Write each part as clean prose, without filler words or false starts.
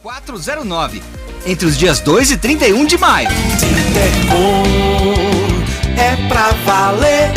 0409, entre os dias 2 e 31 de maio. Sintercom é pra valer.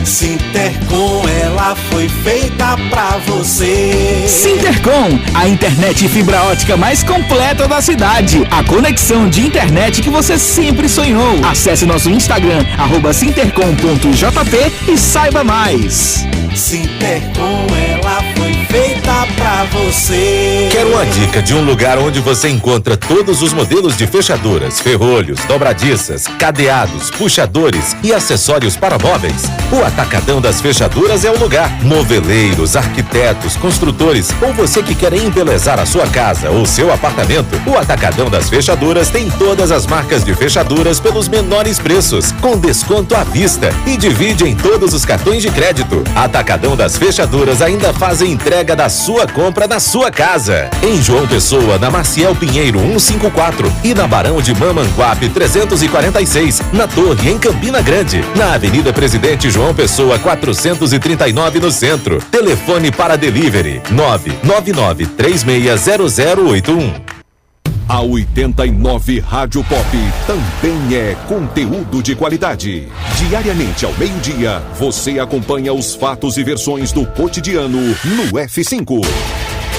Sintercom, ela foi feita pra você. Sintercom, a internet fibra ótica mais completa da cidade. A conexão de internet que você sempre sonhou. Acesse nosso Instagram, @sintercom.jp e saiba mais. Sintercom, ela foi feita pra você. Quer uma dica de um lugar onde você encontra todos os modelos de fechaduras, ferrolhos, dobradiças, cadeados, puxadores e acessórios para móveis? O Atacadão das Fechaduras é o lugar. Moveleiros, arquitetos, construtores ou você que quer embelezar a sua casa ou seu apartamento, o Atacadão das Fechaduras tem todas as marcas de fechaduras pelos menores preços, com desconto à vista e divide em todos os cartões de crédito. Atacadão das Fechaduras ainda faz a entrega da sua compra na sua casa. Em João Pessoa, na Maciel Pinheiro 154 e na Barão de Mamanguape 346, na Torre, em Campina Grande, na Avenida Presidente João Pessoa 439 no centro. Telefone para delivery 999360081. A 89 Rádio Pop também é conteúdo de qualidade. Diariamente ao meio-dia, você acompanha os fatos e versões do cotidiano no F5.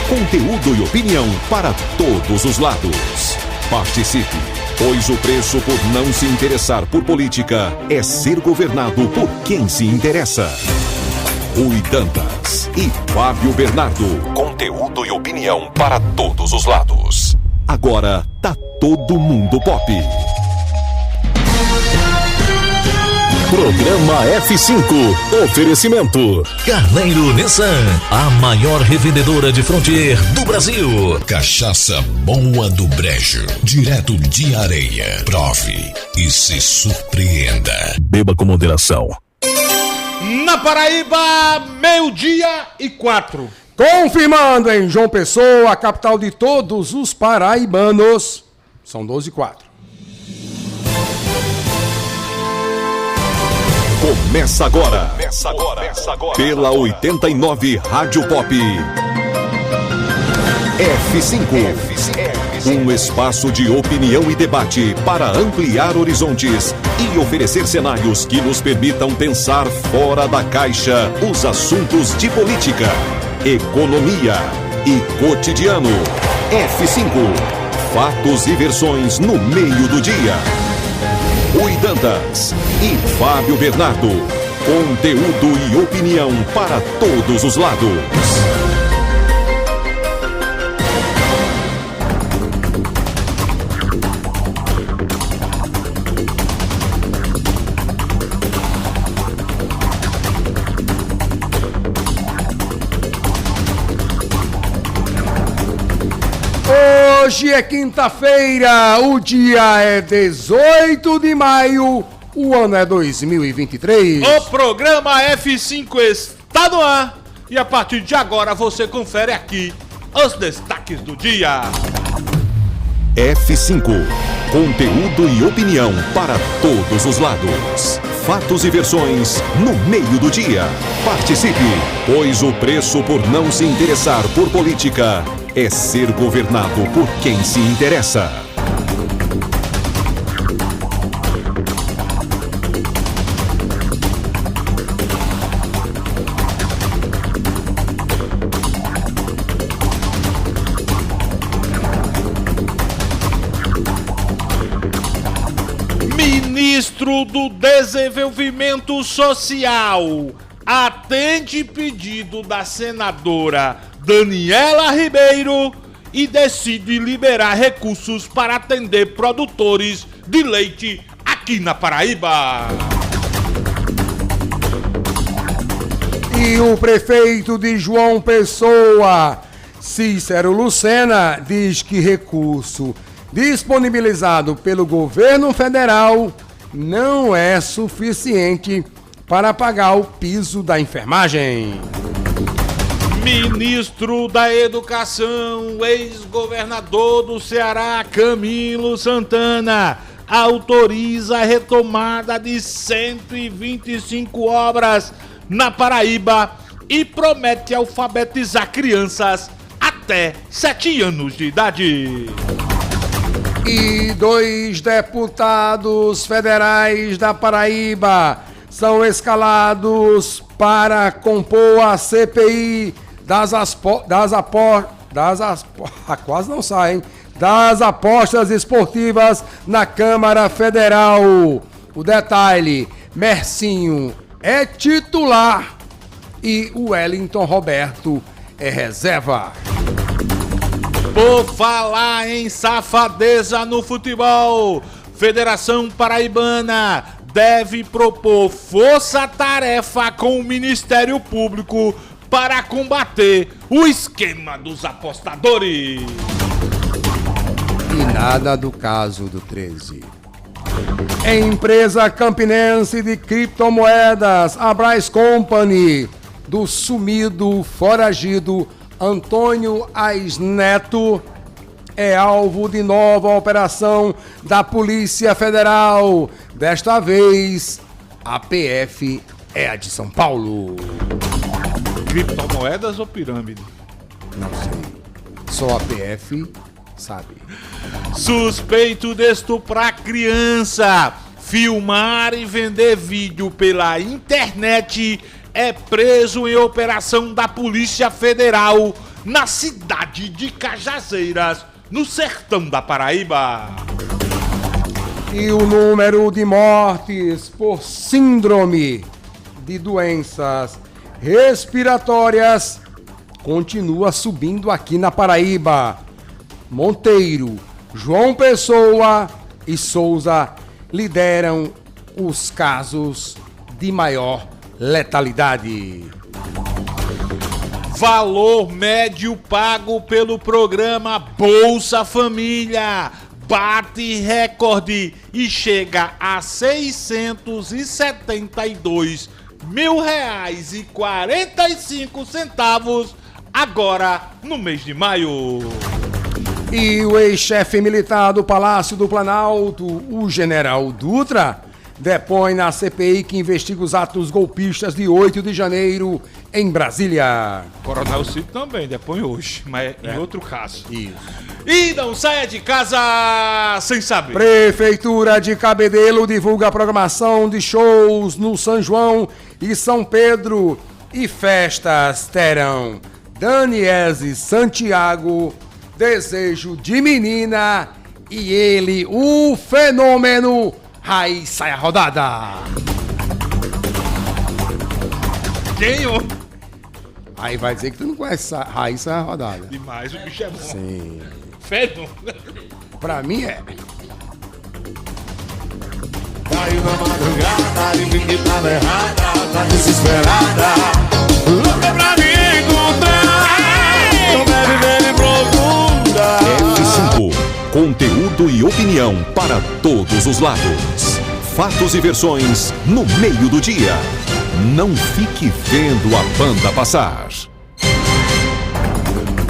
Conteúdo e opinião para todos os lados. Participe, pois o preço por não se interessar por política é ser governado por quem se interessa. Rui Dantas e Fábio Bernardo. Conteúdo e opinião para todos os lados. Agora tá todo mundo pop. Programa F5. Oferecimento Carneiro Nissan, a maior revendedora de Frontier do Brasil. Cachaça Boa do Brejo, direto de Areia. Prove e se surpreenda. Beba com moderação. Na Paraíba, 12:04. Confirmando em João Pessoa, a capital de todos os paraibanos. São 12:04. Começa agora. Pela 89 Rádio Pop. F5. Um espaço de opinião e debate para ampliar horizontes e oferecer cenários que nos permitam pensar fora da caixa os assuntos de política, economia e cotidiano. F5. Fatos e versões no meio do dia. Rui Dantas e Fábio Bernardo. Conteúdo e opinião para todos os lados. Hoje é quinta-feira, o dia é 18 de maio, o ano é 2023. O programa F5 está no ar e a partir de agora você confere aqui os destaques do dia. F5. Conteúdo e opinião para todos os lados. Fatos e versões no meio do dia. Participe, pois o preço por não se interessar por política é ser governado por quem se interessa. Ministro do Desenvolvimento Social atende pedido da senadora Daniela Ribeiro e decide liberar recursos para atender produtores de leite aqui na Paraíba. E o prefeito de João Pessoa, Cícero Lucena, diz que recurso disponibilizado pelo governo federal não é suficiente para pagar o piso da enfermagem. Ministro da Educação, ex-governador do Ceará, Camilo Santana, autoriza a retomada de 125 obras na Paraíba e promete alfabetizar crianças até 7 anos de idade. E 2 deputados federais da Paraíba são escalados para compor a CPI das apostas esportivas na Câmara Federal. O detalhe: Mercinho é titular e o Wellington Roberto é reserva. Por falar em safadeza no futebol, Federação Paraibana deve propor força-tarefa com o Ministério Público para combater o esquema dos apostadores. E nada do caso do 13. Empresa campinense de criptomoedas, a Bryce Company, do sumido, foragido Antônio Ais Neto, é alvo de nova operação da Polícia Federal. Desta vez, a PF é a de São Paulo. Criptomoedas ou pirâmide? Não sei. Só a PF sabe. Suspeito de estuprar criança, filmar e vender vídeo pela internet é preso em operação da Polícia Federal na cidade de Cajazeiras, no sertão da Paraíba. E o número de mortes por síndrome de doenças respiratórias continua subindo aqui na Paraíba. Monteiro, João Pessoa e Souza lideram os casos de maior letalidade. Valor médio pago pelo programa Bolsa Família bate recorde e chega a R$672.045 agora no mês de maio. E o ex-chefe militar do Palácio do Planalto, o general Dutra, depõe na CPI que investiga os atos golpistas de 8 de janeiro em Brasília. Coronel Cid também depõe hoje, mas em outro caso. Isso. E não saia de casa sem saber. Prefeitura de Cabedelo divulga a programação de shows no São João e São Pedro. E festas terão Daniese Santiago, Desejo de Menina e ele, o fenômeno Raiz Sai a Rodada. Quem? Aí vai dizer que tu não conhece Raiz Sai a Rodada. Demais, o bicho é bom. Sim. Fenômeno. Pra mim é. Caiu na madrugada, e que tava errada, tá desesperada. Louca pra me encontrar, não deve ver e procura. F5, conteúdo e opinião para todos os lados. Fatos e versões no meio do dia. Não fique vendo a banda passar.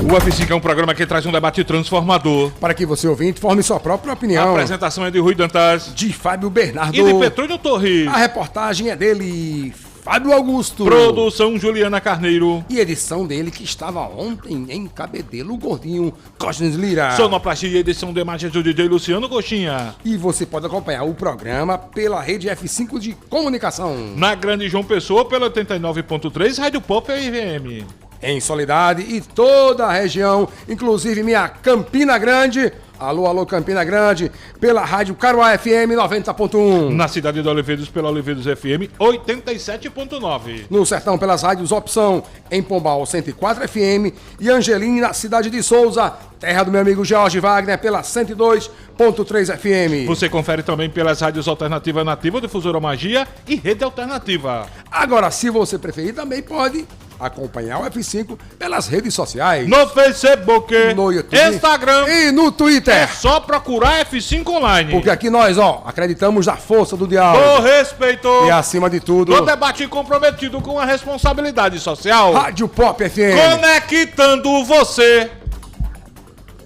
O F5 é um programa que traz um debate transformador. Para que você, ouvinte, forme sua própria opinião. A apresentação é de Rui Dantas, de Fábio Bernardo e de Petrônio Torres. A reportagem é dele, Fábio Augusto. Produção Juliana Carneiro. E edição dele, que estava ontem em Cabedelo, o gordinho Cosnes Lira. Sonoplastia e edição de imagens do DJ Luciano Coxinha. E você pode acompanhar o programa pela rede F5 de comunicação. Na Grande João Pessoa, pela 89.3, Rádio Pop FM. Em Soledade e toda a região, inclusive minha Campina Grande. Alô, alô, Campina Grande, pela rádio Caruá FM 90.1. Na cidade de Oliveiros, pela Oliveiros FM 87.9. No Sertão, pelas rádios Opção, em Pombal 104 FM. E Angelim, na cidade de Souza, terra do meu amigo Jorge Wagner, pela 102.3 FM. Você confere também pelas rádios Alternativa Nativa, Difusora Magia e Rede Alternativa. Agora, se você preferir, também pode acompanhar o F5 pelas redes sociais. No Facebook, no YouTube, Instagram e no Twitter. É só procurar F5 Online. Porque aqui nós, acreditamos na força do diálogo. Com respeito. E acima de tudo, no debate comprometido com a responsabilidade social. Rádio Pop FM. Conectando você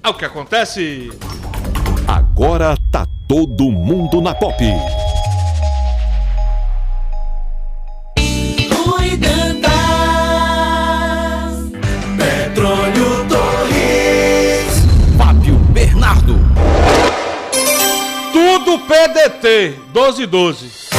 ao que acontece. Agora tá todo mundo na Pop. Petrônio Torres. DDT 1212.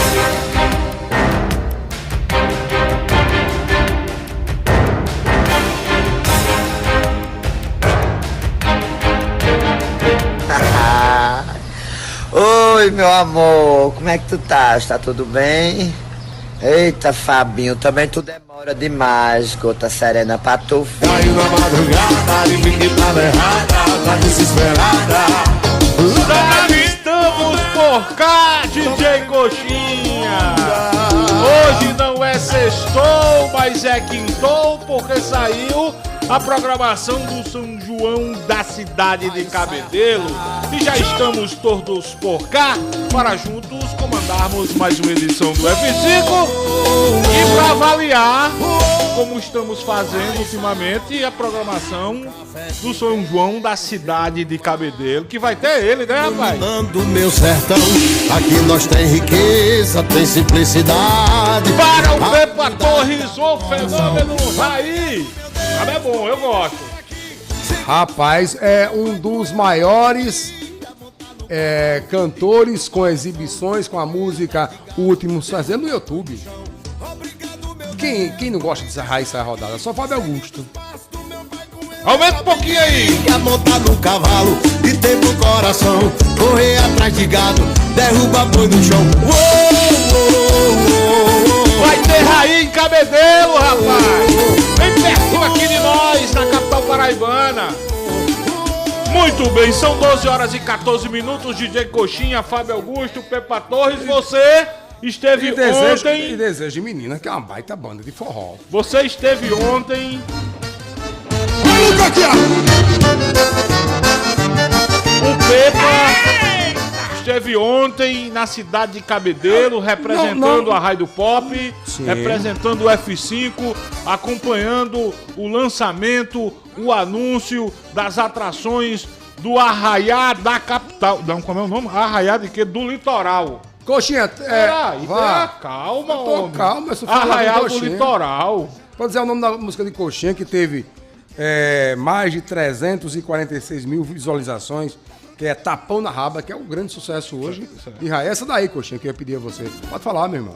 Oi, meu amor, como é que tu tá? Tá tudo bem? Eita, Fabinho, também tu demora demais, gota serena pra tu. Caiu na madrugada, de tá errada, tá desesperada. Estamos por cá, DJ Coxinha. Hoje não é sextou, mas é quintou, porque saiu a programação do São João da cidade de Cabedelo. E já estamos todos por cá para juntos comandarmos mais uma edição do F5 e para avaliar como estamos fazendo ultimamente a programação do São João da cidade de Cabedelo, que vai ter ele, né, rapaz? Do meu sertão, aqui nós tem riqueza, tem simplicidade. Para o Pepa Torres, o fenômeno Raí. É bom, eu gosto. Rapaz, é um dos maiores cantores com exibições, com a música O Último Fazendo no YouTube. Quem não gosta de Raíssa Rodada? Só Fábio Augusto. Aumenta um pouquinho aí. Quer montar no cavalo e ter no coração, correr atrás de gado, derruba boi no chão. Vai ter Raí em Cabedelo, rapaz. Bem pertinho aqui de nós, na capital paraibana. Muito bem, são 12 horas e 14 minutos. DJ Coxinha, Fábio Augusto, Pepa Torres. Você esteve ontem... E Desejo de Menina, que é uma baita banda de forró. Você esteve ontem... O Pepa esteve ontem na cidade de Cabedelo, representando a Rádio Pop, sim, representando o F5, acompanhando o lançamento, o anúncio das atrações do Arraiá da capital. Não, como é o nome? Arraiá de quê? Do litoral. Coxinha, calma, homem. Calma, isso fala Arraial do Litoral. Pode dizer o nome da música de Coxinha, que teve mais de 346 mil visualizações, que é Tapão na Raba, que é um grande sucesso hoje. E essa daí, Coxinha, que eu ia pedir a você. Pode falar, meu irmão.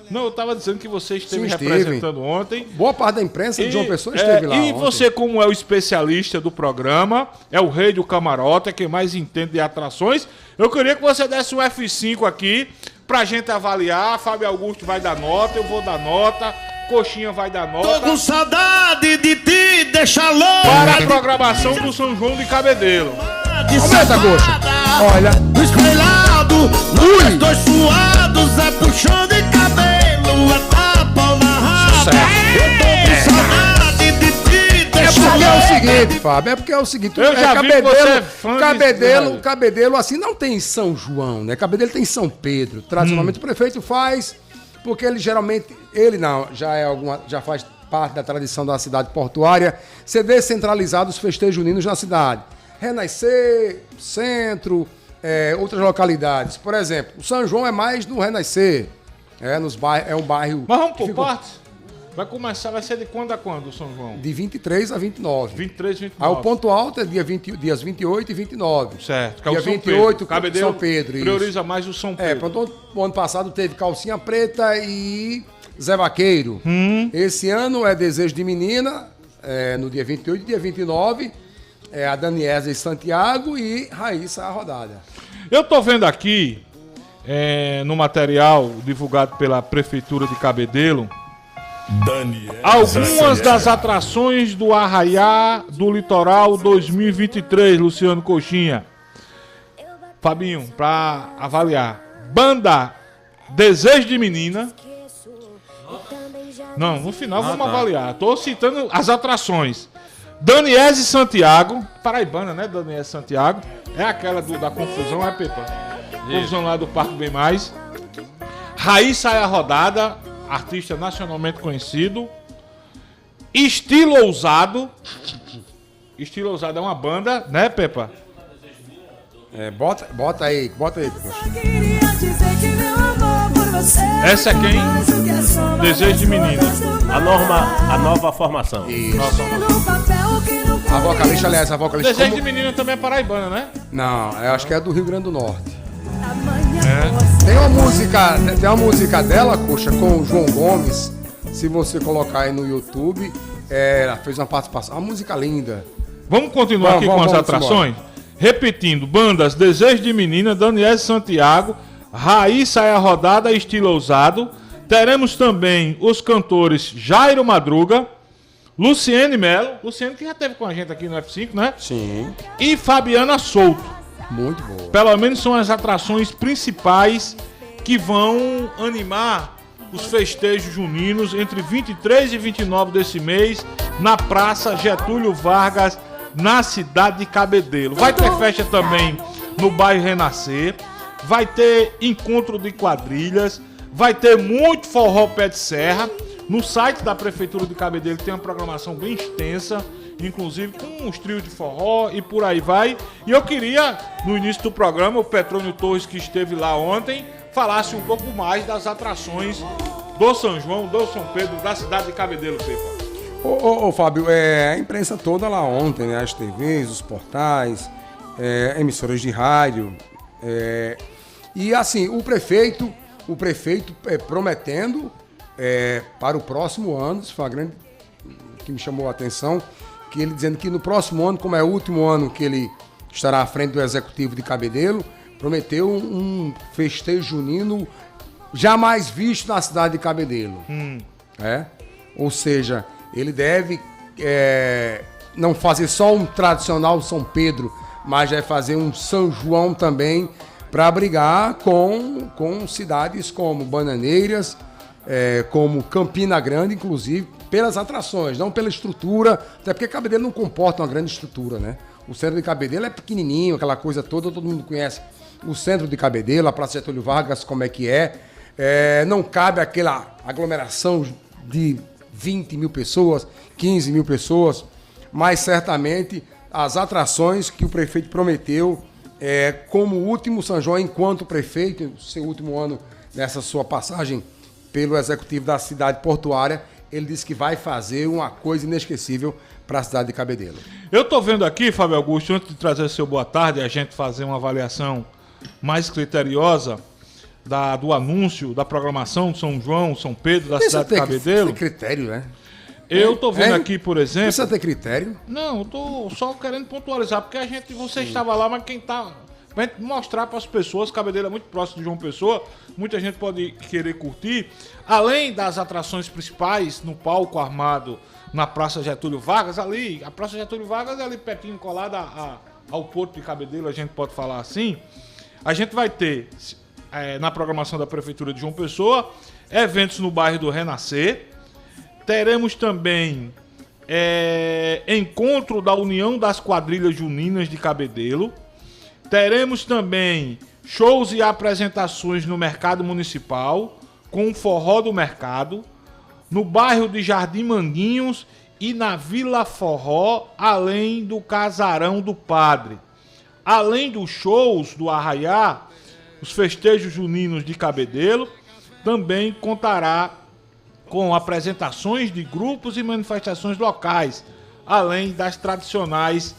Não, eu tava dizendo que você esteve representando ontem. Boa parte da imprensa de João Pessoa esteve lá E ontem. você, como é o especialista do programa, é o rei do camarote, é quem mais entende de atrações, eu queria que você desse um F5 aqui pra gente avaliar. Fábio Augusto vai dar nota, eu vou dar nota, Coxinha vai dar nota. Tô com saudade de ti, deixa louco. Para a programação do São João de Cabedelo. Aumenta a coxa. Olha. No espelhado, nós dois suados, é puxão de cabelo, é tapa na raba. Eu tô com saudade de ti, deixa louco. É o seguinte, Fábio, é porque é o seguinte, eu já vi que você é fã Cabedelo, assim, não tem São João, né? Cabedelo tem São Pedro. Tradicionalmente o prefeito faz, porque ele geralmente, já faz parte da tradição da cidade portuária, ser descentralizado os festejos juninos na cidade. Renascer, Centro, outras localidades. Por exemplo, o São João é mais no Renascer, é um bairro... Mas vamos por partes? Vai ser de quando a quando o São João? De 23 a 29. 23 e 29. Aí o ponto alto é dias 28 e 29. Certo. Que é dia o São 28, Pedro. São Pedro. Prioriza isso. mais o São Pedro. Pronto, o ano passado teve Calcinha Preta e Zé Vaqueiro. Esse ano é Desejo de Menina, no dia 28 e dia 29. A Daniela Santiago e Raíssa Rodada. Eu tô vendo aqui, no material divulgado pela Prefeitura de Cabedelo, algumas das atrações do Arraiá do Litoral 2023, Luciano Coxinha. Fabinho, pra avaliar. Banda Desejo de Menina. Não, no final vamos avaliar. Tô citando as atrações. Daniese Santiago, paraibana, né? Daniese Santiago. É aquela da confusão, é, Pepa? Confusão lá do Parque Bem Mais. Raíssa Rodada, artista nacionalmente conhecido. Estilo Ousado. Estilo Ousado é uma banda, né, Pepa? Bota aí, poxa. Essa é quem? Desejo de Menina. A nova formação. Isso. A vocalista, aliás, Desejo de Menina também é paraibana, né? Não, eu acho que é do Rio Grande do Norte. Tem uma música dela, Coxa, com o João Gomes. Se você colocar aí no YouTube, ela fez uma participação. Uma música linda. Vamos continuar aqui com as atrações? Embora. Repetindo, bandas Desejo de Menina, Daniel Santiago, Raí Saia Rodada, Estilo Ousado. Teremos também os cantores Jairo Madruga, Luciene Melo, Luciene que já esteve com a gente aqui no F5, né? Sim. E Fabiana Souto. Muito boa. Pelo menos são as atrações principais que vão animar os festejos juninos entre 23 e 29 desse mês na Praça Getúlio Vargas, na cidade de Cabedelo. Vai ter festa também no bairro Renascer, vai ter encontro de quadrilhas, vai ter muito forró pé de serra. No site da Prefeitura de Cabedelo tem uma programação bem extensa, inclusive com uns trios de forró e por aí vai. E eu queria, no início do programa, o Petrônio Torres, que esteve lá ontem, falasse um pouco mais das atrações do São João, do São Pedro, da cidade de Cabedelo, Pepa. Ô, Fábio, a imprensa toda lá ontem, né? As TVs, os portais, emissoras de rádio. E assim, o prefeito prometendo para o próximo ano, isso foi uma grande que me chamou a atenção, que ele dizendo que no próximo ano, como é o último ano que ele estará à frente do Executivo de Cabedelo, prometeu um festejo junino jamais visto na cidade de Cabedelo. Ou seja, ele deve não fazer só um tradicional São Pedro, mas deve fazer um São João também para brigar com cidades como Bananeiras, como Campina Grande, inclusive, pelas atrações, não pela estrutura, até porque Cabedelo não comporta uma grande estrutura, né? O centro de Cabedelo é pequenininho, aquela coisa toda, todo mundo conhece o centro de Cabedelo, a Praça Getúlio Vargas, como é que não cabe aquela aglomeração de 20 mil pessoas, 15 mil pessoas, mas certamente as atrações que o prefeito prometeu como último São João, enquanto prefeito, seu último ano nessa sua passagem pelo executivo da cidade portuária, ele disse que vai fazer uma coisa inesquecível para a cidade de Cabedelo. Eu estou vendo aqui, Fábio Augusto, antes de trazer seu boa tarde, a gente fazer uma avaliação mais criteriosa do anúncio, da programação de São João, São Pedro, da cidade de Cabedelo. Tem critério, né? Eu estou vendo aqui, por exemplo... Precisa ter critério? Não, eu estou só querendo pontualizar, porque você estava lá, mas quem está... Vai mostrar para as pessoas, Cabedelo é muito próximo de João Pessoa, muita gente pode querer curtir. Além das atrações principais no palco armado na Praça Getúlio Vargas, ali, a Praça Getúlio Vargas é ali pertinho, colada ao Porto de Cabedelo, a gente pode falar assim. A gente vai ter, na programação da Prefeitura de João Pessoa, eventos no bairro do Renascer. Teremos também encontro da União das Quadrilhas Juninas de Cabedelo. Teremos também shows e apresentações no Mercado Municipal, com o Forró do Mercado, no bairro de Jardim Manguinhos e na Vila Forró, além do Casarão do Padre. Além dos shows do Arraiá, os festejos juninos de Cabedelo também contará com apresentações de grupos e manifestações locais, além das tradicionais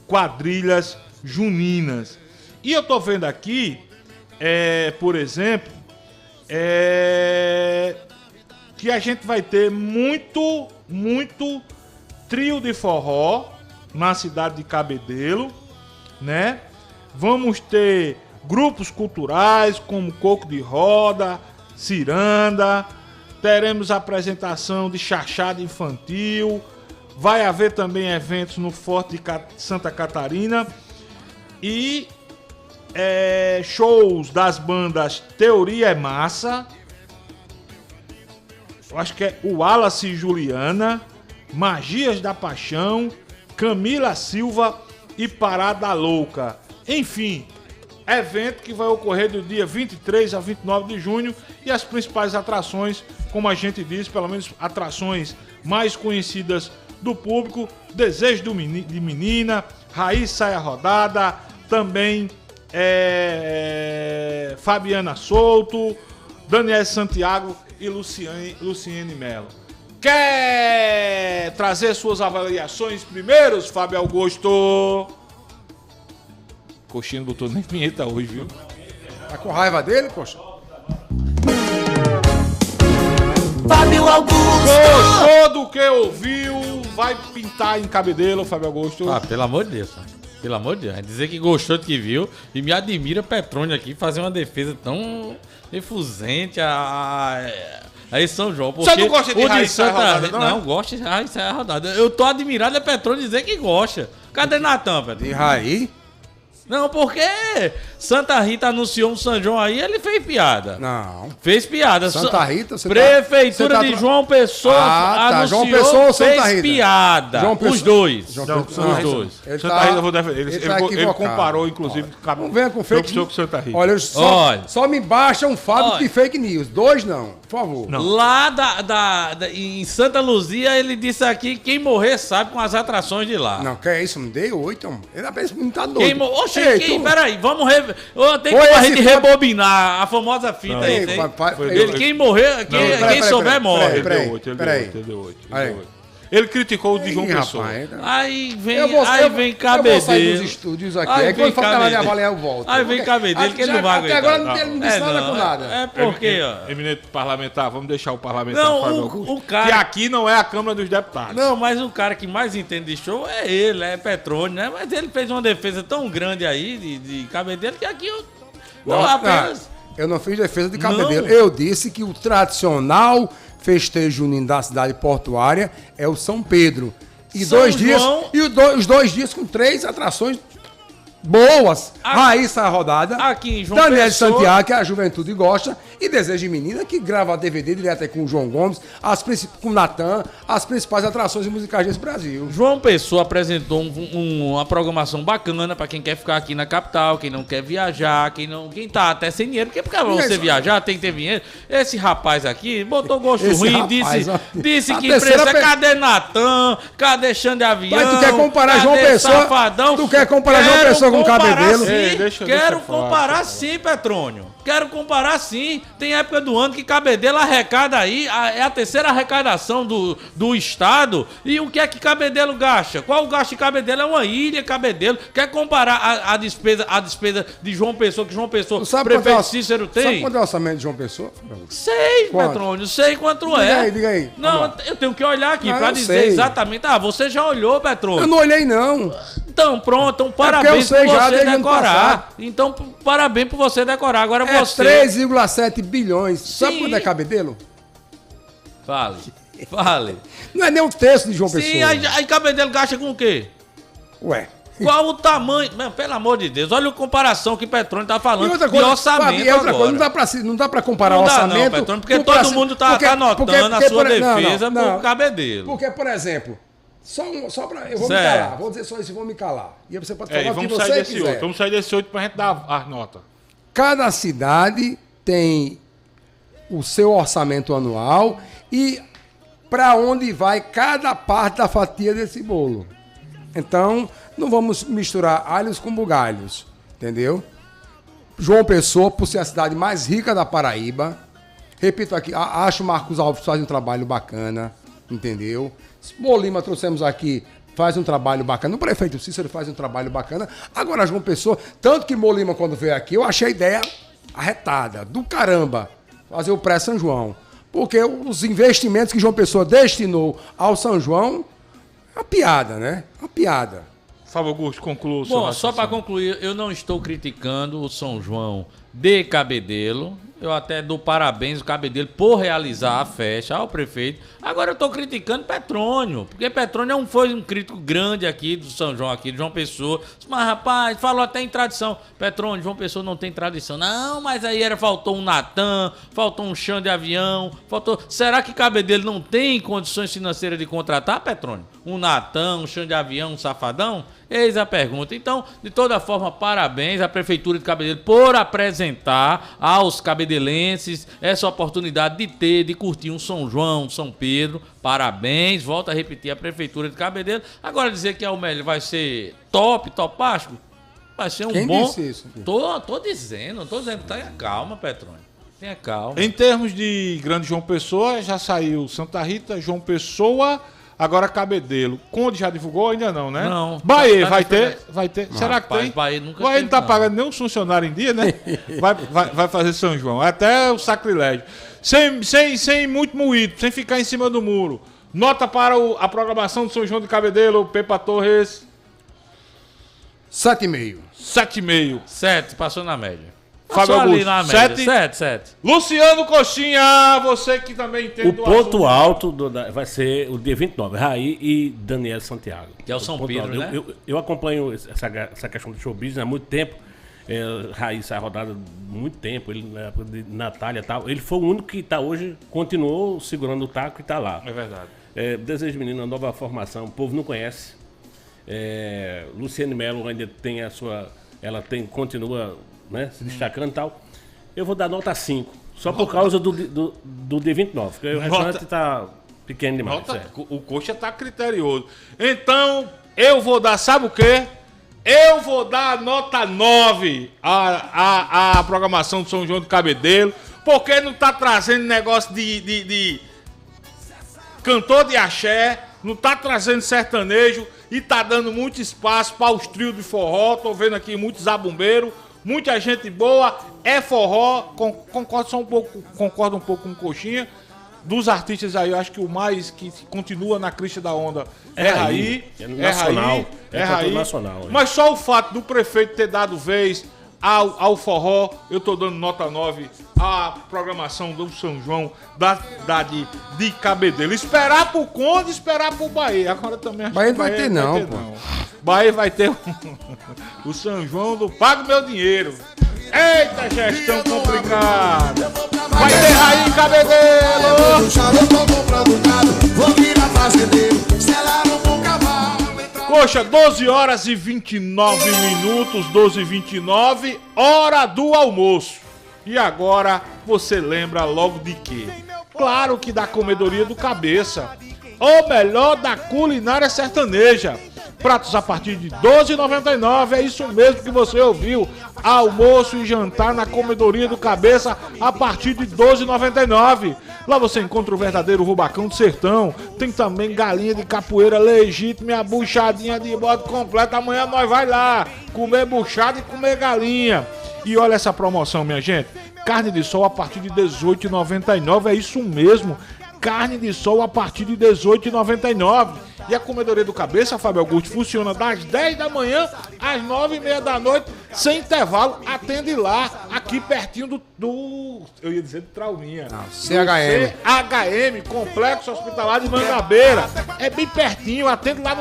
quadrilhas juninas. E eu tô vendo aqui, por exemplo, que a gente vai ter muito trio de forró na cidade de Cabedelo, né? Vamos ter grupos culturais como Coco de Roda, Ciranda, teremos apresentação de chachada infantil, vai haver também eventos no Forte de Santa Catarina e shows das bandas Teoria é Massa, eu acho que é o Wallace e Juliana, Magias da Paixão, Camila Silva e Parada Louca. Enfim, evento que vai ocorrer do dia 23 a 29 de junho e as principais atrações, como a gente diz, pelo menos atrações mais conhecidas do público, Desejo de Menina, Raí Saia Rodada, também Fabiana Souto, Daniel Santiago e Luciene Melo. Quer trazer suas avaliações primeiros, Fábio Augusto? Coxinha não botou nem vinheta hoje, viu? Tá com raiva dele, poxa? Fábio Augusto. Gostou do que ouviu? Vai pintar em Cabedelo, Fábio Augusto. Ah, pelo amor de Deus, sabe? Pelo amor de Deus. Dizer que gostou do que viu e me admira Petrônio aqui fazer uma defesa tão efusente a São João. Porque você não gosta de Raiz Sai Rodada, não? Não, gosto de Raiz Sai Rodada. Eu tô admirado Petrônio dizer que gosta. Cadê Natan, Petrônio? De Raiz? Não, porque Santa Rita anunciou um São João aí, ele fez piada. Não. Fez piada. Santa Rita, você Prefeitura de João Pessoa anunciou, João Pessoa ou Santa fez Rita? piada. João Pessoa. Os dois. Não, os dois. Santa Rita eu vou defender. Ele comparou, inclusive, não venha com fake news com Santa Rita. Olha, só me baixa um Fábio de fake news. 2 não, por favor. Não. Lá em Santa Luzia, ele disse aqui, quem morrer sabe com as atrações de lá. Não, que é isso? Me dei 8. Ele apenas não tá doido. Peraí, vamos tem que a gente rebobinar a famosa fita aí. Quem morrer, quem souber morre. Ele criticou o de João Pessoa. Aí vem Cabedelo. Eu vou sair dos estúdios aqui. Aí quando for falar de avaliar, eu volto. Aí vem Cabedelo, que ele não vai aguentar. Até agora ele não disse nada com nada. É porque, ó. Eminente parlamentar, vamos deixar o parlamentar. Não, o cara... Que aqui não é a Câmara dos Deputados. Não, mas o cara que mais entende de show é ele, é Petrônio, né? Mas ele fez uma defesa tão grande aí de Cabedelo que aqui eu... Eu não fiz defesa de Cabedelo. Eu disse que o tradicional festejo junino da cidade portuária é o São Pedro. E os 2 dias com 3 atrações boas. Raiz Sai Rodada. Aqui em João Daniel Pessoa. Santiago, que a juventude gosta. E Desejo de Menina, que grava DVD direto aí com o João Gomes, com o Natan, as principais atrações musicais desse Brasil. João Pessoa apresentou uma programação bacana pra quem quer ficar aqui na capital, quem não quer viajar, quem tá até sem dinheiro. Porque pra você viajar tem que ter dinheiro. Esse rapaz aqui botou gosto ruim, disse que precisa. Cadê Natan? Cadê Xande Avião? Mas tu quer comparar João Pessoa? Safadão? Tu quer comparar João Pessoa com Cabedelo? Quero comparar sim, Petrônio. Quero comparar sim. Tem época do ano que Cabedelo arrecada aí, é a terceira arrecadação do estado. E o que é que Cabedelo gasta? Qual o gasto de Cabedelo? É uma ilha, Cabedelo. Quer comparar a despesa de João Pessoa, que João Pessoa, prefeito Cícero tem? Sabe quanto é o orçamento de João Pessoa? Sei, Petrônio, sei quanto é. Diga aí. Não, eu tenho que olhar aqui pra dizer exatamente. Você já olhou, Petrônio? Eu não olhei, não. Então, pronto, parabéns por você decorar. Então, parabéns por você decorar. Agora você... 3,7 bilhões. Sabe quanto é Cabedelo? Fale. Não é nem um terço de João Pessoa. Sim, aí Cabedelo gasta com o quê? Ué. Qual o tamanho? Pelo amor de Deus, olha a comparação que Petrônio tá falando. E outra coisa, orçamento outra coisa, não dá pra comparar o orçamento. Não, Petrônio, porque todo mundo tá anotando a sua defesa por Cabedelo. Porque, por exemplo... Só pra. Eu vou me calar. Vou dizer só isso e vou me calar. E você pode falar o que você quiser. Vamos sair desse 8 pra gente dar as notas. Cada cidade tem o seu orçamento anual e para onde vai cada parte da fatia desse bolo. Então, não vamos misturar alhos com bugalhos. Entendeu? João Pessoa, por ser a cidade mais rica da Paraíba. Repito aqui, acho o Marcos Alves faz um trabalho bacana. Entendeu? Molima trouxemos aqui, faz um trabalho bacana. O prefeito Cícero faz um trabalho bacana. Agora, João Pessoa, tanto que Molima, quando veio aqui, eu achei a ideia arretada, do caramba, fazer o pré-São João. Porque os investimentos que João Pessoa destinou ao São João, é uma piada, né? Uma piada. Fábio Augusto, conclua. Bom, só para concluir, eu não estou criticando o São João de Cabedelo. Eu até dou parabéns ao Cabedelo por realizar a festa, ao prefeito. Agora eu estou criticando Petrônio, porque Petrônio foi um crítico grande aqui do São João, aqui de João Pessoa. Mas, rapaz, falou até em tradição. Petrônio, João Pessoa não tem tradição. Não, mas aí faltou um Natan, faltou um Xande Avião, faltou... Será que Cabedelo não tem condições financeiras de contratar, Petrônio? Um Natan, um Xande Avião, um Safadão? Eis a pergunta. Então, de toda forma, parabéns à Prefeitura de Cabedelo por apresentar aos cabedelenses essa oportunidade de curtir um São João, um São Pedro. Parabéns, volto a repetir, a Prefeitura de Cabedelo. Agora dizer que é o melhor vai ser topástico, vai ser um Quem bom... disse isso? Tô dizendo, tenha calma, Petrônio. Tenha calma. Em termos de Grande João Pessoa, já saiu Santa Rita, João Pessoa, Agora Cabedelo. Conde já divulgou? Ainda não, né? Não. Bahia, vai ter? Vai ter. Não, Será que rapaz, tem? Bahia nunca Bahia não tá teve, pagando nenhum funcionário em dia, né? vai fazer São João. Até o sacrilégio. Sem muito moído, sem ficar em cima do muro. Nota para a programação do São João de Cabedelo, Pepa Torres. 7,5. 7,5. 7, passou na média. Fábio Passou ali Augusto, na média. 7. Luciano Coxinha, você que também entende O ponto alto vai ser o dia 29, Raí e Daniel Santiago. Que é o São Pedro, né? Eu acompanho essa questão do showbiz há muito tempo. Raí sai rodada há muito tempo, ele na época de Natália e tal. Ele foi o único que tá hoje, continuou segurando o taco e tá lá. É verdade. Desejo Menino, uma nova formação, o povo não conhece. Luciane Melo ainda tem a sua... Ela continua, né, se destacando e tal. Eu vou dar nota 5, só por causa do dia 29, porque o restante tá pequeno demais. O Coxa tá criterioso. Então, eu vou dar, sabe o quê? Eu vou dar nota 9 à programação do São João de Cabedelo, porque não tá trazendo negócio de cantor de axé, não tá trazendo sertanejo e tá dando muito espaço para os trios de forró. Tô vendo aqui muitos zabumbeiros, muita gente boa, é forró. Concordo um pouco com o Coxinha. Dos artistas aí, eu acho que o mais que continua na crista da onda é Raí. É Raí. Nacional. Mas só o fato do prefeito ter dado vez ao forró, eu tô dando nota 9 à programação do São João da cidade de Cabedelo. Esperar pro Conde, esperar pro Bahia. Agora também acho Bahia que não vai ter não, pô. Bahia vai ter o São João do Pago Meu Dinheiro. Eita, gestão complicada. Vai ter Raí em Cabedelo. Coxa, 12 horas e 29 minutos, 12h29, hora do almoço. E agora você lembra logo de quê? Claro que da Comedoria do Cabeça, o melhor da culinária sertaneja. Pratos a partir de R$ 12,99, é isso mesmo que você ouviu. Almoço e jantar na Comedoria do Cabeça a partir de R$ 12,99. Lá você encontra o verdadeiro rubacão do sertão. Tem também galinha de capoeira legítima e a buchadinha de bode completa. Amanhã nós vai lá comer buchada e comer galinha. E olha essa promoção, minha gente. Carne de sol a partir de R$ 18,99, é isso mesmo. Carne de sol a partir de R$ 18,99. E a Comedoria do Cabeça, Fábio Augusto, funciona das 10 da manhã às 9h30 da noite, sem intervalo. Atende lá, aqui pertinho do eu ia dizer do Trauminha. Não, CHM. CHM, Complexo Hospitalar de Mangabeira. É bem pertinho, atende lá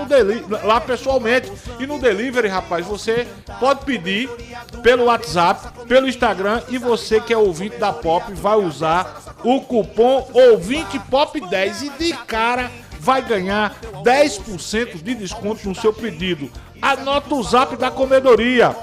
lá pessoalmente. E no delivery, rapaz, você pode pedir pelo WhatsApp, pelo Instagram, e você que é ouvinte da Pop vai usar o cupom ouvinte Pop 10 e de cara vai ganhar 10% de desconto no seu pedido. Anota o zap da Comedoria,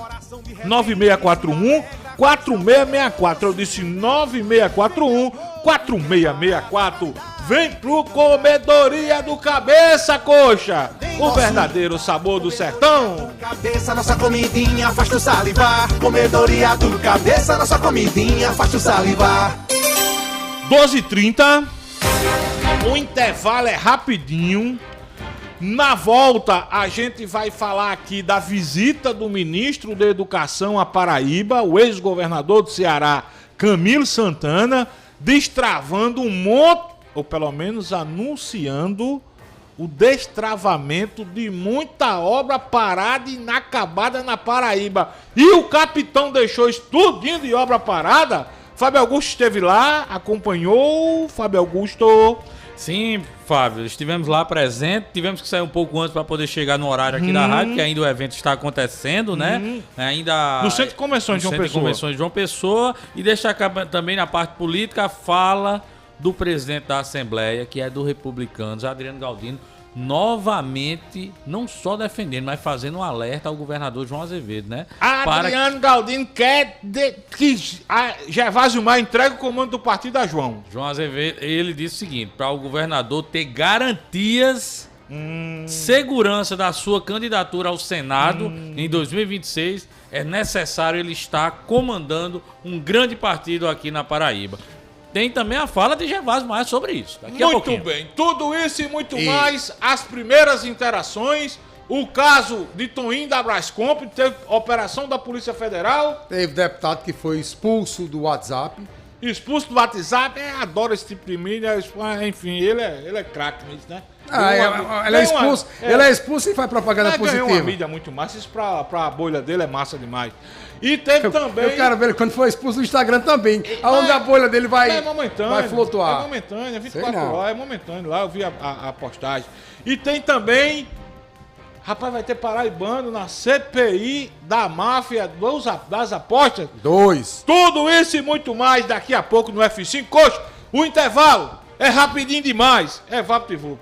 9641-4664. Eu disse 9641-4664. Vem pro Comedoria do Cabeça, Coxa, o verdadeiro sabor do sertão. Cabeça, nossa comidinha faz tu salivar. Comedoria do Cabeça, nossa comidinha faz tu salivar. 12h30. O intervalo é rapidinho. Na volta, a gente vai falar aqui da visita do ministro da Educação à Paraíba, o ex-governador do Ceará, Camilo Santana, destravando um monte, ou pelo menos anunciando o destravamento de muita obra parada e inacabada na Paraíba. E o capitão deixou isso tudinho de obra parada? Fábio Augusto esteve lá, acompanhou. Fábio Augusto... Sim, Fábio, estivemos lá presente, tivemos que sair um pouco antes para poder chegar no horário aqui da rádio, porque ainda o evento está acontecendo, né? Ainda no Centro de Convenções de João Pessoa. E destacar também na parte política a fala do presidente da Assembleia, que é do Republicanos, Adriano Galdino, novamente, não só defendendo, mas fazendo um alerta ao governador João Azevedo, né? Adriano Galdino quer que Gervásio Maia entregue o comando do partido a João. João Azevedo, ele disse o seguinte, para o governador ter garantias, segurança da sua candidatura ao Senado em 2026, é necessário ele estar comandando um grande partido aqui na Paraíba. tem também a fala de Gervásio Maia sobre isso. Daqui a Muito pouquinho. bem, tudo isso e muito mais, as primeiras interações, o caso de Toninho da Brascomp, teve operação da Polícia Federal. Teve deputado que foi expulso do WhatsApp. Expulso do WhatsApp, adora esse tipo de mídia, enfim, ele é craque nisso, né? Ele é expulso e faz propaganda positiva. Ganhou uma mídia muito massa, isso pra bolha dele é massa demais. E teve também... Eu quero ver ele quando for expulso do Instagram também, aonde a bolha dele vai flutuar. É momentâneo, 24 horas, é momentâneo, lá eu vi a postagem. E tem também... Rapaz, vai ter paraibano na CPI da máfia das apostas. 2. Tudo isso e muito mais daqui a pouco no F5. Coxa, o intervalo é rapidinho demais. É VaptVup.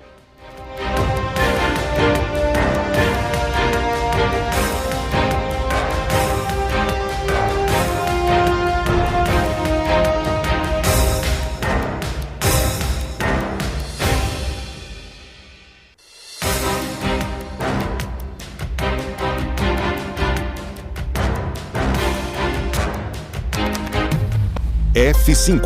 F5.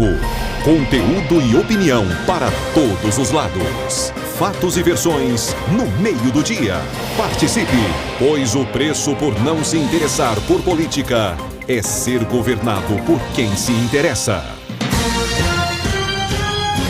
Conteúdo e opinião para todos os lados. Fatos e versões no meio do dia. Participe, pois o preço por não se interessar por política é ser governado por quem se interessa.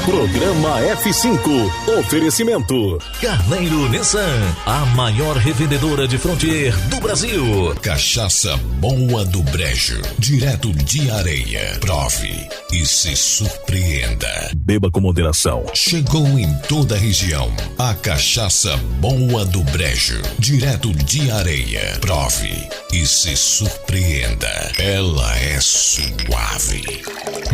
Programa F5. Oferecimento. Carneiro Nissan, a maior revendedora de Frontier do Brasil. Cachaça Boa do Brejo, direto de Areia. Prove e se surpreenda. Beba com moderação. Chegou em toda a região a Cachaça Boa do Brejo, direto de Areia. Prove e se surpreenda. Ela é suave,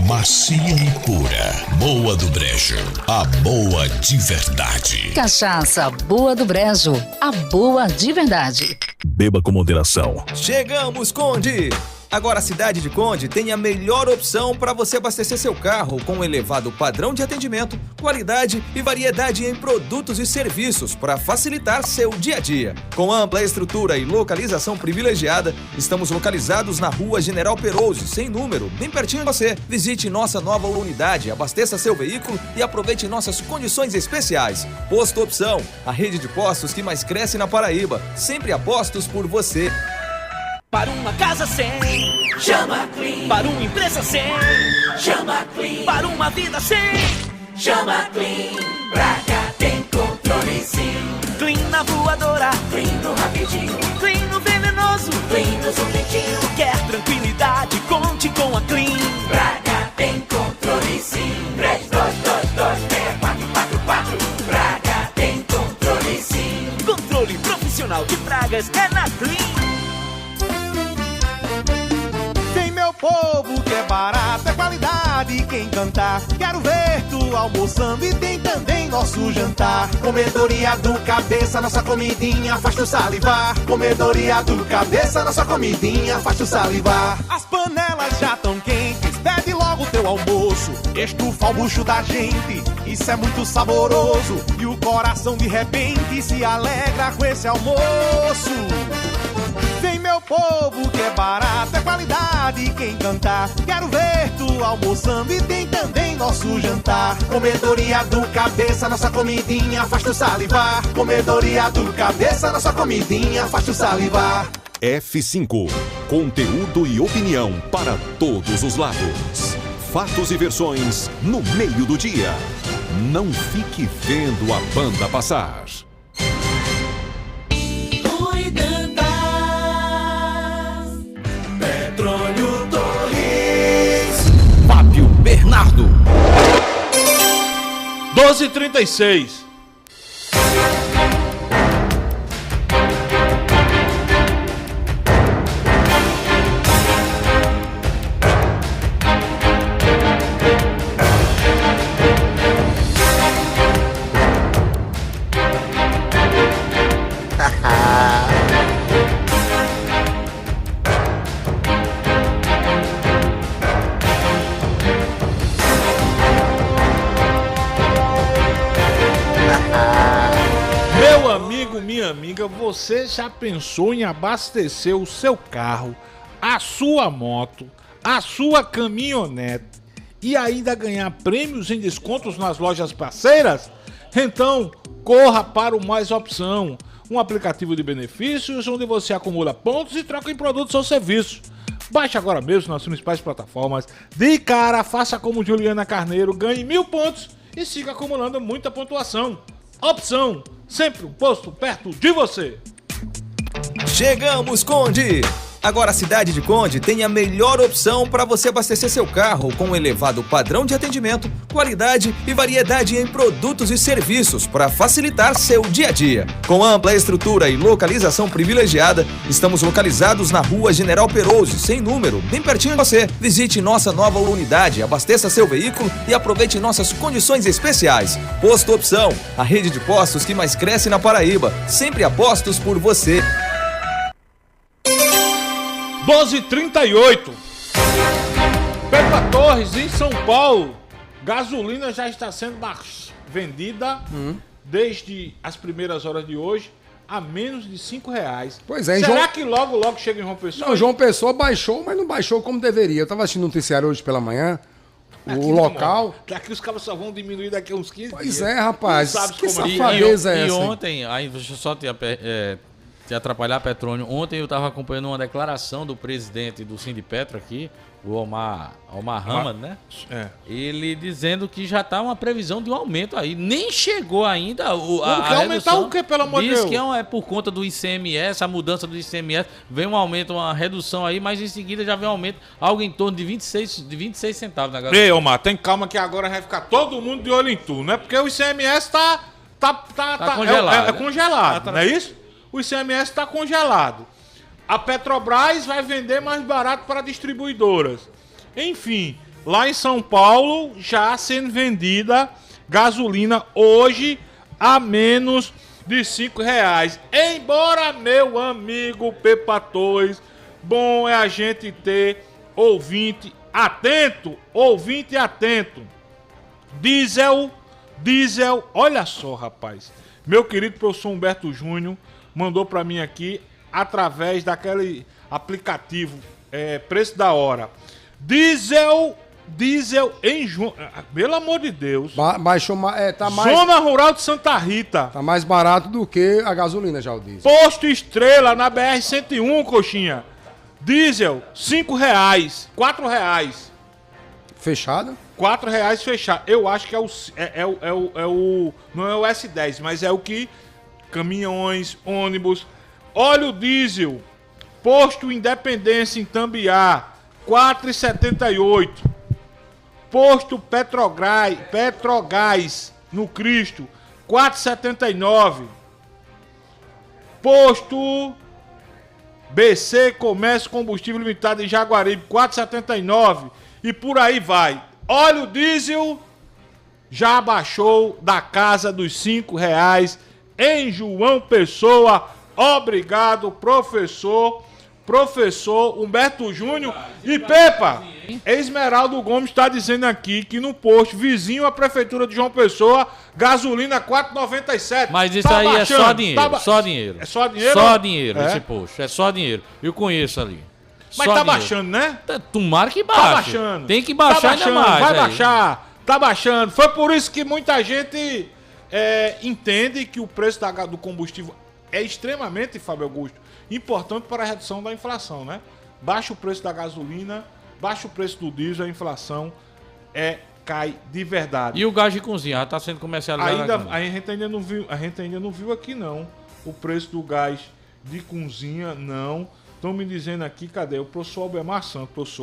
macia e pura. Boa do Brejo, a boa de verdade. Cachaça Boa do Brejo, a boa de verdade. Beba com moderação. Chegamos, Conde! Agora a cidade de Conde tem a melhor opção para você abastecer seu carro com um elevado padrão de atendimento, qualidade e variedade em produtos e serviços para facilitar seu dia a dia. Com ampla estrutura e localização privilegiada, estamos localizados na Rua General Perouse, sem número, bem pertinho de você. Visite nossa nova unidade, abasteça seu veículo e aproveite nossas condições especiais. Posto Opção, a rede de postos que mais cresce na Paraíba, sempre apostos por você. Para uma casa sem, chama Clean. Para uma empresa sem, chama Clean. Para uma vida sem, chama Clean. Pra cá tem controle sim. Clean na voadora, Clean no rapidinho, Clean no venenoso, Clean no zumbitinho. Quer tranquilidade, conte com a Clean. Pra cá tem controle sim. 32226444. Pra cá tem controle sim. Controle profissional de pragas é na Clean. Meu povo, que é barato, é qualidade, quem cantar. Quero ver tu almoçando e tem também nosso jantar. Comedoria do Cabeça, nossa comidinha faz tu salivar. Comedoria do Cabeça, nossa comidinha faz tu salivar. As panelas já tão quentes, pede logo teu almoço. Estufa o bucho da gente, isso é muito saboroso. E o coração de repente se alegra com esse almoço. Vem meu povo, que é barato, é qualidade, quem cantar. Quero ver tu almoçando e tem também nosso jantar. Comedoria do Cabeça, nossa comidinha faz tu salivar. Comedoria do Cabeça, nossa comidinha faz tu salivar. F5. Conteúdo e opinião para todos os lados. Fatos e versões no meio do dia. Não fique vendo a banda passar. Petróleo Torres. Fábio Bernardo. 12h36. Minha amiga, você já pensou em abastecer o seu carro, a sua moto, a sua caminhonete e ainda ganhar prêmios em descontos nas lojas parceiras? Então, corra para o Mais Opção, um aplicativo de benefícios onde você acumula pontos e troca em produtos ou serviços. Baixe agora mesmo nas principais plataformas. De cara, faça como Juliana Carneiro, ganhe 1000 pontos e siga acumulando muita pontuação. Opção, sempre um posto perto de você. Chegamos, Conde! Agora a cidade de Conde tem a melhor opção para você abastecer seu carro com um elevado padrão de atendimento, qualidade e variedade em produtos e serviços para facilitar seu dia a dia. Com ampla estrutura e localização privilegiada, estamos localizados na Rua General Perouse, sem número, bem pertinho de você. Visite nossa nova unidade, abasteça seu veículo e aproveite nossas condições especiais. Posto Opção, a rede de postos que mais cresce na Paraíba, sempre apostos por você. 12h38. Pepa Torres, em São Paulo, gasolina já está sendo vendida desde as primeiras horas de hoje a menos de R$5. Pois é, será que logo chega em João Pessoa? Não, João Pessoa baixou, mas não baixou como deveria. Eu estava assistindo um noticiário hoje pela manhã, o local... Daqui os cabos só vão diminuir daqui a uns 15 dias. Pois é, rapaz, que safadeza é essa? E ontem, aí deixa eu só te atrapalhar, Petrônio. Ontem eu estava acompanhando uma declaração do presidente do Sindipetro aqui, o Omar Hamad, né? É. Ele dizendo que já está uma previsão de um aumento aí. Nem chegou ainda a aumentar o quê, pelo amor de Deus? Diz que é por conta do ICMS, a mudança do ICMS. Vem um aumento, uma redução aí, mas em seguida já vem um aumento, algo em torno de 26 centavos na gasolina. Ei, Omar, tem calma que agora vai ficar todo mundo de olho em tu, né? Porque o ICMS tá congelado. É congelado, não é isso? O ICMS está congelado. A Petrobras vai vender mais barato para distribuidoras. Enfim, lá em São Paulo, já sendo vendida gasolina hoje a menos de R$5. Embora, meu amigo Pepa Torres, bom é a gente ter ouvinte atento. Diesel, olha só, rapaz. Meu querido professor Humberto Júnior mandou para mim aqui através daquele aplicativo Preço da Hora. Diesel em pelo amor de Deus. Baixou, tá mais... Zona Rural de Santa Rita. Tá mais barato do que a gasolina já, o diesel. Posto Estrela na BR-101, coxinha. Diesel, R$5, R$4. Fechado? R$4 fechado. Eu acho que não é o S10, mas é o que caminhões, ônibus. Óleo diesel, posto Independência em Tambiá, R$4,78. Posto Petrogás no Cristo, R$4,79. Posto BC Comércio Combustível Limitado em Jaguaribe, R$4,79. E por aí vai. Óleo diesel já baixou da casa dos R$5 em João Pessoa. Obrigado, professor Humberto Júnior. E Pepa, Esmeraldo Gomes está dizendo aqui que no posto vizinho à prefeitura de João Pessoa, gasolina R$4,97. Mas isso aí baixando. É só dinheiro, só dinheiro. É só dinheiro? Só dinheiro esse posto, é só dinheiro. Eu conheço ali. Mas tá baixando, né? Tomara que baixe. Tá baixando. Tem que baixar ainda mais. Vai baixar. Tá baixando. Foi por isso que muita gente entende que o preço do combustível é extremamente, Fábio Augusto, importante para a redução da inflação, né? Baixa o preço da gasolina, baixa o preço do diesel, a inflação cai de verdade. E o gás de cozinha já está sendo comercializado? A gente ainda não viu aqui, não. O preço do gás de cozinha, não. Estão me dizendo aqui, cadê? O professor Albemar Santos,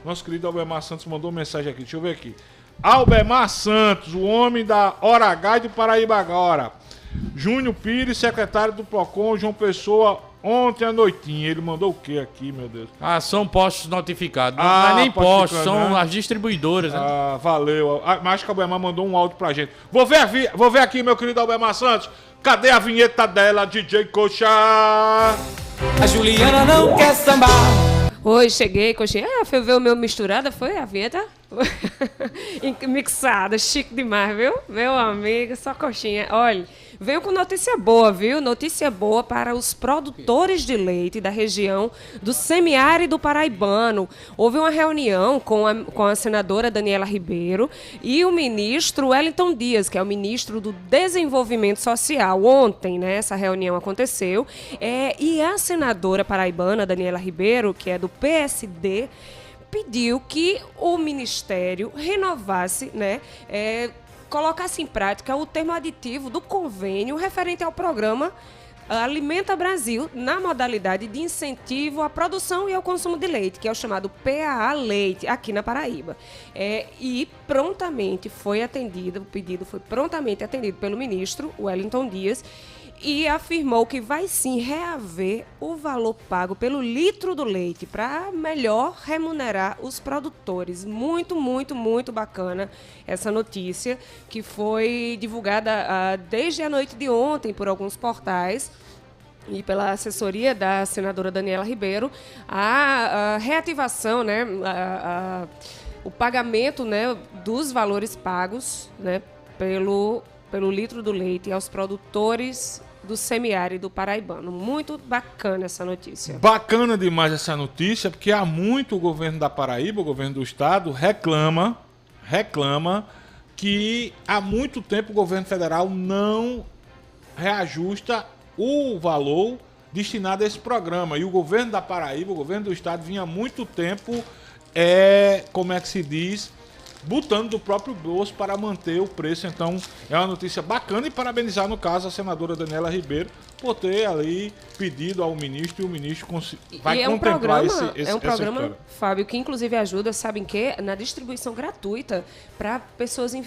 nosso querido Albemar Santos mandou mensagem aqui, deixa eu ver aqui. Albemar Santos, o homem da Hora H de Paraíba agora. Júnior Pires, secretário do Procon, João Pessoa, ontem à noitinha. Ele mandou o que aqui, meu Deus? São postos notificados. Não é nem postos, são, né? As distribuidoras. Né? Valeu. Mas que o Albemar mandou um áudio pra gente. Vou ver aqui, meu querido Albemar Santos. Cadê a vinheta dela, DJ Coxa? A Juliana não quer sambar. Oi, cheguei, coxinha. Foi ver o meu misturada, foi a vinheta? Mixada, chique demais, viu? Meu amigo, só coxinha. Olha, Venho com notícia boa, viu? Notícia boa para os produtores de leite da região do semiárido paraibano. Houve uma reunião com a senadora Daniela Ribeiro e o ministro Wellington Dias, que é o ministro do Desenvolvimento Social. Ontem, né, essa reunião aconteceu. E a senadora paraibana, Daniela Ribeiro, que é do PSD, pediu que o Ministério renovasse, né, colocasse em prática o termo aditivo do convênio referente ao programa Alimenta Brasil na modalidade de incentivo à produção e ao consumo de leite, que é o chamado PAA Leite, aqui na Paraíba. E prontamente foi atendido, o pedido foi prontamente atendido pelo ministro Wellington Dias, e afirmou que vai sim reaver o valor pago pelo litro do leite para melhor remunerar os produtores. Muito, muito, muito bacana essa notícia, que foi divulgada desde a noite de ontem por alguns portais e pela assessoria da senadora Daniela Ribeiro. A reativação, né, o pagamento, né, dos valores pagos, né, pelo litro do leite aos produtores do semiárido paraibano. Muito bacana essa notícia. Bacana demais essa notícia, porque há muito o governo da Paraíba, o governo do estado, reclama que há muito tempo o governo federal não reajusta o valor destinado a esse programa. E o governo da Paraíba, o governo do estado, vinha há muito tempo, como é que se diz, botando do próprio bolso para manter o preço. Então é uma notícia bacana, e parabenizar, no caso, a senadora Daniela Ribeiro por ter ali pedido ao ministro, e o ministro vai contemplar essa programa, história. Fábio, que inclusive ajuda, sabem que na distribuição gratuita para pessoas em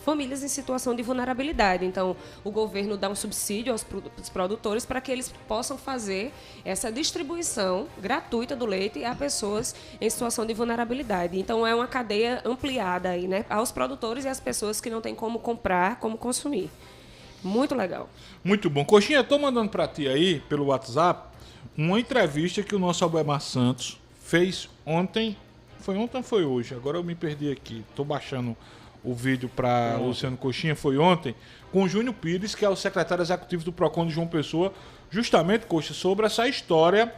famílias em situação de vulnerabilidade. Então o governo dá um subsídio aos produtores para que eles possam fazer essa distribuição gratuita do leite a pessoas em situação de vulnerabilidade. Então é uma cadeia ampliada aí, né, aos produtores e às pessoas que não têm como comprar, como consumir. Muito legal. Muito bom. Coxinha, eu tô mandando para ti aí, pelo WhatsApp, uma entrevista que o nosso Albemar Santos fez ontem. Foi ontem ou foi hoje? Agora eu me perdi aqui. Tô baixando o vídeo para Luciano Coxinha. Foi ontem, com o Júnior Pires, que é o secretário executivo do PROCON de João Pessoa, justamente, Coxa, sobre essa história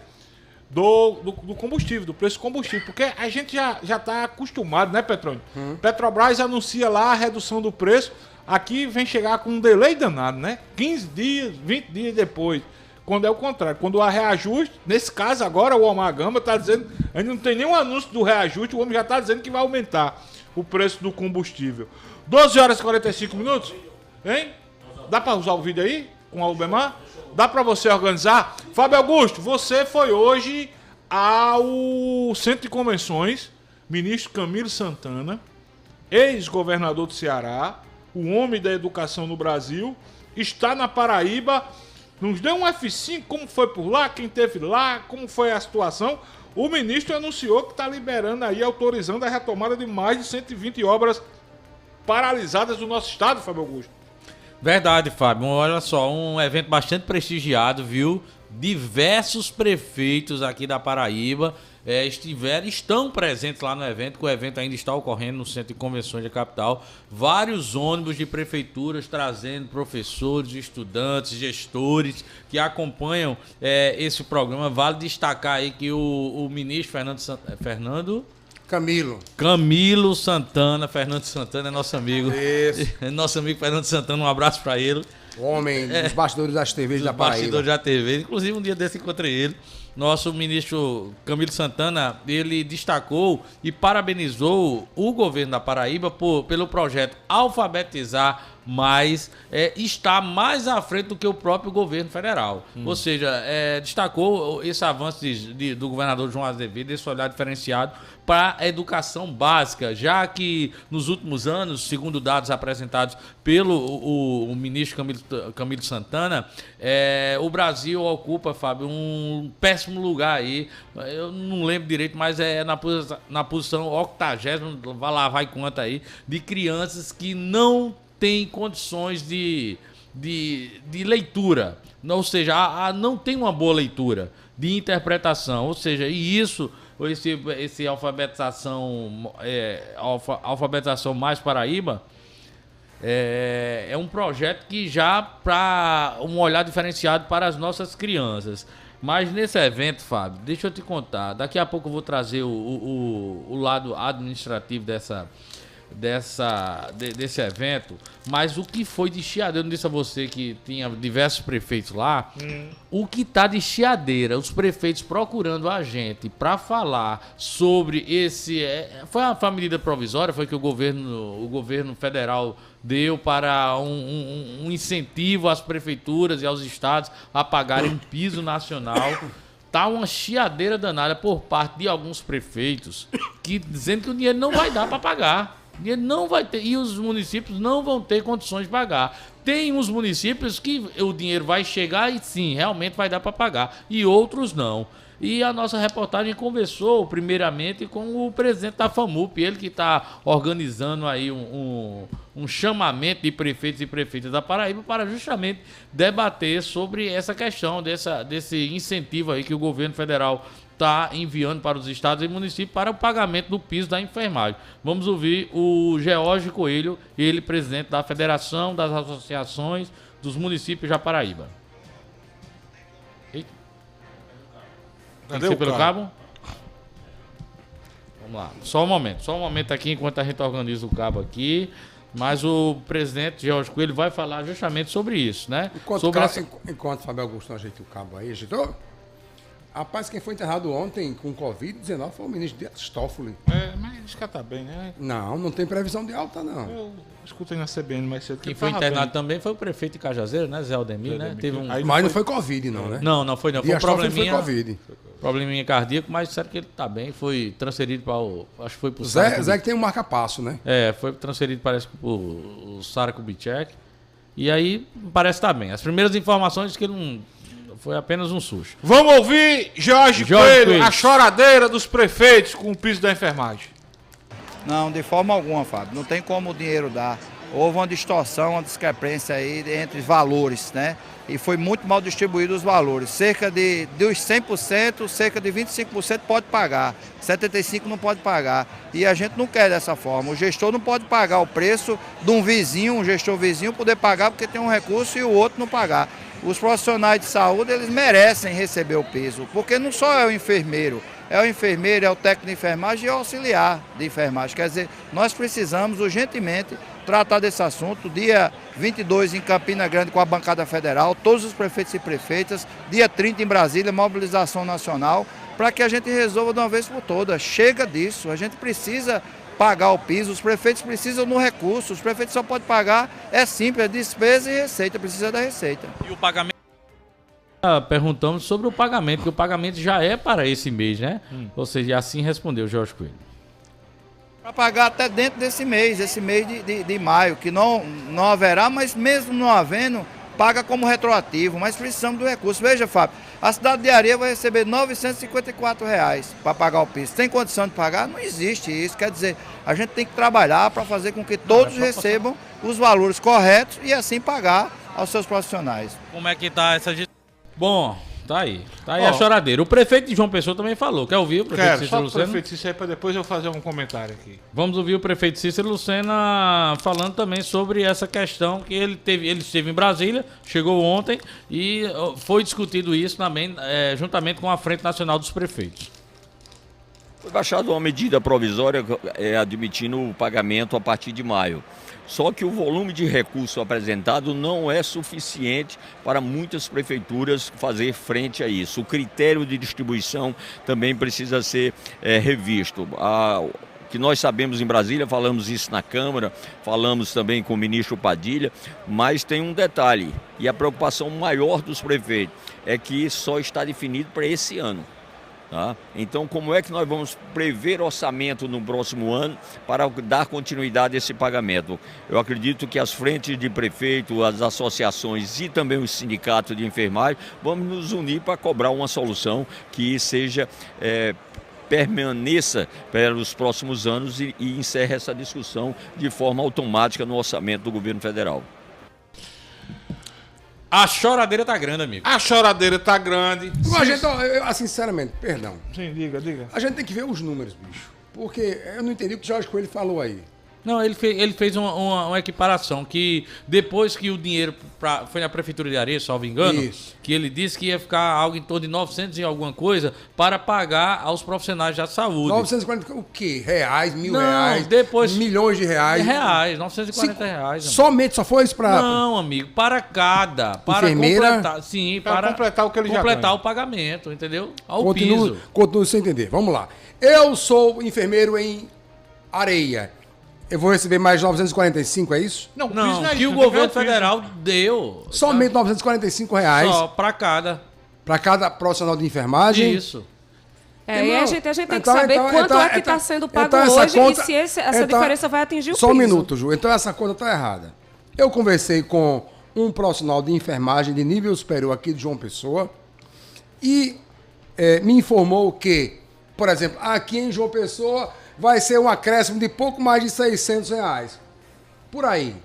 do combustível, do preço do combustível. Porque a gente já tá acostumado, né, Petrônio? Petrobras anuncia lá a redução do preço. Aqui vem chegar com um delay danado, né? 15 dias, 20 dias depois. Quando é o contrário. Quando há reajuste, nesse caso agora o Omar Gama está dizendo, ainda não tem nenhum anúncio do reajuste, o homem já está dizendo que vai aumentar o preço do combustível. 12 horas e 45 minutos? Hein? Dá para usar o vídeo aí com o Albemar? Dá para você organizar? Fábio Augusto, você foi hoje ao Centro de Convenções, ministro Camilo Santana, ex-governador do Ceará, o homem da educação no Brasil, está na Paraíba. Nos deu um F5, como foi por lá, quem teve lá, como foi a situação. O ministro anunciou que está liberando aí, autorizando a retomada de mais de 120 obras paralisadas do nosso estado, Fábio Augusto. Verdade, Fábio. Olha só, um evento bastante prestigiado, viu? Diversos prefeitos aqui da Paraíba estão presentes lá no evento, que o evento ainda está ocorrendo no Centro de Convenções da capital. Vários ônibus de prefeituras trazendo professores, estudantes, gestores que acompanham esse programa. Vale destacar aí que o ministro Camilo Santana é nosso amigo. Isso. Nosso amigo Fernando Santana, um abraço para ele. O homem dos bastidores das TVs da Paraíba. Bastidores da TV. Inclusive, um dia desse encontrei ele. Nosso ministro Camilo Santana, ele destacou e parabenizou o governo da Paraíba pelo projeto Alfabetizar Mais, está mais à frente do que o próprio governo federal. Ou seja, destacou esse avanço do governador João Azevedo, esse olhar diferenciado para a educação básica, já que nos últimos anos, segundo dados apresentados pelo o ministro Camilo Santana, o Brasil ocupa, Fábio, um péssimo lugar aí. Eu não lembro direito, mas na posição 80ª, vai conta aí, de crianças que não tem condições de leitura, ou seja, não tem uma boa leitura, de interpretação, ou seja, e isso, esse alfabetização mais Paraíba, É um projeto que já para um olhar diferenciado para as nossas crianças. Mas nesse evento, Fábio, deixa eu te contar. Daqui a pouco eu vou trazer o lado administrativo desse evento. Mas o que foi de chiadeira, eu não disse a você que tinha diversos prefeitos lá. O que tá de chiadeira, os prefeitos procurando a gente para falar sobre esse... Foi uma medida provisória, foi que o governo federal deu para um incentivo às prefeituras e aos estados a pagarem um piso nacional. Tá uma chiadeira danada por parte de alguns prefeitos dizendo que o dinheiro não vai dar para pagar. O dinheiro não vai ter, e os municípios não vão ter condições de pagar. Tem uns municípios que o dinheiro vai chegar e sim, realmente vai dar para pagar, e outros não. E a nossa reportagem conversou primeiramente com o presidente da FAMUP, ele que está organizando aí um chamamento de prefeitos e prefeitas da Paraíba para justamente debater sobre essa questão desse incentivo aí que o governo federal está enviando para os estados e municípios para o pagamento do piso da enfermagem. Vamos ouvir o George Coelho, ele presidente da Federação das Associações dos Municípios da Paraíba. Tem que ser pelo cabo? Vamos lá, só um momento aqui enquanto a gente organiza o cabo aqui. Mas o presidente George Coelho vai falar justamente sobre isso, né? Enquanto o Fábio Augusto não ajeita o cabo aí, ajeitou? Rapaz, quem foi enterrado ontem com Covid-19 foi o ministro Dias Toffoli. Mas acho que tá bem, né? Não tem previsão de alta, não. Eu escutei na CBN mais cedo. Quem foi internado também foi o prefeito de Cajazeiro, né? Zé Aldemir, né? Teve Mas não foi Covid, não, né? Não foi não. Foi um probleminha. Foi Covid. Probleminha cardíaco, mas disseram que ele tá bem. Foi transferido para o... Acho que foi pro Zé que tem um marca-passo, né? Foi transferido, parece, pro Sara Kubitschek. E aí, parece que tá bem. As primeiras informações que ele não... Foi apenas um susto. Vamos ouvir Jorge Coelho, a choradeira dos prefeitos com o piso da enfermagem. Não, de forma alguma, Fábio. Não tem como o dinheiro dar. Houve uma distorção, uma discrepância aí entre valores, né? E foi muito mal distribuído os valores. Cerca dos 100%, cerca de 25% pode pagar. 75% não pode pagar. E a gente não quer dessa forma. O gestor não pode pagar o preço de um vizinho, um gestor vizinho poder pagar porque tem um recurso e o outro não pagar. Os profissionais de saúde, eles merecem receber o piso, porque não só é o enfermeiro, é o técnico de enfermagem e o auxiliar de enfermagem. Quer dizer, nós precisamos urgentemente tratar desse assunto. Dia 22 em Campina Grande com a bancada federal, todos os prefeitos e prefeitas, dia 30 em Brasília, mobilização nacional, para que a gente resolva de uma vez por todas. Chega disso, a gente precisa pagar o piso, os prefeitos precisam do recurso, os prefeitos só podem pagar, é simples, é despesa e receita, precisa da receita. E o pagamento? Perguntamos sobre o pagamento, que o pagamento já é para esse mês, né? Ou seja, assim respondeu o Jorge Coelho. Para pagar até dentro desse mês de maio, que não haverá, mas mesmo não havendo, paga como retroativo, mas precisamos do recurso. Veja, Fábio, a cidade de Areia vai receber R$ 954 para pagar o piso. Tem condição de pagar? Não existe isso. Quer dizer, a gente tem que trabalhar para fazer com que todos recebam os valores corretos e assim pagar aos seus profissionais. Como é que está essa... Bom, tá aí a choradeira. O prefeito de João Pessoa também falou. Quer ouvir o prefeito Cícero Lucena? O prefeito Cícero para depois eu fazer um comentário aqui. Vamos ouvir o prefeito Cícero Lucena falando também sobre essa questão que ele esteve em Brasília, chegou ontem e foi discutido isso também juntamente com a Frente Nacional dos Prefeitos. Foi baixada uma medida provisória admitindo o pagamento a partir de maio. Só que o volume de recurso apresentado não é suficiente para muitas prefeituras fazer frente a isso. O critério de distribuição também precisa ser revisto. Que nós sabemos em Brasília, falamos isso na Câmara, falamos também com o ministro Padilha, mas tem um detalhe, e a preocupação maior dos prefeitos é que só está definido para esse ano. Tá? Então, como é que nós vamos prever orçamento no próximo ano para dar continuidade a esse pagamento? Eu acredito que as frentes de prefeito, as associações e também os sindicatos de enfermagem vamos nos unir para cobrar uma solução que seja permaneça para os próximos anos e encerre essa discussão de forma automática no orçamento do governo federal. A choradeira tá grande, amigo. A choradeira tá grande. A gente, sinceramente, perdão. Sim, diga. A gente tem que ver os números, bicho. Porque eu não entendi o que o Jorge Coelho falou aí. Não, ele fez uma equiparação, que depois que o dinheiro foi na Prefeitura de Areia, salvo engano, Isso. que ele disse que ia ficar algo em torno de 900 e alguma coisa para pagar aos profissionais da saúde. 940, o quê? Reais, mil Não, reais, depois... milhões de reais. Reais, 940 reais. Amigo. Somente, só foi isso para... Não, amigo, para cada. Para enfermeira? completar, sim, para completar o que ele já completar ganha. o pagamento, entendeu? Ao piso. Continuo sem entender. Vamos lá. Eu sou enfermeiro em Areia. Eu vou receber mais 945, é isso? Não, que o governo federal deu. Somente 945 reais. Só para cada. Para cada profissional de enfermagem. Isso. E a gente tem que saber quanto é que está sendo pago hoje e se essa diferença vai atingir o piso. Só um minuto, Ju. Então essa conta está errada. Eu conversei com um profissional de enfermagem de nível superior aqui de João Pessoa e me informou que, por exemplo, aqui em João Pessoa vai ser um acréscimo de pouco mais de 600 reais. Por aí.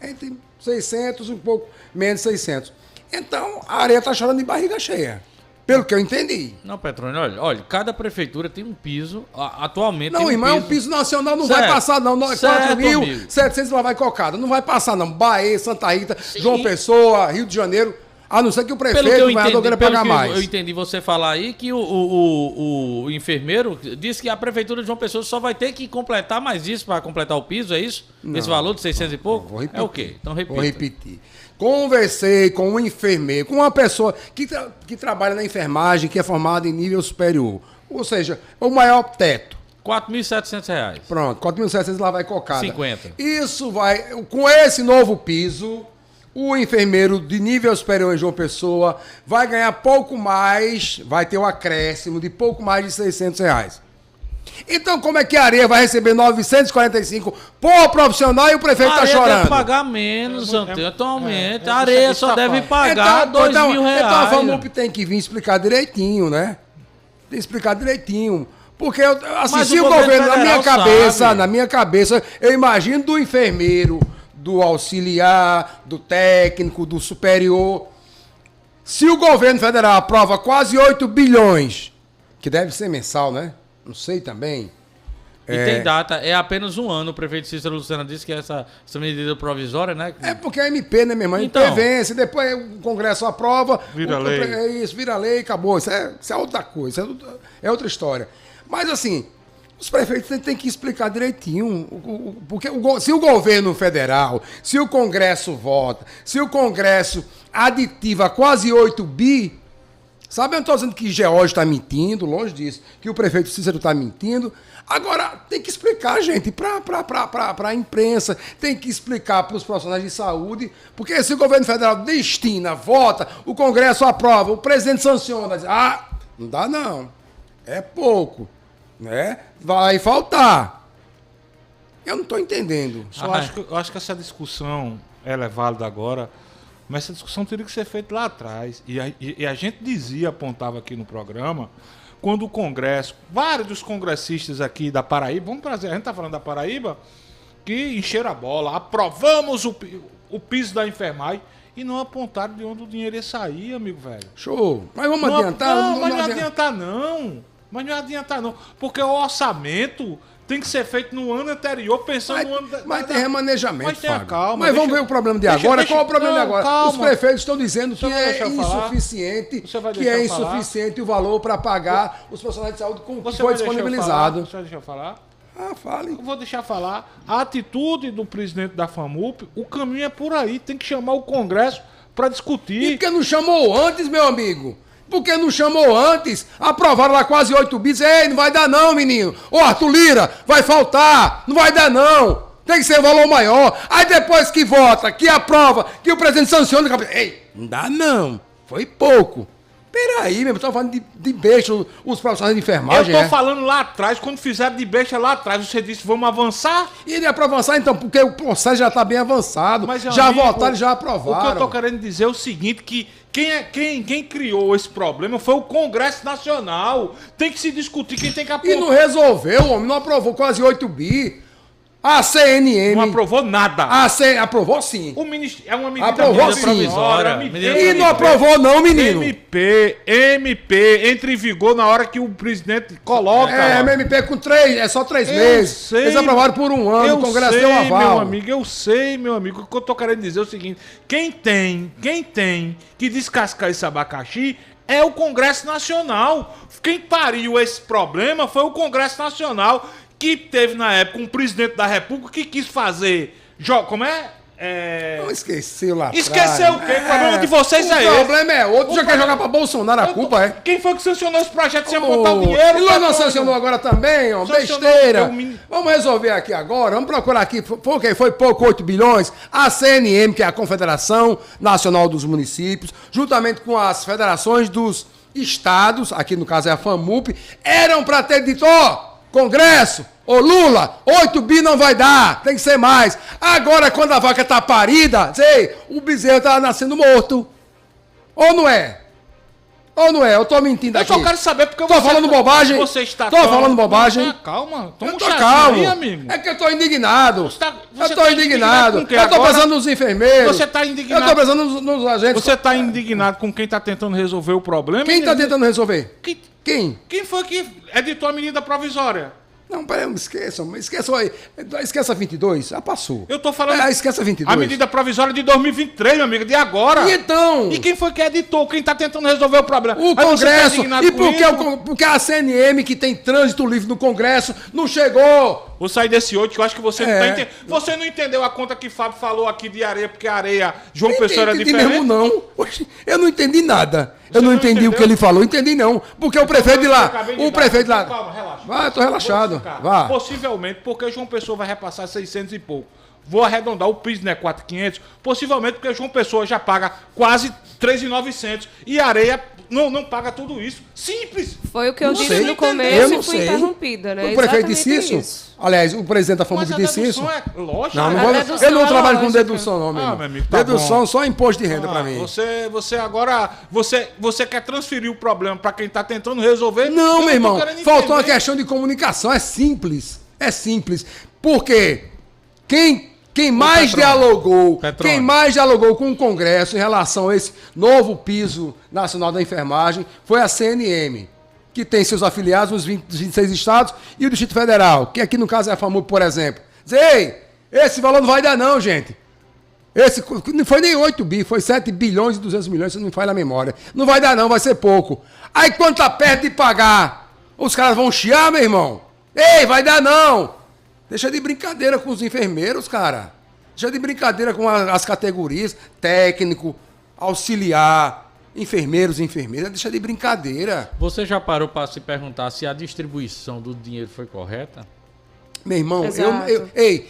Entre 600 e um pouco menos de 600. Então, a Areia está chorando de barriga cheia. Pelo que eu entendi. Não, Petrônio, olha, cada prefeitura tem um piso, atualmente não, tem um irmão, piso... é um piso nacional, não certo. Vai passar não, é certo, 4.700 lá vai cocada, não vai passar não, Bahia, Santa Rita, sim. João Pessoa, Rio de Janeiro, a não ser que o prefeito, o governador queira pagar mais. Eu entendi você falar aí que o enfermeiro disse que a prefeitura de João Pessoa só vai ter que completar mais isso para completar o piso, é isso? Não, esse valor de 600 e pouco? Vou repetir, é o quê? Então repita. Vou repetir. Conversei com um enfermeiro, com uma pessoa que trabalha na enfermagem, que é formada em nível superior. Ou seja, o maior teto. R$4.700. Pronto, 4.700 lá vai cocada. 50. Isso vai, com esse novo piso, o enfermeiro de nível superior em João Pessoa vai ganhar pouco mais, vai ter um acréscimo de pouco mais de R$600. Então, como é que a Areia vai receber 945 por profissional e o prefeito está chorando? A Areia deve pagar menos, atualmente. A Areia só deve pagar R$2.000. Então a FAMUP tem que vir explicar direitinho, né? Tem que explicar direitinho. Porque, assim, se o governo, na minha cabeça, eu imagino do enfermeiro, do auxiliar, do técnico, do superior. Se o governo federal aprova quase 8 bilhões, que deve ser mensal, né? Não sei também. E tem data, é apenas um ano. O prefeito Cícero Lucena disse que essa medida provisória, né? É porque é MP, né, meu irmão? Então, MP vence, depois o Congresso aprova. Vira lei. É isso, vira lei e acabou. Isso é outra coisa, é outra história. Mas assim, os prefeitos têm que explicar direitinho. Porque se o governo federal, se o Congresso vota, se o Congresso aditiva quase 8 bi... Sabe, eu não estou dizendo que Geórgio está mentindo, longe disso, que o prefeito Cícero está mentindo. Agora, tem que explicar, gente, para a imprensa, tem que explicar para os profissionais de saúde, porque se o governo federal destina, vota, o Congresso aprova, o presidente sanciona, diz, não dá não, é pouco, né? Vai faltar. Eu não estou entendendo. Eu acho que essa discussão ela é válida agora, mas essa discussão teria que ser feita lá atrás. E a gente apontava aqui no programa, quando o Congresso, vários dos congressistas aqui da Paraíba, a gente está falando da Paraíba, que encheram a bola, aprovamos o piso da enfermagem e não apontaram de onde o dinheiro ia sair, amigo velho. Show. Mas vamos adiantar? Não vai adiantar não. Porque o orçamento tem que ser feito no ano anterior, pensando no ano... Mas tem remanejamento, mas tenha calma. Mas vamos ver o problema de agora. Qual é o problema de agora? Calma. Os prefeitos estão dizendo que é insuficiente, o valor para pagar os profissionais de saúde com o que foi disponibilizado. Você vai deixar eu falar? Fale. Eu vou deixar falar. A atitude do presidente da FAMUP, o caminho é por aí. Tem que chamar o Congresso para discutir. E por que não chamou antes, meu amigo? Porque não chamou antes? Aprovaram lá quase 8 bis. Ei, não vai dar não, menino. Ô, Arthur Lira, vai faltar. Não vai dar não. Tem que ser um valor maior. Aí depois que vota, que aprova, que o presidente sanciona... Ei, não dá não. Foi pouco. Peraí, meu, estão falando de beixa, os profissionais de enfermagem. Eu tô falando lá atrás, quando fizeram de beixa lá atrás, você disse, vamos avançar? E ele é para avançar então, porque o processo já está bem avançado. Mas, já votaram e já aprovaram. O que eu tô querendo dizer é o seguinte, que quem criou esse problema foi o Congresso Nacional. Tem que se discutir quem tem que aprovar. E não resolveu, homem, não aprovou quase 8 bi. A CNN... Não aprovou nada. Aprovou sim. O ministro, é uma medida aprovou sim. provisória. E não aprovou não, menino. MP, entra em vigor na hora que o presidente coloca. MP com 3, só 3 meses. Sei, eles aprovaram por um ano, o Congresso deu aval. Eu sei, meu amigo. O que eu tô querendo dizer é o seguinte: quem tem que descascar esse abacaxi é o Congresso Nacional. Quem pariu esse problema foi o Congresso Nacional, que teve na época um presidente da República que quis fazer. Como é? Não esqueceu lá. Esqueceu o quê? O problema de vocês é esse. O problema é outro. Já quer jogar pra Bolsonaro a culpa, é? Quem foi que sancionou esse projeto sem botar o dinheiro? E Lula não sancionou agora também, ó. Besteira. Vamos resolver aqui agora. Vamos procurar aqui. Foi pouco 8 bilhões. A CNM, que é a Confederação Nacional dos Municípios, juntamente com as federações dos estados, aqui no caso é a FAMUP, eram pra ter dito, Congresso, Lula, 8 bi não vai dar, tem que ser mais. Agora, quando a vaca tá parida, o bezerro tá nascendo morto. Ou não é? Ou não é? Eu tô mentindo aqui. Eu só quero saber porque tô falando bobagem. Você está falando bobagem. Calma, eu tô calmo. Aí, amigo. É que eu tô indignado. Eu tô indignado. Eu tô pensando nos enfermeiros. Você tá indignado. Eu tô pensando nos agentes. Você tá indignado com quem tá tentando resolver o problema? Quem tá tentando resolver? Quem? Quem foi que editou a medida provisória? Não, peraí, esqueça 22, já passou. Eu tô falando... esqueça 22. A medida provisória de 2023, meu amigo, de agora. E então? E quem foi que editou? Quem tá tentando resolver o problema? O Congresso. E porque a CNM, que tem trânsito livre no Congresso, não chegou. Vou sair desse 8, que eu acho que você não tá entendendo. Você não entendeu a conta que Fábio falou aqui de areia, porque a areia João Pessoa era diferente? Mesmo não. Eu não entendi nada. Eu não entendi o que ele falou. Entendi não. Porque o prefeito de lá... Calma, relaxa. Vai, eu tô relaxado. Vá. Possivelmente porque João Pessoa vai repassar 600 e pouco. Vou arredondar, o piso não é 4.500. Possivelmente porque João Pessoa já paga quase 3.900. E areia não paga tudo isso. Simples. Foi o que eu disse no começo e fui interrompida, né? O prefeito disse isso? Aliás, o presidente da FAMUP disse isso? Lógico. Eu não trabalho com dedução, não, meu irmão. Meu amigo, tá dedução bom. Só imposto de renda pra mim. Você agora... Você quer transferir o problema pra quem tá tentando resolver? Não, meu irmão. Faltou uma questão de comunicação. É simples. Por quê? Quem mais dialogou com o Congresso em relação a esse novo piso nacional da enfermagem foi a CNM, que tem seus afiliados nos 26 estados e o Distrito Federal, que aqui no caso é a FAMUP, por exemplo. Esse valor não vai dar não, gente. Esse não foi nem 8 bi, foi 7 bilhões e 200 milhões, se não me falha a memória. Não vai dar não, vai ser pouco. Aí quando tá perto de pagar, os caras vão chiar, meu irmão. Vai dar não. Deixa de brincadeira com os enfermeiros, cara. Deixa de brincadeira com as categorias, técnico, auxiliar, enfermeiros e enfermeiras. Deixa de brincadeira. Você já parou para se perguntar se a distribuição do dinheiro foi correta? Meu irmão,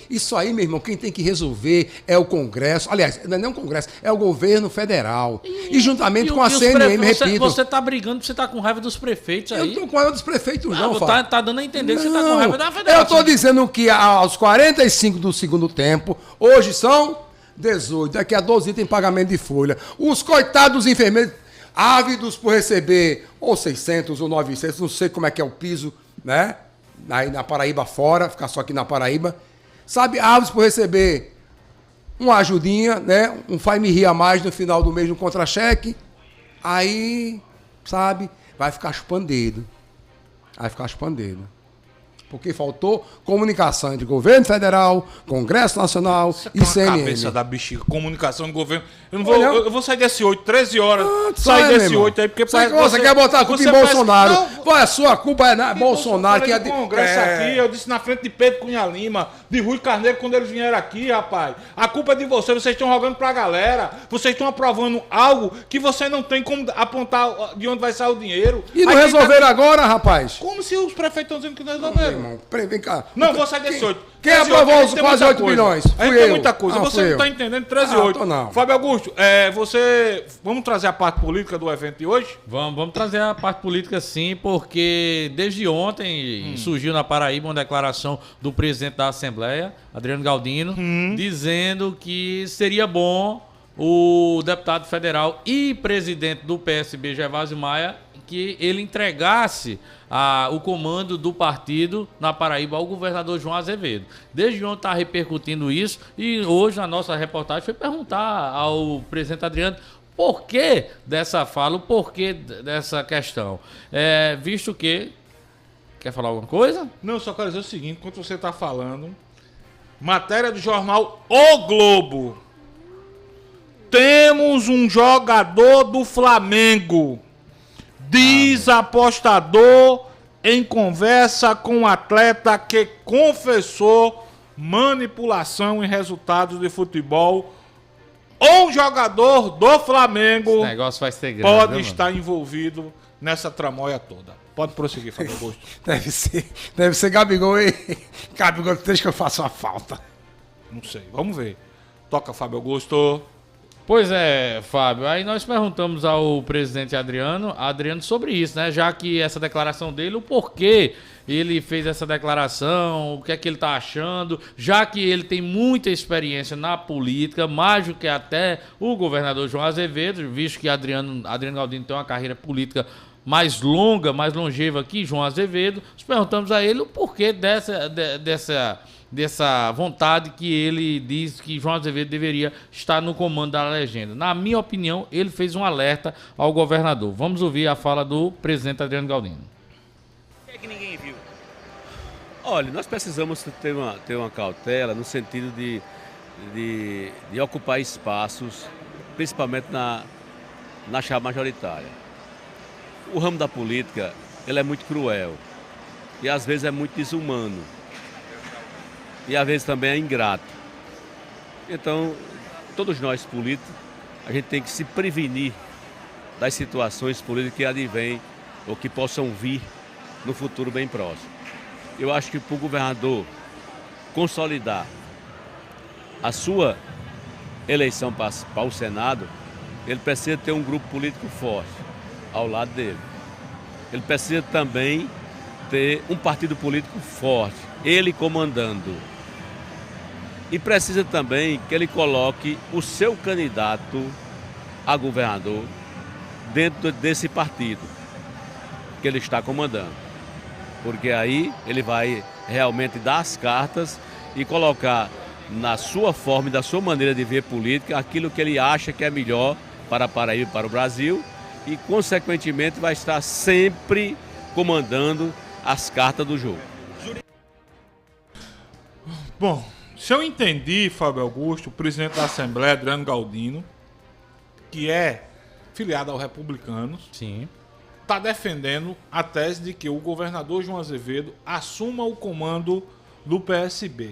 isso aí, meu irmão, quem tem que resolver é o Congresso. Aliás, não é nem o Congresso, é o governo federal. E juntamente com a CNM, repito. Você tá brigando, você tá com raiva dos prefeitos aí. Eu tô com raiva dos prefeitos, não, Fábio. Tá dando a entender que você tá com raiva da federação. Eu tô dizendo que aos 45 do segundo tempo, hoje são 18, daqui a 12 tem pagamento de folha. Os coitados dos enfermeiros, ávidos por receber ou 600 ou 900, não sei como é que é o piso, né? Aí na Paraíba fora, ficar só aqui na Paraíba. Sabe, ávidos por receber uma ajudinha, né? Um faz-me rir a mais no final do mês no contra-cheque. Aí, sabe, vai ficar chupando dedo. Porque faltou comunicação entre governo federal, Congresso Nacional e CNM. Cabeça da bexiga, comunicação do governo. Eu vou sair desse 8, 13 horas. Sair desse 8 aí, porque você quer botar a culpa em Bolsonaro. Não, a sua culpa é Bolsonaro. Que é do Congresso aqui, eu disse na frente de Pedro Cunha Lima, de Rui Carneiro, quando eles vieram aqui, rapaz. A culpa é de vocês estão rogando pra galera. Vocês estão aprovando algo que você não tem como apontar de onde vai sair o dinheiro. E não resolveram agora, rapaz? Como se os prefeitos estão dizendo que não resolveram? Vem cá. Não, vou sair desse 8. Quem aprovou os quase 8 bilhões? Aí tem muita coisa. Você não está entendendo 13 e 8. Fábio Augusto, vamos trazer a parte política do evento de hoje? Vamos trazer a parte política sim, porque desde ontem surgiu na Paraíba uma declaração do presidente da Assembleia, Adriano Galdino, dizendo que seria bom o deputado federal e presidente do PSB, Gervásio Maia, que ele entregasse o comando do partido na Paraíba ao governador João Azevedo. Desde ontem está repercutindo isso e hoje a nossa reportagem foi perguntar ao presidente Adriano por que dessa fala, o porquê dessa questão. Visto que... Quer falar alguma coisa? Não, só quero dizer o seguinte, enquanto você está falando, matéria do jornal O Globo. Temos um jogador do Flamengo. Diz apostador em conversa com um atleta que confessou manipulação em resultados de futebol. Um jogador do Flamengo Esse negócio vai ser grande, pode né, estar envolvido nessa tramóia toda. Pode prosseguir, Fábio Augusto. Deve ser Gabigol e... Gabigol, deixa que eu faça uma falta. Não sei, vamos ver. Toca, Fábio Augusto. Pois é, Fábio, aí nós perguntamos ao presidente Adriano sobre isso, né? Já que essa declaração dele, o porquê ele fez essa declaração, o que é que ele tá achando, já que ele tem muita experiência na política, mais do que até o governador João Azevedo, visto que Adriano Galdino tem uma carreira política mais longa, mais longeva que João Azevedo. Nós perguntamos a ele o porquê dessa vontade que ele diz que João Azevedo deveria estar no comando da legenda. Na minha opinião, ele fez um alerta ao governador. Vamos ouvir a fala do presidente Adriano Galdino. O que é que ninguém viu? Olha, nós precisamos ter uma cautela no sentido de ocupar espaços, principalmente na chapa majoritária. O ramo da política, ele é muito cruel e às vezes é muito desumano. E às vezes também é ingrato. Então, todos nós políticos, a gente tem que se prevenir das situações políticas que advêm ou que possam vir no futuro bem próximo. Eu acho que para o governador consolidar a sua eleição para o Senado, ele precisa ter um grupo político forte ao lado dele. Ele precisa também ter um partido político forte, ele comandando. E precisa também que ele coloque o seu candidato a governador dentro desse partido que ele está comandando. Porque aí ele vai realmente dar as cartas e colocar na sua forma e da sua maneira de ver política aquilo que ele acha que é melhor para a Paraíba e para o Brasil e, consequentemente, vai estar sempre comandando as cartas do jogo. Bom, se eu entendi, Fábio Augusto, o presidente da Assembleia, Adriano Galdino, que é filiado ao Republicanos, está defendendo a tese de que o governador João Azevedo assuma o comando do PSB.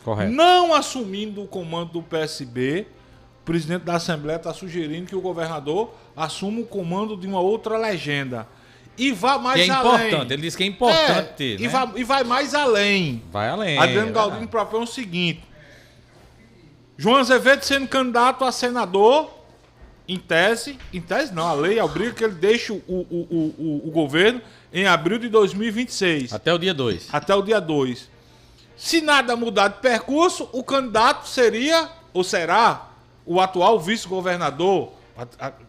Correto. Não assumindo o comando do PSB, o presidente da Assembleia está sugerindo que o governador assuma o comando de uma outra legenda. E vá mais que é além. Importante, ele disse que é importante ter, né? E vai mais além. Vai além. Adriano Galdino propõe o seguinte: João Azevedo sendo candidato a senador, em tese não, a lei obriga que ele deixe o governo em abril de 2026. Até o dia 2. Até o dia 2. Se nada mudar de percurso, o candidato seria, ou será, o atual vice-governador,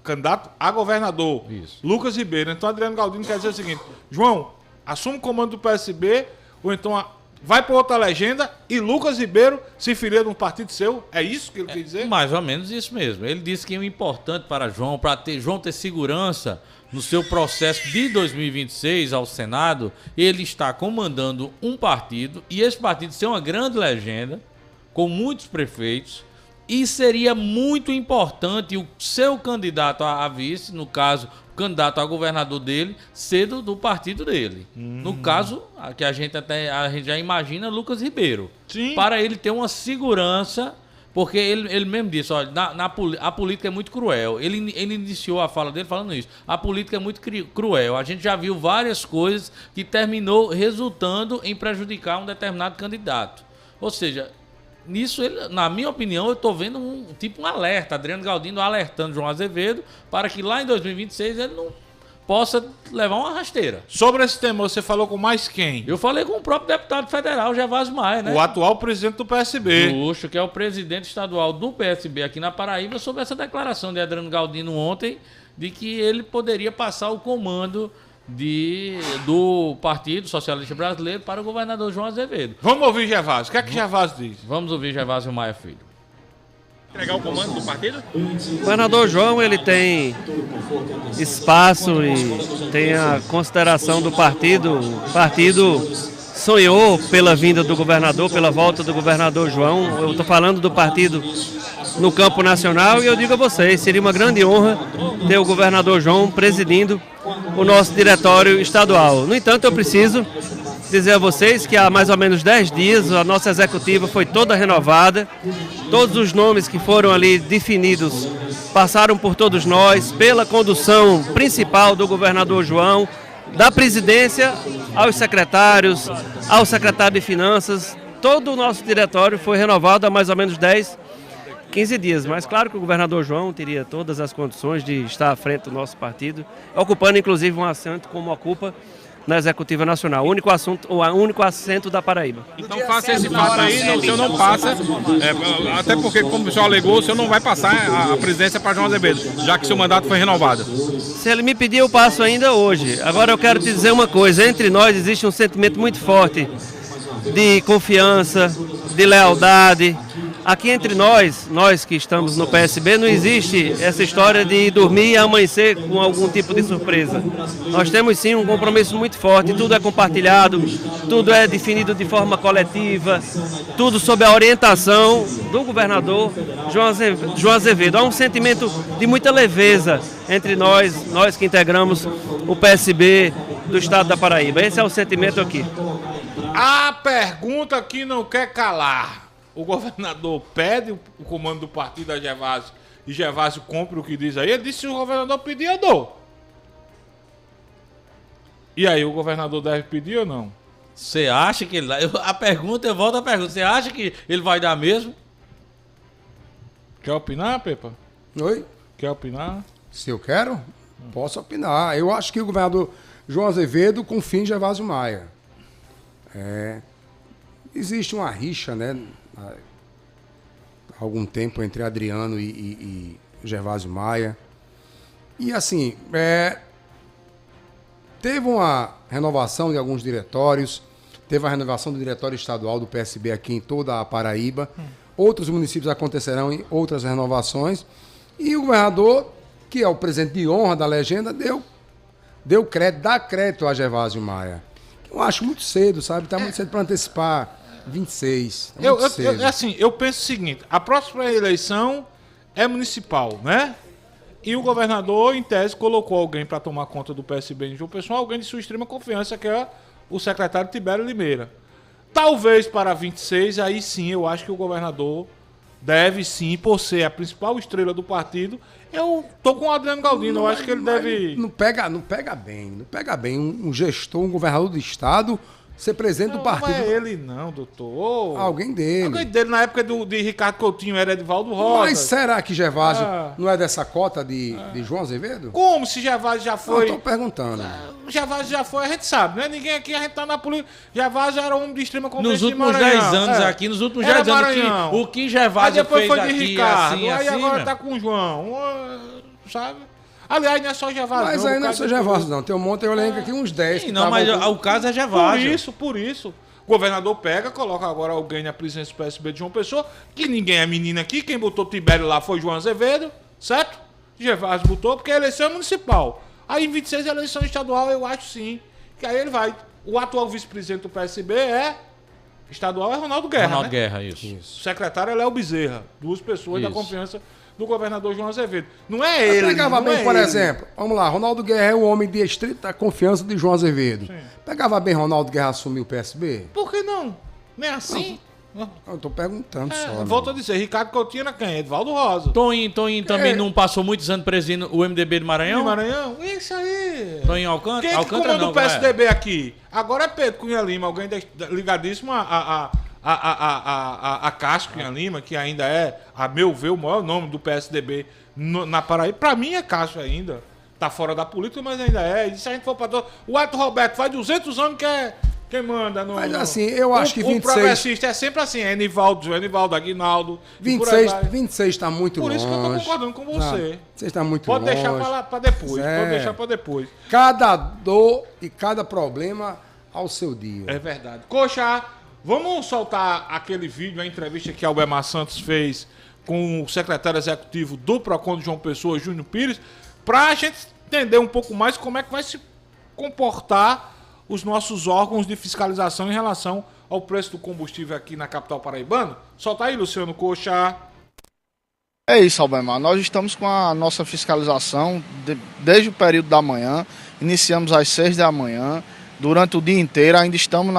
candidato a governador, Lucas Ribeiro. Então, Adriano Galdino quer dizer o seguinte: João, assume o comando do PSB, ou então vai para outra legenda e Lucas Ribeiro se filia de um partido seu. É isso que ele quer dizer? Mais ou menos isso mesmo. Ele disse que o importante para João, João ter segurança no seu processo de 2026 ao Senado, ele está comandando um partido, e esse partido ser uma grande legenda, com muitos prefeitos, e seria muito importante o seu candidato a vice, no caso, o candidato a governador dele, ser do partido dele. No caso, que a gente já imagina, Lucas Ribeiro. Sim. Para ele ter uma segurança, porque ele mesmo disse, olha, a política é muito cruel. Ele iniciou a fala dele falando isso. A política é muito cruel. A gente já viu várias coisas que terminou resultando em prejudicar um determinado candidato. Ou seja, nisso, na minha opinião, eu estou vendo um alerta. Adriano Galdino alertando João Azevedo para que lá em 2026 ele não possa levar uma rasteira. Sobre esse tema, você falou com mais quem? Eu falei com o próprio deputado federal, Gervásio Maia, né? O atual presidente do PSB. Justo, que é o presidente estadual do PSB aqui na Paraíba, sobre essa declaração de Adriano Galdino ontem, de que ele poderia passar o comando do Partido Socialista Brasileiro para o governador João Azevedo. Vamos ouvir Gervásio. O que é que Gervásio diz? Vamos ouvir Gervásio Maia Filho. Entregar o comando do partido? O governador João, ele tem espaço e tem a consideração do partido. O partido sonhou pela vinda do governador, pela volta do governador João. Eu estou falando do partido no campo nacional e eu digo a vocês, seria uma grande honra ter o governador João presidindo o nosso diretório estadual. No entanto, eu preciso dizer a vocês que há mais ou menos 10 dias a nossa executiva foi toda renovada. Todos os nomes que foram ali definidos passaram por todos nós, pela condução principal do governador João, da presidência aos secretários, ao secretário de Finanças. Todo o nosso diretório foi renovado há mais ou menos 10, 15 dias. Mas claro que o governador João teria todas as condições de estar à frente do nosso partido, ocupando inclusive um assento como ocupa na Executiva Nacional, o único assento da Paraíba. Então faça esse fato aí, o senhor não passa, até porque, como o senhor alegou, o senhor não vai passar a presidência para João Azevedo, já que seu mandato foi renovado. Se ele me pedir, eu passo ainda hoje. Agora eu quero te dizer uma coisa, entre nós existe um sentimento muito forte de confiança, de lealdade. Aqui entre nós que estamos no PSB, não existe essa história de dormir e amanhecer com algum tipo de surpresa. Nós temos sim um compromisso muito forte, tudo é compartilhado, tudo é definido de forma coletiva, tudo sob a orientação do governador João Azevedo. Há um sentimento de muita leveza entre nós que integramos o PSB do estado da Paraíba. Esse é o sentimento aqui. A pergunta que não quer calar. O governador pede o comando do partido a Gervásio e Gervásio cumpre o que diz aí. Ele disse que se o governador pedir, eu dou. E aí, o governador deve pedir ou não? Você acha que ele... eu volto à pergunta. Você acha que ele vai dar mesmo? Quer opinar, Pepa? Oi? Quer opinar? Se eu quero, posso opinar. Eu acho que o governador João Azevedo confia em Gervásio Maia. Existe uma rixa, né? Há algum tempo entre Adriano e Gervásio Maia. E assim, teve uma renovação de alguns diretórios, teve a renovação do diretório estadual do PSB aqui em toda a Paraíba. Outros municípios acontecerão em outras renovações. E o governador, que é o presidente de honra da legenda, deu crédito, dá crédito a Gervásio Maia. Eu acho muito cedo, sabe? Está muito cedo para antecipar. 26. Eu penso o seguinte: a próxima eleição é municipal, né? E o governador, em tese, colocou alguém para tomar conta do PSB em João Pessoa, alguém de sua extrema confiança, que é o secretário Tibério Limeira. Talvez para 26, aí sim, eu acho que o governador deve sim, por ser a principal estrela do partido. Eu tô com o Adriano Galdino, eu acho que ele deve... Não pega bem um gestor, um governador do estado... ser presidente do partido. Não é ele não, doutor. Alguém dele. Alguém dele, na época de Ricardo Coutinho, era Edivaldo Rosa. Mas será que Gervásio não é dessa cota de João Azevedo? Como se Gervásio já foi... Eu tô perguntando. Gervásio já foi, a gente sabe, né? Ninguém aqui, a gente tá na política. Gervásio era um de extrema confiança. Nos últimos 10 anos aqui, nos últimos 10 anos, o que Gervásio fez foi de aqui, Ricardo, assim, aí agora mesmo. tá com o João, sabe? Aliás, não é só Gervásio. Mas aí não é só Gervásio, não. Tem um monte, eu lembro aqui uns 10. Sim, não, mas o caso é Gervásio. Por isso. O governador pega, coloca agora alguém na presidência do PSB de João Pessoa, que ninguém é menina aqui, quem botou Tibério lá foi João Azevedo, certo? Gervásio botou, porque a eleição é municipal. Aí em 26 a eleição estadual, eu acho sim, que aí ele vai. O atual vice-presidente do PSB estadual é Ronaldo Guerra, Ronaldo né? Guerra, isso. O secretário é Léo Bezerra, duas pessoas da confiança do governador João Azevedo. Não é ele. Pegava bem, por exemplo, vamos lá, Ronaldo Guerra é o homem de estrita confiança de João Azevedo. Sim. Pegava bem Ronaldo Guerra assumir o PSB? Por que não? Não é assim? Eu tô perguntando só. Volto a dizer, Ricardo Coutinho era quem? Edivaldo Rosa. Toninho também não passou muitos anos presidindo o MDB de Maranhão? De Maranhão? Isso aí. Toninho Alcântara? Quem comanda o PSDB aqui? Agora é Pedro Cunha Lima, alguém ligadíssimo a Cássio Cunha Lima, que ainda é, a meu ver, o maior nome do PSDB na Paraíba. Pra mim é Cássio ainda. Tá fora da política, mas ainda é. E se a gente for pra todo... O Hélio Roberto faz 200 anos Quem manda no... Mas assim, eu acho que 26... O progressista é sempre assim, é Enivaldo, Aguinaldo... 26 está muito longe. Por isso que eu tô concordando com você. Você está muito Pode longe. deixar para depois, É. pode deixar para depois. Cada dor e cada problema ao seu dia. É verdade. Coxa, vamos soltar aquele vídeo, a entrevista que Albemar Santos fez com o secretário executivo do PROCON de João Pessoa, Júnior Pires, para a gente entender um pouco mais como é que vai se comportar os nossos órgãos de fiscalização em relação ao preço do combustível aqui na capital paraibana. Solta aí, Luciano Coxa. É isso, Albemar. Nós estamos com a nossa fiscalização desde o período da manhã. Iniciamos às 6 da manhã. Durante o dia inteiro ainda estamos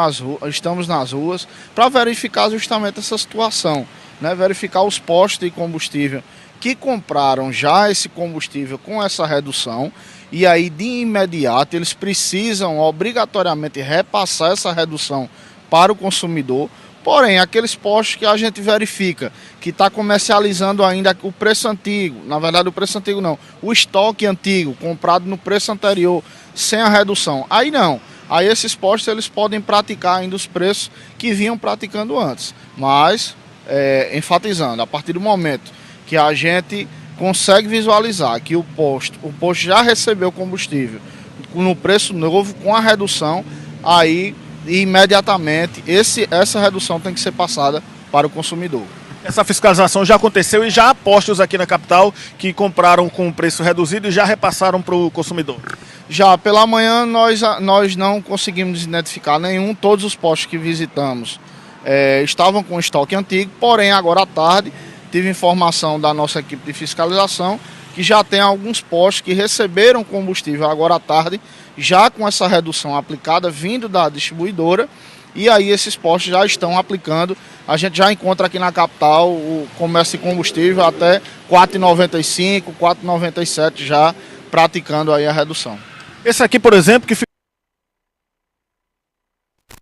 nas ruas para verificar justamente essa situação, né? Verificar os postos de combustível que compraram já esse combustível com essa redução, e aí de imediato eles precisam obrigatoriamente repassar essa redução para o consumidor. Porém, aqueles postos que a gente verifica que está comercializando ainda o preço antigo, na verdade o preço antigo não, o estoque antigo comprado no preço anterior sem a redução, aí não. Aí esses postos eles podem praticar ainda os preços que vinham praticando antes. Mas, enfatizando, a partir do momento que a gente consegue visualizar que o posto já recebeu combustível no preço novo, com a redução, aí imediatamente essa redução tem que ser passada para o consumidor. Essa fiscalização já aconteceu e já há postos aqui na capital que compraram com preço reduzido e já repassaram para o consumidor? Já pela manhã nós não conseguimos identificar nenhum, todos os postos que visitamos estavam com estoque antigo, porém agora à tarde tive informação da nossa equipe de fiscalização que já tem alguns postos que receberam combustível agora à tarde, já com essa redução aplicada vindo da distribuidora, e aí esses postos já estão aplicando. A gente já encontra aqui na capital o comércio de combustível até R$ 4,95, R$ 4,97 já praticando aí a redução. Esse aqui, por exemplo, que...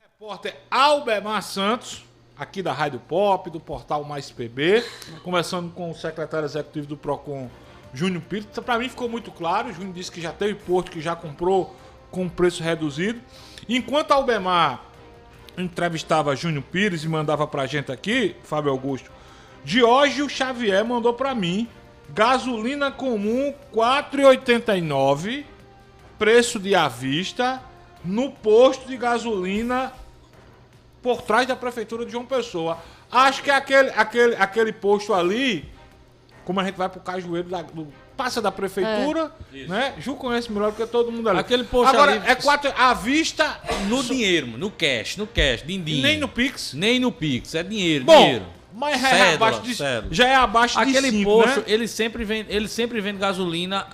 Repórter Albemar Santos, aqui da Rádio Pop, do portal Mais PB, conversando com o secretário executivo do PROCON, Júnior Pires. Para mim ficou muito claro, o Júnior disse que já teve posto que já comprou com preço reduzido. Enquanto Albemar entrevistava Júnior Pires e mandava pra gente aqui, Fábio Augusto, Diógio Xavier mandou pra mim, gasolina comum R$ 4,89, preço de à vista, no posto de gasolina por trás da prefeitura de João Pessoa. Acho que aquele posto ali, como a gente vai pro Cajueiro, passa da prefeitura, né? Ju conhece melhor que todo mundo ali. Aquele posto agora, ali... é 4 à vista... No dinheiro, no cash, din-din. Nem no Pix? Nem no Pix, é dinheiro, Bom, dinheiro. mas já é abaixo de Aquele 5, posto, né? ele sempre vende gasolina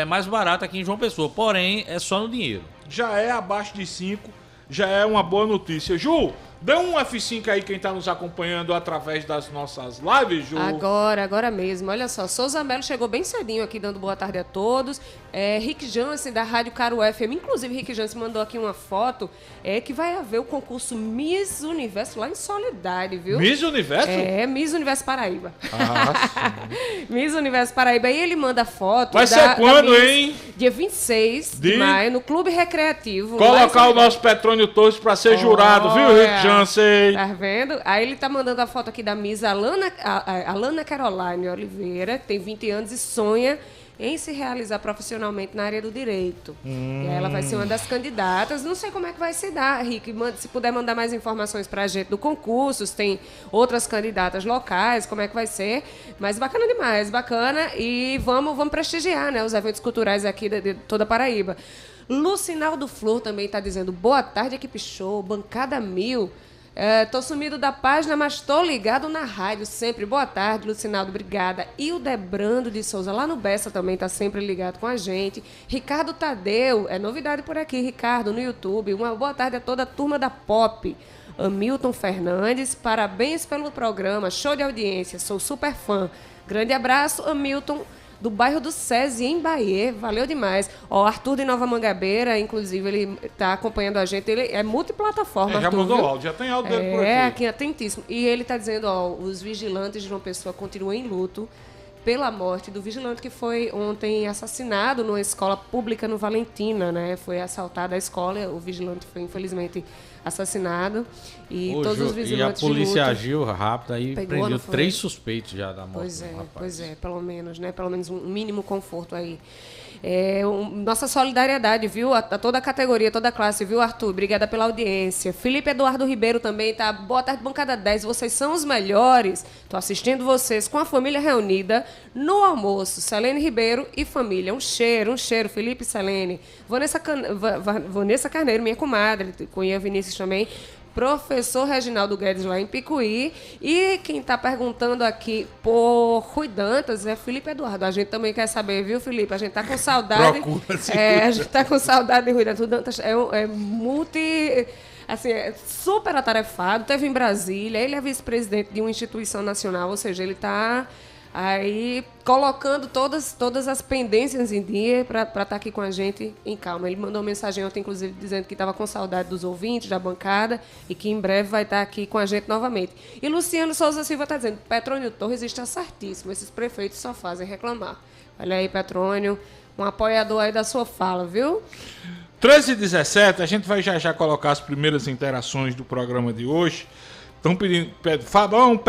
mais barata aqui em João Pessoa, porém é só no dinheiro. Já é abaixo de 5, já é uma boa notícia. Ju, dê um F5 aí quem tá nos acompanhando através das nossas lives, Ju. Agora mesmo. Olha só, Souza Melo chegou bem cedinho aqui dando boa tarde a todos. Rick Jansen, da Rádio Caro FM. Inclusive, Rick Jansen mandou aqui uma foto que vai haver o concurso Miss Universo lá em Soledade, viu? Miss Universo? Miss Universo Paraíba. Miss Universo Paraíba. E ele manda foto. Vai ser quando, Miss, hein? Dia 26 de maio, no Clube Recreativo. Colocar o nosso Petrônio Torres pra ser jurado, viu, Rick Jansen? Tá vendo? Aí ele tá mandando a foto aqui da Miss Alana Caroline Oliveira, que tem 20 anos e sonha em se realizar profissionalmente na área do direito. E ela vai ser uma das candidatas. Não sei como é que vai se dar, Rick. Se puder mandar mais informações pra gente do concurso, se tem outras candidatas locais, como é que vai ser. Mas bacana demais, bacana. E vamos prestigiar, né, os eventos culturais aqui de toda a Paraíba. Lucinaldo Flor também está dizendo: boa tarde, equipe show, bancada 1000. Tô sumido da página, mas tô ligado na rádio sempre. Boa tarde, Lucinaldo, obrigada. E o Debrando de Souza, lá no Bessa, também tá sempre ligado com a gente. Ricardo Tadeu, novidade por aqui, Ricardo, no YouTube. Uma boa tarde a toda a turma da Pop. Hamilton Fernandes, parabéns pelo programa, show de audiência, sou super fã. Grande abraço, Hamilton, do bairro do SESI, em Bahia. Valeu demais. Arthur de Nova Mangabeira, inclusive, ele tá acompanhando a gente. Ele é multiplataforma, já Arthur, mandou viu? áudio, já tem áudio dele por aqui. Aqui, atentíssimo. E ele tá dizendo, os vigilantes de João Pessoa continuam em luto. pela morte do vigilante que foi ontem assassinado numa escola pública no Valentina, né? Foi assaltada a escola, o vigilante foi infelizmente assassinado e todos os vigilantes e a polícia de luta agiu rápido, aí pegou, prendeu não foi? 3 suspeitos já da morte. Pois é, pelo menos, né? Pelo menos um mínimo conforto aí. Nossa solidariedade, viu? A toda a categoria, toda a classe, viu, Arthur? Obrigada pela audiência. Felipe Eduardo Ribeiro também tá. Boa tarde, bancada 10. Vocês são os melhores. Tô assistindo vocês com a família reunida no almoço. Selene Ribeiro e família. Um cheiro, Felipe e Selene. Vanessa Carneiro, minha comadre, conheço Vinícius também. Professor Reginaldo Guedes lá em Picuí. E quem está perguntando aqui por Rui Dantas é Felipe Eduardo. A gente também quer saber, viu, Felipe? A gente está com saudade. A gente está com saudade de Rui Dantas. O Dantas é super atarefado, esteve em Brasília, ele é vice-presidente de uma instituição nacional, ou seja, ele está aí colocando todas as pendências em dia para estar aqui com a gente em calma. Ele mandou uma mensagem ontem, inclusive, dizendo que estava com saudade dos ouvintes, da bancada, e que em breve vai estar aqui com a gente novamente. E Luciano Souza Silva está dizendo, Petrônio Torres está certíssimo, esses prefeitos só fazem reclamar. Olha aí, Petrônio, um apoiador aí da sua fala, viu? 13h17, a gente vai já colocar as primeiras interações do programa de hoje. Estão pedindo, Fabão,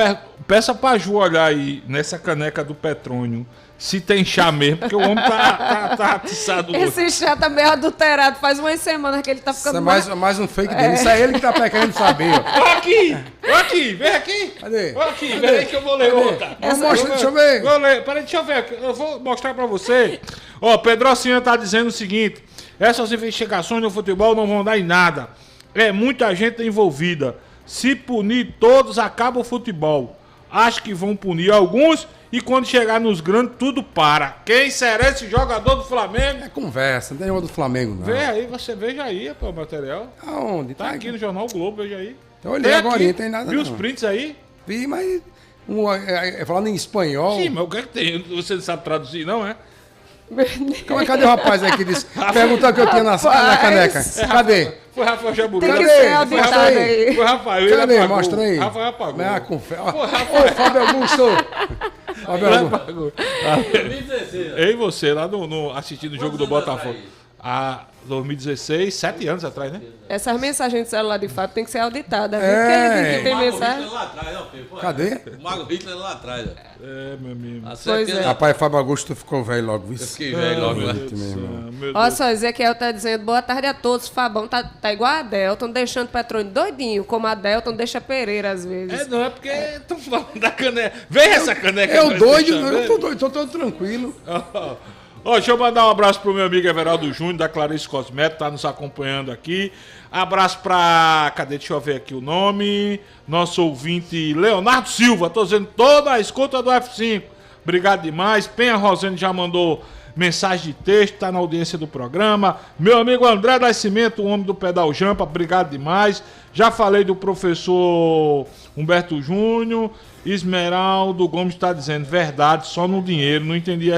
peça pra Ju olhar aí nessa caneca do Petrônio se tem chá mesmo, porque o homem tá atiçado hoje. Esse chá tá meio adulterado, faz umas semanas que ele tá ficando Isso é mais um fake dele, isso é ele que tá querendo saber. Ó aqui, vem aqui. Cadê? Ó aqui, vem aí que eu vou ler outra. Deixa eu ver. Vou ler, peraí, deixa eu ver, eu vou mostrar pra você. Ó, Pedrocinha tá dizendo o seguinte, essas investigações no futebol não vão dar em nada, é muita gente envolvida. Se punir todos, acaba o futebol. Acho que vão punir alguns e quando chegar nos grandes, tudo para. Quem será esse jogador do Flamengo? É conversa, não tem nenhuma do Flamengo, não. Vê aí, você veja aí, pô, o material. Aonde? Tá aqui no Jornal Globo, veja aí. Eu olhei agora, não tem nada. Viu os prints aí? Vi, mas falando em espanhol. Sim, mas o que é que tem? Você não sabe traduzir, não é? Cadê o rapaz aí que disse? Perguntou o que eu tinha na caneca. Cadê? Foi Rafael Jaburu. Cadê? Foi Rafael. Cadê? Mostra aí. Rafael apagou. Ô, Fábio Augusto. Fábio Augusto. Eu e você, lá assistindo o jogo do Botafogo. 2016, 7 anos atrás, né? Essas mensagens de celular de Fábio tem que ser auditada, viu? Porque ele diz que tem mensagem. Lá atrás, Cadê? O Mago Hitler lá atrás. Meu amigo. Rapaz, Fábio Augusto ficou velho logo, viu? Eu fiquei velho logo, né? Olha só, Ezequiel tá dizendo, boa tarde a todos. Fabão tá igual a Adelton, deixando o Petrônio doidinho, como a Adelton deixa Pereira às vezes. Não é porque estão falando da caneca. Vem essa caneca. Eu doido, eu tô doido, tô todo tranquilo. Deixa eu mandar um abraço pro meu amigo Everaldo Júnior, da Clarice Cosméticos, tá nos acompanhando aqui. Abraço pra... Cadê? Deixa eu ver aqui o nome. Nosso ouvinte Leonardo Silva, tô dizendo toda a escuta do F5. Obrigado demais. Penha Rosane já mandou mensagem de texto, tá na audiência do programa. Meu amigo André Nascimento, o homem do Pedal Jampa, obrigado demais. Já falei do professor Humberto Júnior. Esmeraldo Gomes está dizendo, verdade, só no dinheiro, não entendi.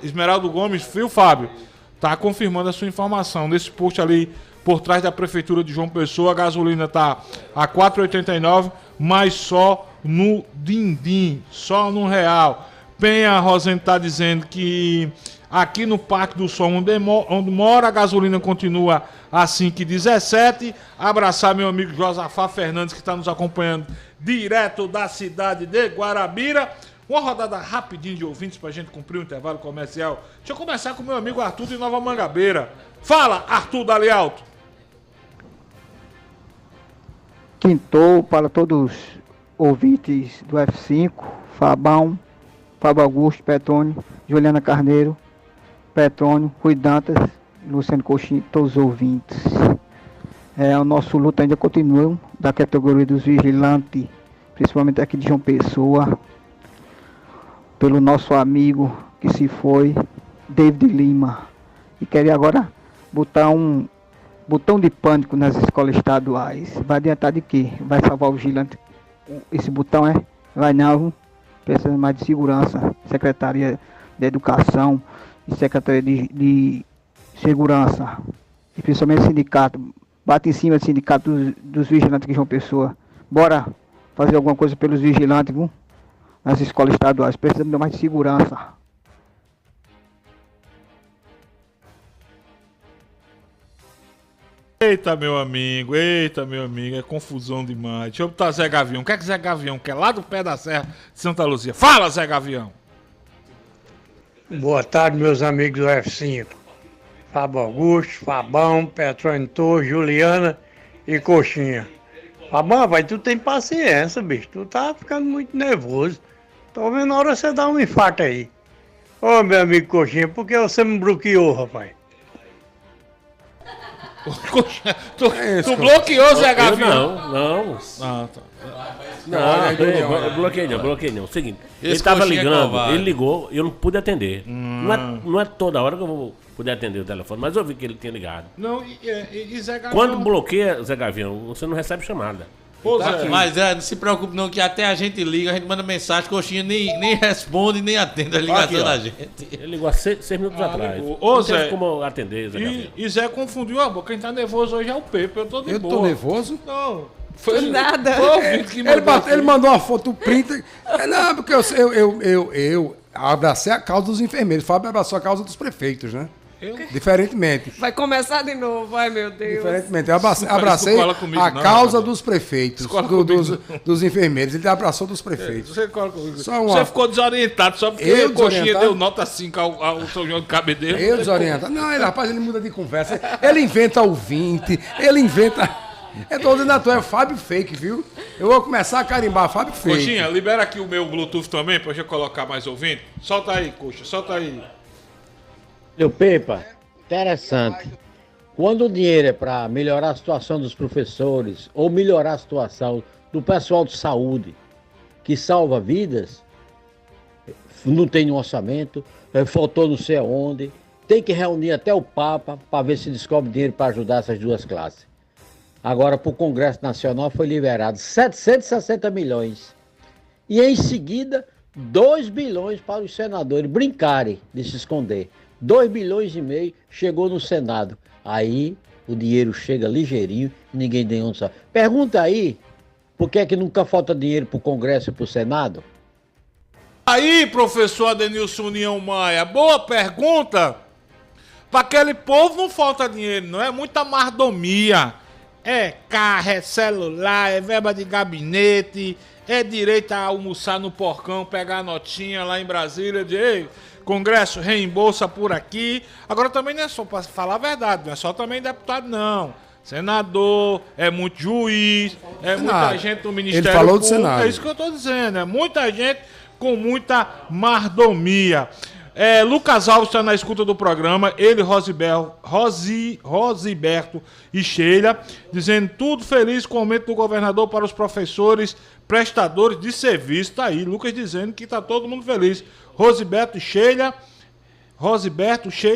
Esmeraldo Gomes, viu, Fábio? Tá confirmando a sua informação. Nesse post ali, por trás da Prefeitura de João Pessoa, a gasolina tá a R$ 4,89, mas só no din-din, só no real. Penha Rosane está dizendo que aqui no Parque do Sol, onde mora, a gasolina continua a 5,17. Abraçar meu amigo Josafá Fernandes, que está nos acompanhando direto da cidade de Guarabira. Uma rodada rapidinho de ouvintes para a gente cumprir o intervalo comercial. Deixa eu começar com meu amigo Arthur de Nova Mangabeira. Fala, Arthur Dali Alto. Quintou para todos os ouvintes do F5, Fabão, Fábio Augusto, Petrônio, Juliana Carneiro, Petrônio, Rui Dantas, Luciano Coxinha, todos os ouvintes. O nosso luta ainda continua, da categoria dos vigilantes, principalmente aqui de João Pessoa, pelo nosso amigo que se foi, David Lima. E queria agora botar um botão de pânico nas escolas estaduais. Vai adiantar de quê? Vai salvar o vigilante? Esse botão vai não, precisa mais de segurança, Secretaria de Educação e Secretaria de Segurança, e principalmente sindicato. Bate em cima do sindicato dos vigilantes que João Pessoa. Bora fazer alguma coisa pelos vigilantes, viu? nas escolas estaduais. Precisamos de mais segurança. Eita, meu amigo, é confusão demais. Deixa eu botar Zé Gavião. O que é que Zé Gavião quer lá do pé da Serra de Santa Luzia? Fala, Zé Gavião! Boa tarde, meus amigos do F5. Fábio Augusto, Fabão, Petrônio Torres, Juliana e Coxinha. Fabão, vai, tu tem paciência, bicho. Tu tá ficando muito nervoso. Tô vendo a hora você dar um infarto aí. Ô, meu amigo Coxinha, por que você me bloqueou, rapaz? Tu bloqueou, Zé Gavião? Não. Ah, tá. Não, bloqueei não. Seguinte, ele tava ligando, ele ligou e eu não pude atender. Não é toda hora que eu vou poder atender o telefone, mas eu vi que ele tinha ligado. Não, e Zé Gavião... Quando bloqueia, Zé Gavião, você não recebe chamada. Mas não se preocupe não, que até a gente liga, a gente manda mensagem, Coxinha nem responde, nem atende a ligação da gente. Ele ligou há 6 minutos atrás. Ô, Zé, teve como atender, Zé Gavião. E Zé confundiu a boca. Quem tá nervoso hoje é o Pepe, eu tô de boa. Eu tô nervoso? Não. Foi nada. Ele mandou uma foto print. Não, porque eu abracei a causa dos enfermeiros. O Fábio abraçou a causa dos prefeitos, né? Diferentemente. Vai começar de novo, ai meu Deus. Diferentemente. Eu abracei a causa dos prefeitos, dos enfermeiros. Ele abraçou dos prefeitos. Você ficou desorientado só porque o Coxinha deu nota 5 ao São João de Cabedelo. Eu desorientado. Não, ele muda de conversa. Ele inventa ouvinte, ele inventa... É todo dizendo, é Fábio Fake, viu? Eu vou começar a carimbar Fábio Fake. Coxinha, libera aqui o meu Bluetooth também pra eu colocar mais ouvinte. Solta aí, Coxa, solta aí. Meu Pepa, interessante. Quando o dinheiro é para melhorar a situação dos professores ou melhorar a situação do pessoal de saúde, que salva vidas, não tem um orçamento, faltou não sei aonde, tem que reunir até o Papa para ver se descobre dinheiro para ajudar essas duas classes. Agora, para o Congresso Nacional foi liberado 760 milhões. E em seguida, 2 bilhões para os senadores brincarem de se esconder. 2 bilhões e meio chegou no Senado. Aí o dinheiro chega ligeirinho e ninguém tem onde saber. Pergunta aí, por que é que nunca falta dinheiro para o Congresso e para o Senado? Aí, professor Adenilson União Maia, boa pergunta. Para aquele povo não falta dinheiro, não é muita mordomia. É carro, é celular, é verba de gabinete, é direito a almoçar no porcão, pegar a notinha lá em Brasília, de ei, Congresso reembolsa por aqui. Agora também não é só para falar a verdade, não é só também deputado, não. Senador, é muito juiz, é muita gente do Ministério Público. Ele falou do Senado. É isso que eu estou dizendo, é muita gente com muita mordomia. Lucas Alves está na escuta do programa, ele, Rosiberto e Sheila, dizendo tudo feliz com o aumento do governador para os professores prestadores de serviço. Tá aí, Lucas dizendo que tá todo mundo feliz. Rosiberto, Sheila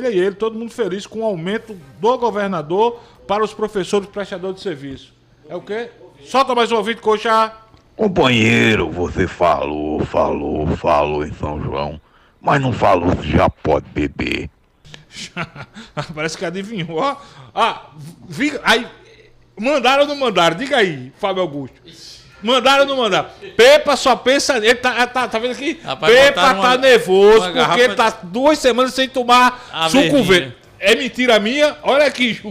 e ele, todo mundo feliz com o aumento do governador para os professores prestadores de serviço. É o quê? Solta mais um ouvido, Coxa. Companheiro, você falou em São João, mas não falou se já pode beber. Parece que adivinhou. Aí, mandaram ou não mandaram? Diga aí, Fábio Augusto. Mandaram ou não mandaram? Pepa só pensa... Ele tá vendo aqui? Rapaz, Pepa tá nervoso porque ele tá 2 semanas sem tomar suco verde. É mentira minha? Olha aqui, Ju.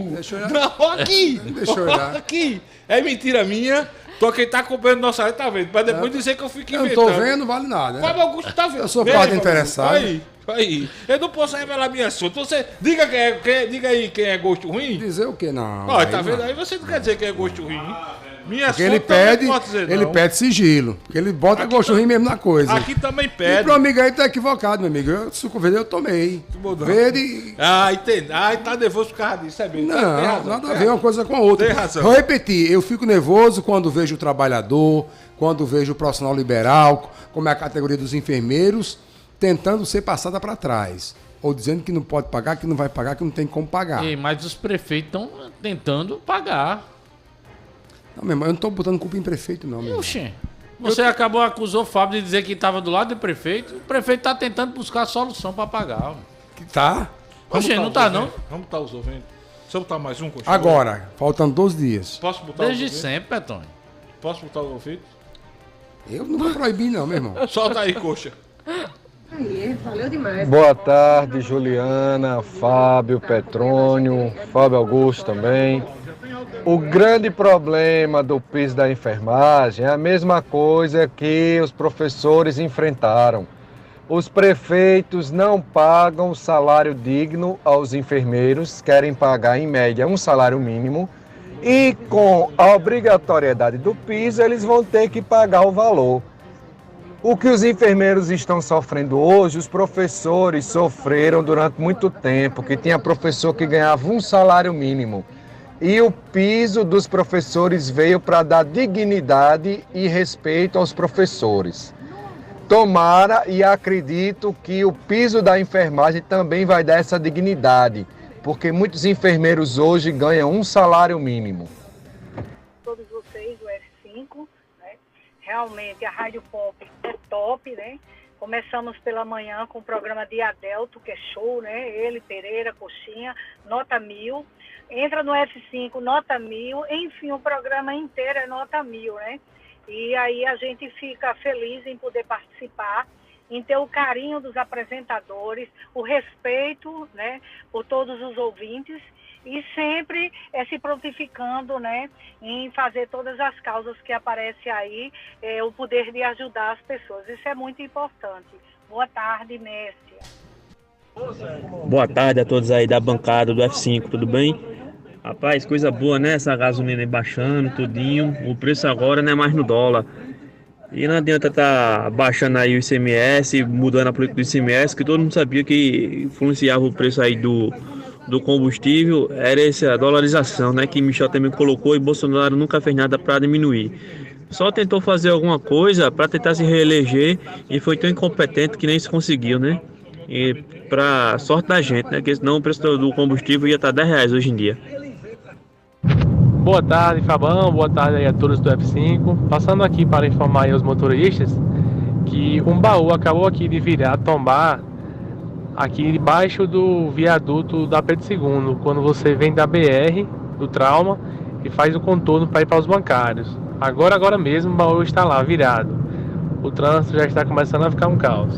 Não, aqui. Deixa eu olhar. Aqui. É mentira minha. Então quem tá acompanhando nossa área tá vendo. Pra depois dizer que eu fico inventando. Eu tô vendo, não vale nada. Fábio Augusto tá vendo. Eu sou parte interessado. Aí. Eu não posso revelar minha assunto. Você diga aí quem é gosto ruim. Dizer o que não? Olha, tá vendo aí? Você não quer dizer quem é gosto ruim. Minha porque ele pede sigilo. Porque ele bota aqui gosto ruim mesmo na coisa. Aqui também pede. E pro amigo aí tá equivocado, meu amigo. Suco verde eu tomei. Verde. Entendi. Tá nervoso por causa disso, é bem. Não, nada a ver uma coisa com a outra. Tem razão. Vou repetir, eu fico nervoso quando vejo o trabalhador, quando vejo o profissional liberal, como é a categoria dos enfermeiros, tentando ser passada para trás. Ou dizendo que não pode pagar, que não vai pagar, que não tem como pagar. Mas os prefeitos estão tentando pagar. Não, meu irmão, eu não tô botando culpa em prefeito, não, meu irmão. Você acusou o Fábio de dizer que estava do lado do prefeito. O prefeito tá tentando buscar solução para pagar. Tá? Oxê, não tá, não? Vamos botar os ouvintes. Deixa eu botar mais um, Coxa. Agora, faltando 12 dias. Posso botar Desde sempre, Petônio. Posso botar os ouvintes? Eu não vou proibir não, meu irmão. Solta aí, coxa. Aí, valeu demais. Boa tarde, Juliana, Fábio, Petrônio, Fábio Augusto também. O grande problema do piso da enfermagem é a mesma coisa que os professores enfrentaram. Os prefeitos não pagam o salário digno aos enfermeiros, querem pagar em média um salário mínimo, e com a obrigatoriedade do piso eles vão ter que pagar o valor. O que os enfermeiros estão sofrendo hoje, os professores sofreram durante muito tempo, que tinha professor que ganhava um salário mínimo. E o piso dos professores veio para dar dignidade e respeito aos professores. Tomara e acredito que o piso da enfermagem também vai dar essa dignidade, porque muitos enfermeiros hoje ganham um salário mínimo. Todos vocês do F5, né? Realmente a Rádio Pop é top, né? Começamos pela manhã com o programa de Adelto, que é show, né? Ele, Pereira, Coxinha, nota 1000. Entra no F5, nota 1000. Enfim, o programa inteiro é nota 1000, né? E aí a gente fica feliz em poder participar, em ter o carinho dos apresentadores, o respeito, né, por todos os ouvintes e sempre se prontificando, né, em fazer todas as causas que aparecem aí, o poder de ajudar as pessoas. Isso é muito importante. Boa tarde, Mércia. Boa tarde a todos aí da bancada do F5, tudo bem? Rapaz, coisa boa, né? Essa gasolina aí baixando, tudinho. O preço agora não é mais no dólar. E não adianta tá baixando aí o ICMS, mudando a política do ICMS, que todo mundo sabia que influenciava o preço aí do combustível. Era essa dolarização, né? Que Michel também colocou e Bolsonaro nunca fez nada para diminuir. Só tentou fazer alguma coisa para tentar se reeleger e foi tão incompetente que nem isso conseguiu, né? E para sorte da gente, né? Porque senão o preço do combustível ia estar R$10 hoje em dia. Boa tarde, Fabão. Boa tarde aí a todos do F5. Passando aqui para informar aí aos motoristas que um baú acabou aqui de virar, tombar aqui debaixo do viaduto da Pedro II, quando você vem da BR, do Trauma, e faz o contorno para ir para os bancários. Agora mesmo o baú está lá, virado. O trânsito já está começando a ficar um caos.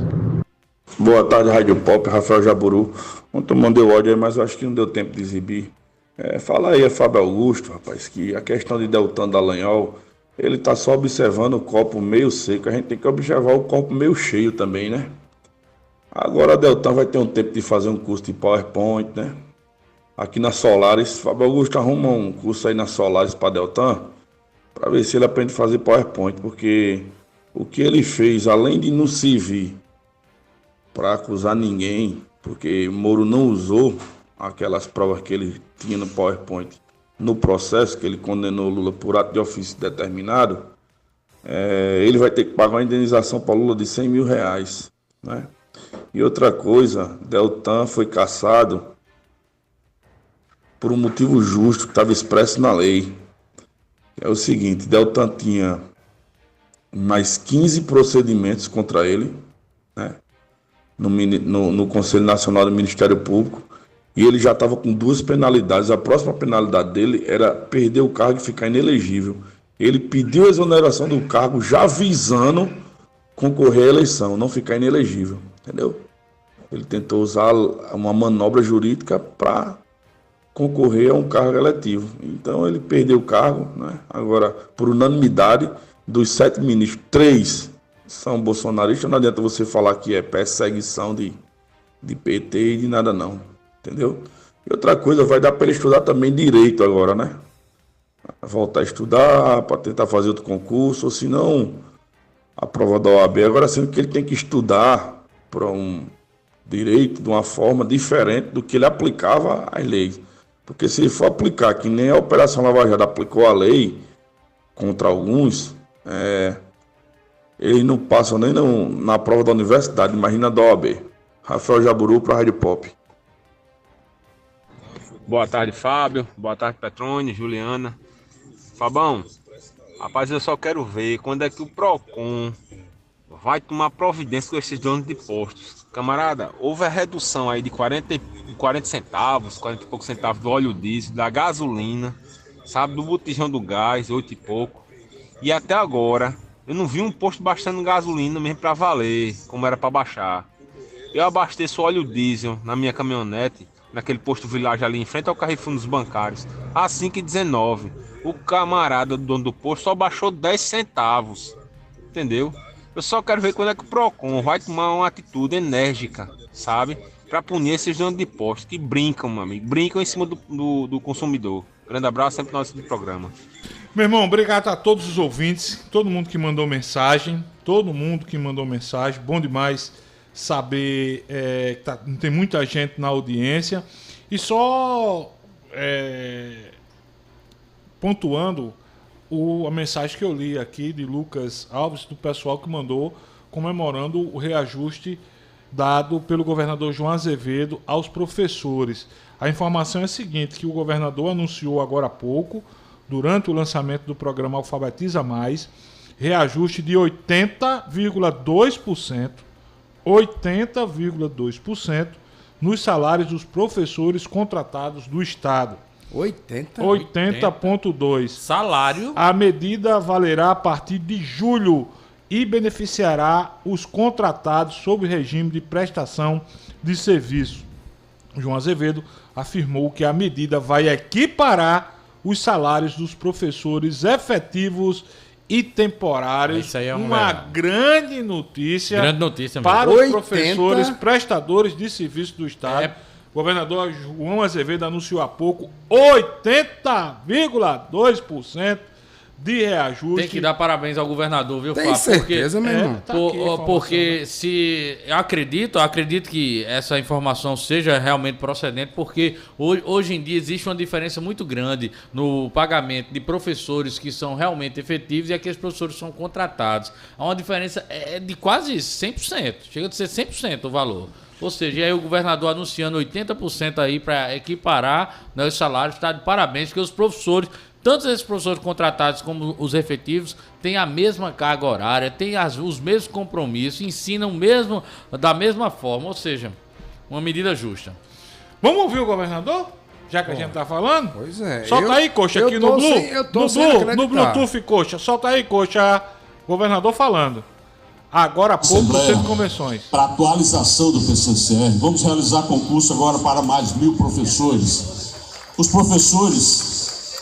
Boa tarde, Rádio Pop, Rafael Jaburu. Ontem eu mandei o áudio aí, mas eu acho que não deu tempo de exibir. Fala aí, Fábio Augusto, rapaz, que a questão de Deltan Dallagnol, ele tá só observando o copo meio seco, a gente tem que observar o copo meio cheio também, né? Agora a Deltan vai ter um tempo de fazer um curso de PowerPoint, né? Aqui na Solaris, Fábio Augusto arruma um curso aí na Solaris para Deltan, para ver se ele aprende a fazer PowerPoint, porque o que ele fez, além de não servir para acusar ninguém, porque Moro não usou aquelas provas que ele tinha no PowerPoint no processo, que ele condenou Lula por ato de ofício determinado, ele vai ter que pagar uma indenização para Lula de R$100 mil, né? E outra coisa, Deltan foi cassado por um motivo justo que estava expresso na lei. É o seguinte, Deltan tinha mais 15 procedimentos contra ele, né? No Conselho Nacional do Ministério Público, e ele já estava com 2 penalidades. A próxima penalidade dele era perder o cargo e ficar inelegível. Ele pediu a exoneração do cargo já visando concorrer à eleição, não ficar inelegível, entendeu? Ele tentou usar uma manobra jurídica para concorrer a um cargo eletivo. Então ele perdeu o cargo, né? Agora, por unanimidade, dos 7 ministros, 3 são bolsonaristas. Não adianta você falar que é perseguição de PT e de nada não, entendeu? E outra coisa, vai dar para ele estudar também direito agora, né? Voltar a estudar para tentar fazer outro concurso, ou se não, a prova da OAB. Agora, sendo que ele tem que estudar para um direito de uma forma diferente do que ele aplicava às leis. Porque se ele for aplicar, que nem a Operação Lava Jato aplicou a lei contra alguns, eles não passam nem na prova da universidade, imagina da OAB. Rafael Jaburu para a Rádio Pop. Boa tarde, Fábio. Boa tarde, Petrônio, Juliana. Fabão, rapaz, eu só quero ver quando é que o PROCON vai tomar providência com esses donos de postos. Camarada, houve a redução aí de 40 centavos, 40 e poucos centavos do óleo diesel, da gasolina, sabe, do botijão do gás, 8 e pouco. E até agora, Eu não vi um posto baixando gasolina mesmo pra valer, como era pra baixar. Eu abasteço óleo diesel na minha caminhonete, naquele posto Village ali em frente ao Carrefour dos Bancários, a 5,19. O camarada do dono do posto só baixou 10 centavos, entendeu? Eu só quero ver quando é que o Procon vai tomar uma atitude enérgica, sabe? Pra punir esses donos de posto que brincam, meu amigo, brincam em cima do consumidor. Grande abraço, sempre nosso programa. Meu irmão, obrigado a todos os ouvintes, todo mundo que mandou mensagem, bom demais saber que tem muita gente na audiência. E só pontuando a mensagem que eu li aqui de Lucas Alves, do pessoal que mandou comemorando o reajuste dado pelo governador João Azevedo aos professores. A informação é a seguinte, que o governador anunciou agora há pouco, durante o lançamento do programa Alfabetiza Mais, reajuste de 80,2% nos salários dos professores contratados do Estado. 80,2%. Salário. A medida valerá a partir de julho e beneficiará os contratados sob regime de prestação de serviço. João Azevedo afirmou que a medida vai equiparar os salários dos professores efetivos e temporários. Isso aí é uma grande notícia, mesmo. para os professores prestadores de serviço do Estado. O governador João Azevedo anunciou há pouco 80,2% de reajuste. Tem que dar parabéns ao governador, viu, Tem Fábio? certeza, meu irmão? Porque se eu acredito que essa informação seja realmente procedente, porque hoje em dia existe uma diferença muito grande no pagamento de professores que são realmente efetivos e aqueles professores que são contratados. Há uma diferença de quase 100%, chega a ser 100% o valor. Ou seja, aí o governador anunciando 80% aí para equiparar, né, os salários, está de parabéns, porque os professores, tanto esses professores contratados como os efetivos, têm a mesma carga horária, têm os mesmos compromissos, ensinam da mesma forma, ou seja, uma medida justa. Vamos ouvir o governador? Já que a gente tá falando? Pois é. Solta aí, Coxa, aqui no Blue. No Bluetooth, Coxa. Solta aí, Coxa. Governador falando. Agora há pouco no Centro de Convenções. Para atualização do PCCR, vamos realizar concurso agora para mais 1.000 professores. Os professores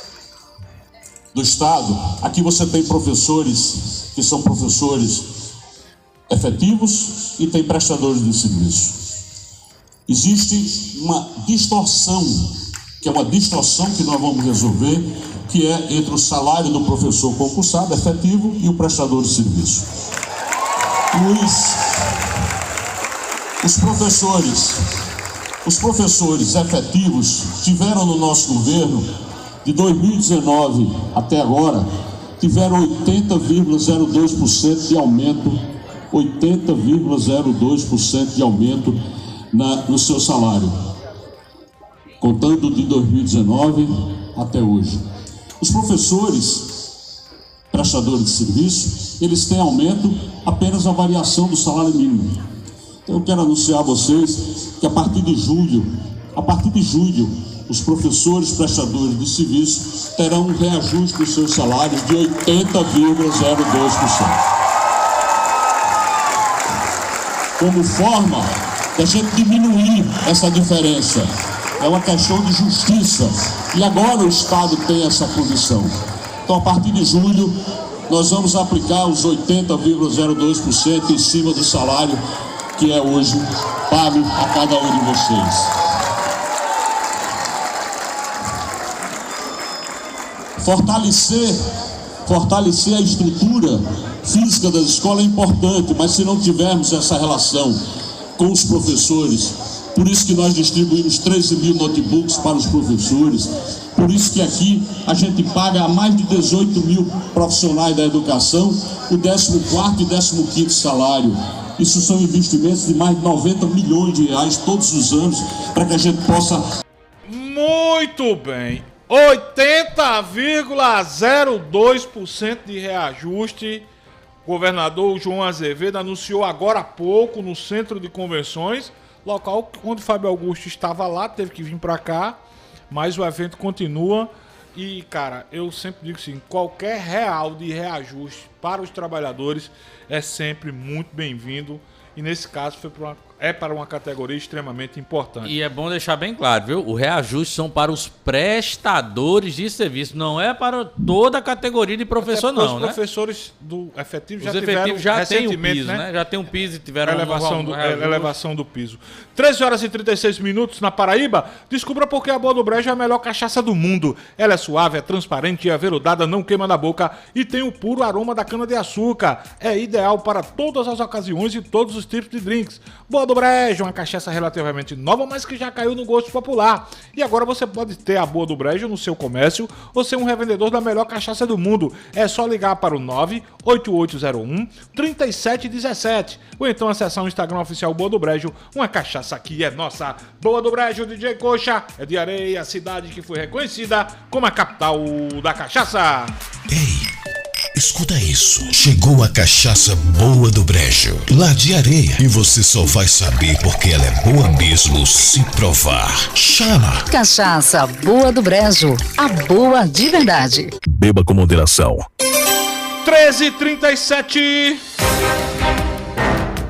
do Estado, aqui você tem professores que são professores efetivos e tem prestadores de serviço. Existe uma distorção, que é uma distorção que nós vamos resolver, que é entre o salário do professor concursado efetivo e o prestador de serviço. Os professores efetivos tiveram no nosso governo, de 2019 até agora, tiveram 80,02% de aumento, 80,02% de aumento no seu salário, contando de 2019 até hoje. Os professores prestadores de serviço, eles têm aumento apenas a variação do salário mínimo. Então eu quero anunciar a vocês que a partir de julho, os professores prestadores de serviço terão um reajuste dos seus salários de 80,02%. Como forma de a gente diminuir essa diferença. É uma questão de justiça. E agora o Estado tem essa condição. Então, a partir de julho, nós vamos aplicar os 80,02% em cima do salário que é hoje pago a cada um de vocês. Fortalecer a estrutura física das escolas é importante, mas se não tivermos essa relação com os professores, por isso que nós distribuímos 13.000 notebooks para os professores, por isso que aqui a gente paga a mais de 18.000 profissionais da educação o 14º e 15º salário. Isso são investimentos de mais de 90 milhões de reais todos os anos para que a gente possa... Muito bem. 80,02% de reajuste. O governador João Azevedo anunciou agora há pouco no Centro de Convenções, local onde Fábio Augusto estava lá, teve que vir para cá, mas o evento continua E, cara, eu sempre digo assim, qualquer real de reajuste para os trabalhadores é sempre muito bem-vindo. E nesse caso para uma categoria extremamente importante. E é bom deixar bem claro, viu? O reajuste são para os prestadores de serviço, não é para toda a categoria de professor, não, né? Os professores do efetivo já tiveram recentemente, piso, né? Já tem um piso e tiveram elevação do piso. 13 horas e 36 minutos na Paraíba. Descubra por que a Boa do Brejo é a melhor cachaça do mundo. Ela é suave, é transparente e aveludada, não queima na boca e tem o puro aroma da cana-de-açúcar. É ideal para todas as ocasiões e todos os tipos de drinks. Boa do Brejo, uma cachaça relativamente nova, mas que já caiu no gosto popular. E agora você pode ter a Boa do Brejo no seu comércio ou ser um revendedor da melhor cachaça do mundo. É só ligar para o 98801-3717 ou então acessar o Instagram oficial Boa do Brejo. Uma cachaça aqui é nossa. Boa do Brejo, DJ Coxa, é de Areia, cidade que foi reconhecida como a capital da cachaça. Ei, escuta isso. Chegou a cachaça Boa do Brejo, lá de Areia. E você só vai saber porque ela é boa mesmo se provar. Chama! Cachaça Boa do Brejo, a boa de verdade. Beba com moderação. 13h37.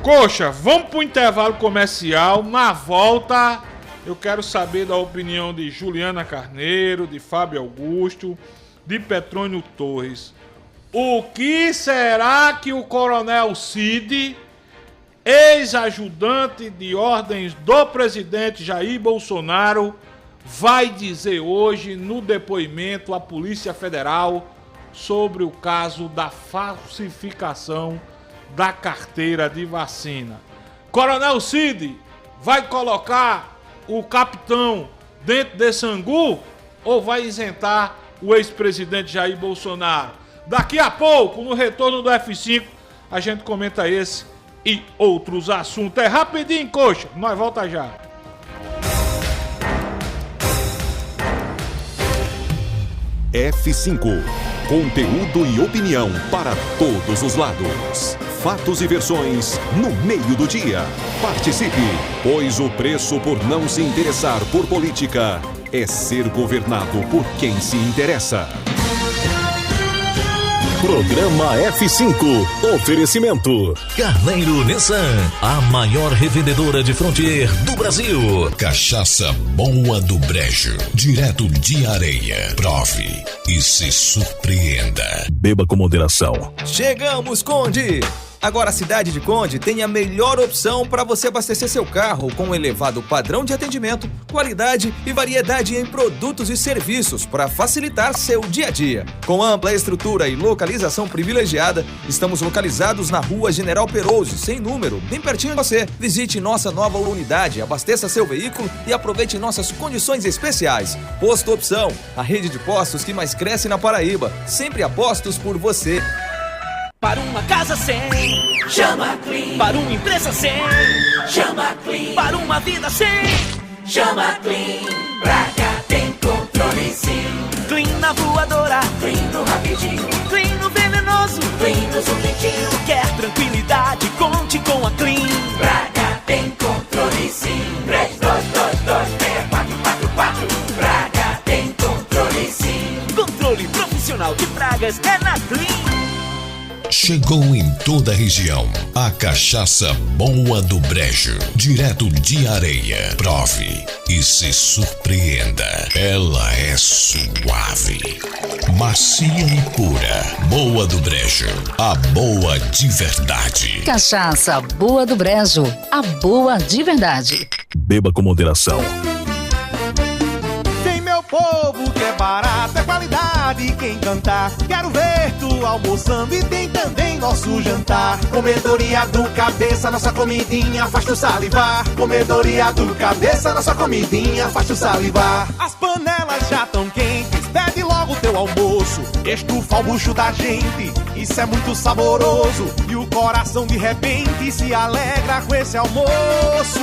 Coxa, vamos pro intervalo comercial. Na volta, eu quero saber da opinião de Juliana Carneiro, de Fábio Augusto, de Petrônio Torres. O que será que o Coronel Cid, ex-ajudante de ordens do presidente Jair Bolsonaro, vai dizer hoje no depoimento à Polícia Federal sobre o caso da falsificação da carteira de vacina? Coronel Cid vai colocar o capitão dentro desse angu ou vai isentar o ex-presidente Jair Bolsonaro? Daqui a pouco, no retorno do F5, a gente comenta esse e outros assuntos. É rapidinho, Coxa. Nós volta já. F5. Conteúdo e opinião para todos os lados. Fatos e versões no meio do dia. Participe, pois o preço por não se interessar por política é ser governado por quem se interessa. Programa F5. Oferecimento Carneiro Nissan, a maior revendedora de Frontier do Brasil. Cachaça Boa do Brejo, direto de Areia. Prove e se surpreenda. Beba com moderação. Chegamos, Conde! Agora a cidade de Conde tem a melhor opção para você abastecer seu carro, com um elevado padrão de atendimento, qualidade e variedade em produtos e serviços para facilitar seu dia a dia. Com ampla estrutura e localização privilegiada, estamos localizados na Rua General Perouse, sem número, bem pertinho de você. Visite nossa nova unidade, abasteça seu veículo e aproveite nossas condições especiais. Posto Opção, a rede de postos que mais cresce na Paraíba, sempre apostos por você. Para uma casa sem, chama Clean. Para uma empresa sem, chama Clean. Para uma vida sem, chama Clean. Pra cá tem controle sim. Clean na voadora, Clean no rapidinho, Clean no venenoso, Clean no zumbidinho. Quer tranquilidade, conte com a Clean. Pra cá tem controle sim. 32226444. Pra cá tem controle sim. Controle profissional de pragas é na Clean. Chegou em toda a região a cachaça Boa do Brejo, direto de Areia. Prove e se surpreenda. Ela é suave, macia e pura. Boa do Brejo, a boa de verdade. Cachaça Boa do Brejo, a boa de verdade. Beba com moderação. Vem, meu povo, que é barato, é qualidade. Quem cantar, quero ver tu almoçando. E tem também nosso jantar. Comedoria do Cabeça, nossa comidinha faz tu salivar. Comedoria do Cabeça, nossa comidinha faz tu salivar. As panelas já tão quentes, pede logo teu almoço. Estufa o bucho da gente, isso é muito saboroso. E o coração de repente se alegra com esse almoço.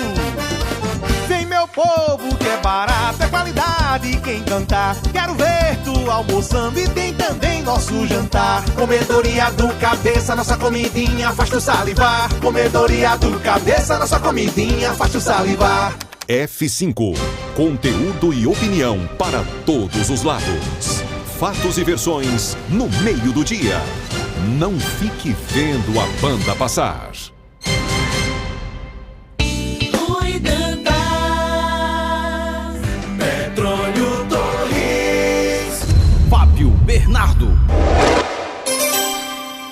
Vem, meu povo, que é barato, é qualidade. Quem cantar, quero ver tu almoçando. E tem também nosso jantar. Comedoria do Cabeça, nossa comidinha faz tu salivar. Comedoria do Cabeça, nossa comidinha faz tu salivar. F5. Conteúdo e opinião para todos os lados. fatos e versões no meio do dia. Não fique vendo a banda passar. Petrônio Torres, Fábio Bernardo.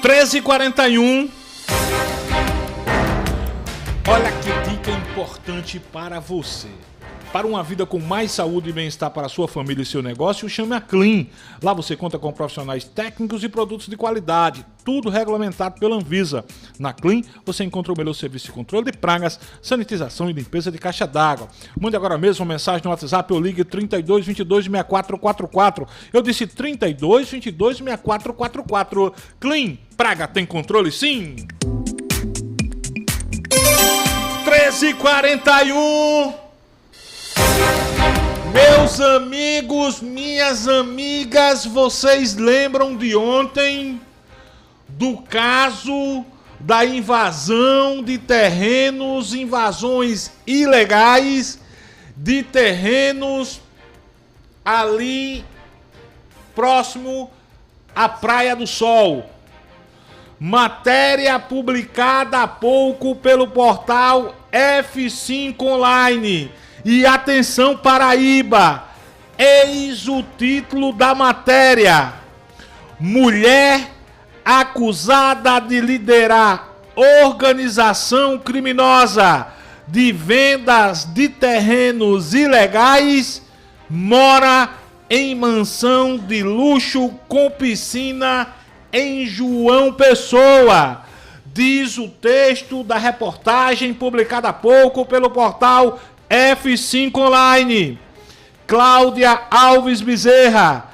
13h41. Olha que dica importante para você. Para uma vida com mais saúde e bem-estar para a sua família e seu negócio, chame a Clean. Lá você conta com profissionais técnicos e produtos de qualidade, tudo regulamentado pela Anvisa. Na Clean, você encontra o melhor serviço de controle de pragas, sanitização e limpeza de caixa d'água. Mande agora mesmo uma mensagem no WhatsApp ou ligue 32 22 6444. Eu disse 32 22 6444. Clean, praga tem controle sim! 13h41. Meus amigos, minhas amigas, vocês lembram de ontem do caso da invasão de terrenos, invasões ilegais de terrenos ali próximo à Praia do Sol? Matéria publicada há pouco pelo portal F5 Online. E atenção, Paraíba, eis o título da matéria: mulher acusada de liderar organização criminosa de vendas de terrenos ilegais mora em mansão de luxo com piscina em João Pessoa. Diz o texto da reportagem publicada há pouco pelo portal F5 Online. Cláudia Alves Bezerra,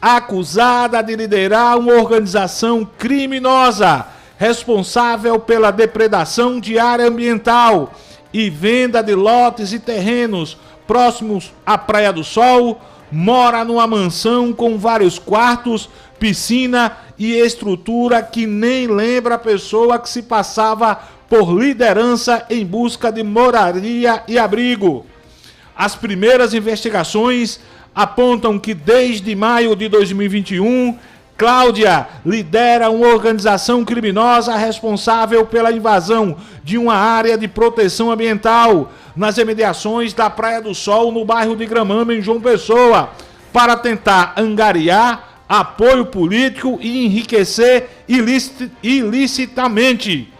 acusada de liderar uma organização criminosa responsável pela depredação de área ambiental e venda de lotes e terrenos próximos à Praia do Sol, mora numa mansão com vários quartos, piscina e estrutura que nem lembra a pessoa que se passava por liderança em busca de moradia e abrigo. As primeiras investigações apontam que desde maio de 2021, Cláudia lidera uma organização criminosa responsável pela invasão de uma área de proteção ambiental nas imediações da Praia do Sol, no bairro de Gramame, em João Pessoa, para tentar angariar apoio político e enriquecer ilicitamente.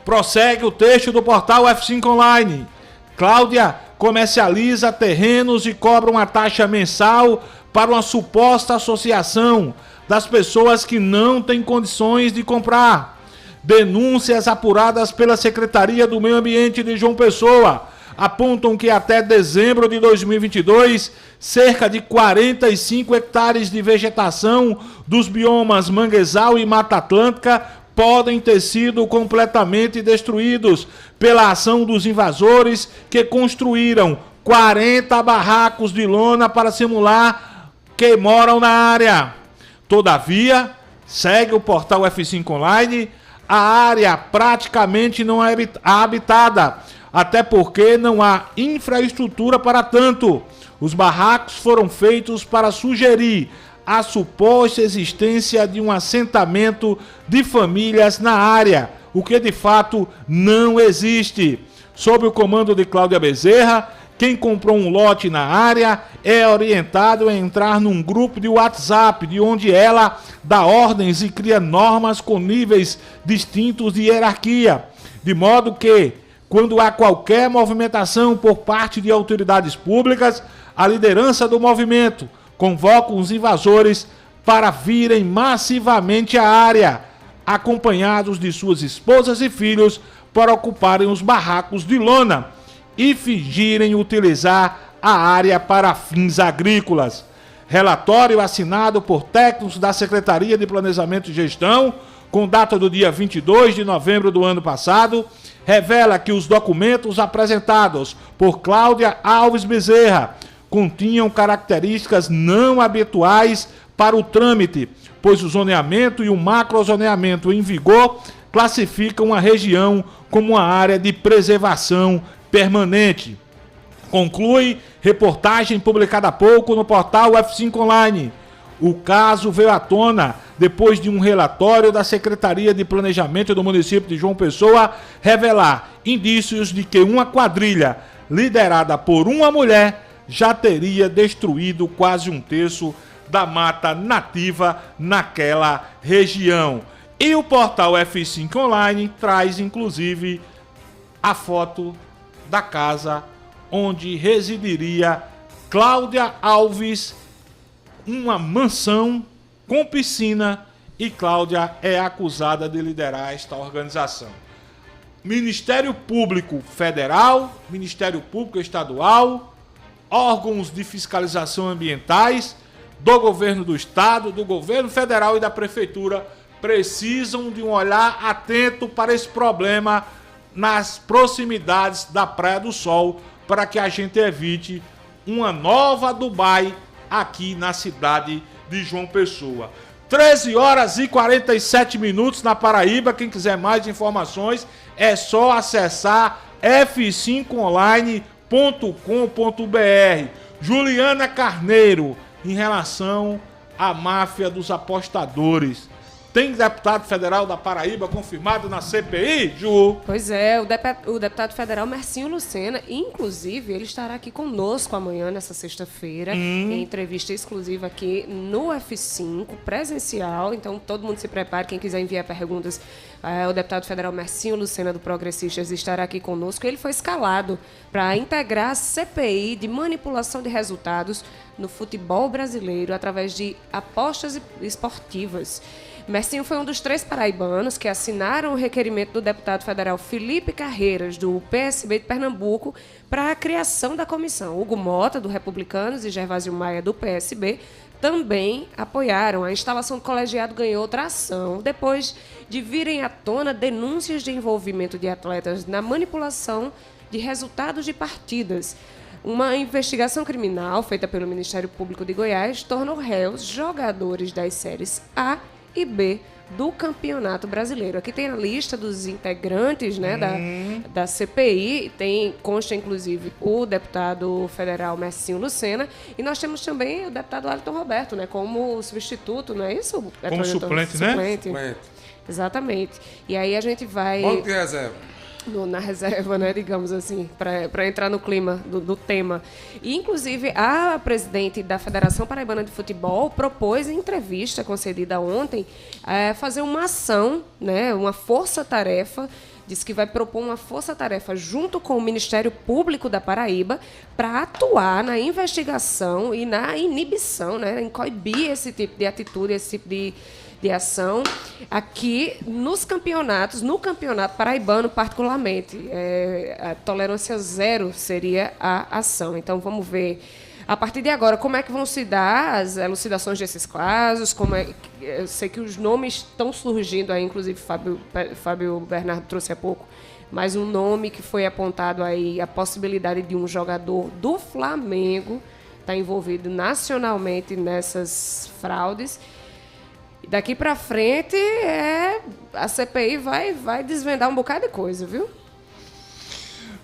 Prossegue o texto do portal F5 Online. Cláudia comercializa terrenos e cobra uma taxa mensal para uma suposta associação das pessoas que não têm condições de comprar. Denúncias apuradas pela Secretaria do Meio Ambiente de João Pessoa apontam que até dezembro de 2022, cerca de 45 hectares de vegetação dos biomas Manguezal e Mata Atlântica podem ter sido completamente destruídos pela ação dos invasores que construíram 40 barracos de lona para simular que moram na área. Todavia, segue o portal F5 Online, a área praticamente não é habitada, até porque não há infraestrutura para tanto. Os barracos foram feitos para sugerir a suposta existência de um assentamento de famílias na área, o que de fato não existe. Sob o comando de Cláudia Bezerra, quem comprou um lote na área é orientado a entrar num grupo de WhatsApp, de onde ela dá ordens e cria normas com níveis distintos de hierarquia, de modo que, quando há qualquer movimentação por parte de autoridades públicas, a liderança do movimento convoca os invasores para virem massivamente à área, acompanhados de suas esposas e filhos, para ocuparem os barracos de lona e fingirem utilizar a área para fins agrícolas. Relatório assinado por técnicos da Secretaria de Planejamento e Gestão, com data do dia 22 de novembro do ano passado, revela que os documentos apresentados por Cláudia Alves Bezerra continham características não habituais para o trâmite, pois o zoneamento e o macrozoneamento em vigor classificam a região como uma área de preservação permanente. Conclui reportagem publicada há pouco no portal F5 Online. O caso veio à tona depois de um relatório da Secretaria de Planejamento do município de João Pessoa revelar indícios de que uma quadrilha liderada por uma mulher já teria destruído quase um terço da mata nativa naquela região. E o portal F5 Online traz, inclusive, a foto da casa onde residiria Cláudia Alves, uma mansão com piscina, e Cláudia é acusada de liderar esta organização. Ministério Público Federal, Ministério Público Estadual, órgãos de fiscalização ambientais do governo do estado, do governo federal e da prefeitura precisam de um olhar atento para esse problema nas proximidades da Praia do Sol, para que a gente evite uma nova Dubai aqui na cidade de João Pessoa. 13 horas e 47 minutos na Paraíba. Quem quiser mais informações é só acessar f5online.com.br. Juliana Carneiro, em relação à máfia dos apostadores. Tem deputado federal da Paraíba confirmado na CPI, Ju? Pois é, o deputado federal Mercinho Lucena, inclusive, ele estará aqui conosco amanhã, nessa sexta-feira, em entrevista exclusiva aqui no F5, presencial. Então, todo mundo se prepare, quem quiser enviar perguntas, o deputado federal Mercinho Lucena, do Progressistas, estará aqui conosco. Ele foi escalado para integrar a CPI de manipulação de resultados no futebol brasileiro através de apostas esportivas. Mercinho foi um dos 3 paraibanos que assinaram o requerimento do deputado federal Felipe Carreiras, do PSB de Pernambuco, para a criação da comissão. Hugo Mota, do Republicanos, e Gervásio Maia, do PSB, também apoiaram. A instalação do colegiado ganhou tração depois de virem à tona denúncias de envolvimento de atletas na manipulação de resultados de partidas. Uma investigação criminal feita pelo Ministério Público de Goiás tornou réus jogadores das séries A e B do Campeonato Brasileiro. Aqui tem a lista dos integrantes, né, da CPI, consta inclusive o deputado federal Mercinho Lucena, e nós temos também o deputado Wellington Roberto, né, como substituto, não é isso? Como suplente, né? Suplente. Exatamente. E aí a gente vai... Banco de reserva. Na reserva, né, digamos assim, para entrar no clima do tema. E, inclusive, a presidente da Federação Paraibana de Futebol propôs, em entrevista concedida ontem, fazer uma ação, né, uma força-tarefa, disse que vai propor uma força-tarefa junto com o Ministério Público da Paraíba para atuar na investigação e na inibição, né, em coibir esse tipo de atitude, esse tipo de ação aqui nos campeonatos, no campeonato paraibano particularmente. A tolerância zero seria a ação. Então vamos ver a partir de agora como é que vão se dar as elucidações desses casos, eu sei que os nomes estão surgindo aí, inclusive Fábio Bernardo trouxe há pouco, mas um nome que foi apontado aí, a possibilidade de um jogador do Flamengo estar envolvido nacionalmente nessas fraudes. Daqui para frente, a CPI vai desvendar um bocado de coisa, viu?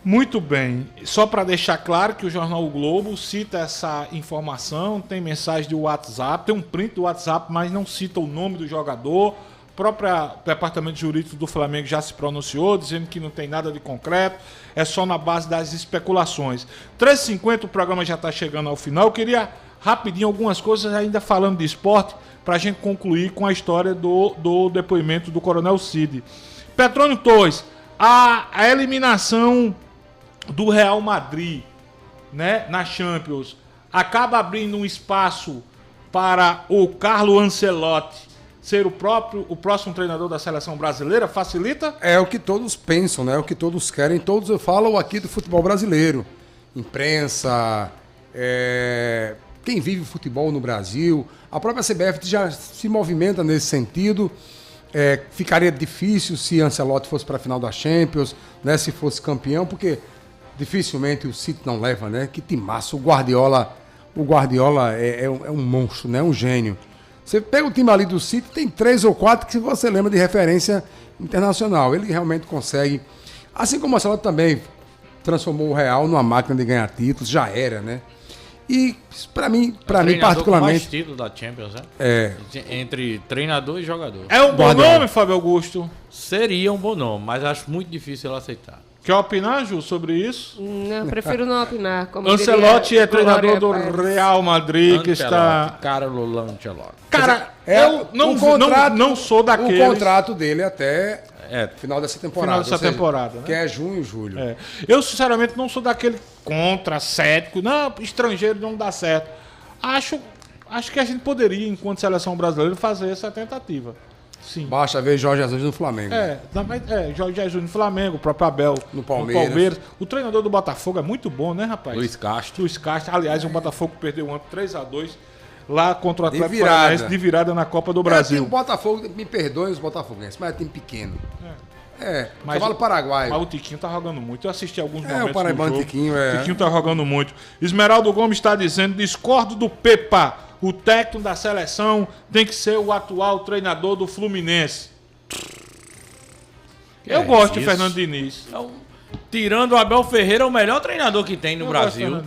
Muito bem. Só para deixar claro que o jornal O Globo cita essa informação, tem mensagem de WhatsApp, tem um print do WhatsApp, mas não cita o nome do jogador. O próprio Departamento Jurídico do Flamengo já se pronunciou, dizendo que não tem nada de concreto, é só na base das especulações. 13h50, o programa já está chegando ao final. Eu queria rapidinho algumas coisas ainda falando de esporte, para a gente concluir com a história do depoimento do Coronel Cid. Petrônio Torres, a eliminação do Real Madrid, né, na Champions, acaba abrindo um espaço para o Carlo Ancelotti ser o próximo treinador da seleção brasileira? Facilita? É o que todos pensam, né? É o que todos querem. Todos eu falo aqui do futebol brasileiro. Imprensa, quem vive o futebol no Brasil, a própria CBF já se movimenta nesse sentido. Ficaria difícil se Ancelotti fosse para a final da Champions, né, se fosse campeão, porque dificilmente o City não leva, né? Que timaço. O Guardiola é um monstro, né? Um gênio. Você pega o time ali do City, tem 3 ou 4 que você lembra de referência internacional. Ele realmente consegue. Assim como o Ancelotti também transformou o Real numa máquina de ganhar títulos, já era, né? E para mim treinador particularmente, com mais título da Champions, né? É. Entre treinador e jogador. É um bom nome, Fábio Augusto? Seria um bom nome, mas acho muito difícil ele aceitar. Quer opinar, Ju, sobre isso? Não, prefiro não opinar. Como Ancelotti diria é treinador do Glória Pérez. Real Madrid, que está... Carlo Ancelotti. Cara, eu não sou daqueles... O contrato dele até final dessa temporada. Final dessa temporada, né? Que é junho e julho. É. Eu, sinceramente, não sou daquele contra, cético. Não, estrangeiro não dá certo. Acho que a gente poderia, enquanto seleção brasileira, fazer essa tentativa. Sim. Basta ver Jorge Jesus no Flamengo. Jorge Jesus no Flamengo, o próprio Abel no Palmeiras. O treinador do Botafogo é muito bom, né, rapaz? Luiz Castro. Aliás, o Botafogo perdeu ontem 3-2 lá contra o Atlético Paranaense de virada na Copa do Brasil. O Botafogo, me perdoem os botafoguenses, mas é time pequeno. Mas cavalo paraguaio. Mas o Tiquinho tá jogando muito. Eu assisti alguns momentos o paraibano do jogo. Tiquinho, O Tiquinho tá jogando muito. Esmeraldo Gomes está dizendo, discordo do Pepa. O técnico da seleção tem que ser o atual treinador do Fluminense. Eu gosto de Fernando Diniz. Tirando o Abel Ferreira, é o melhor treinador que tem no Brasil.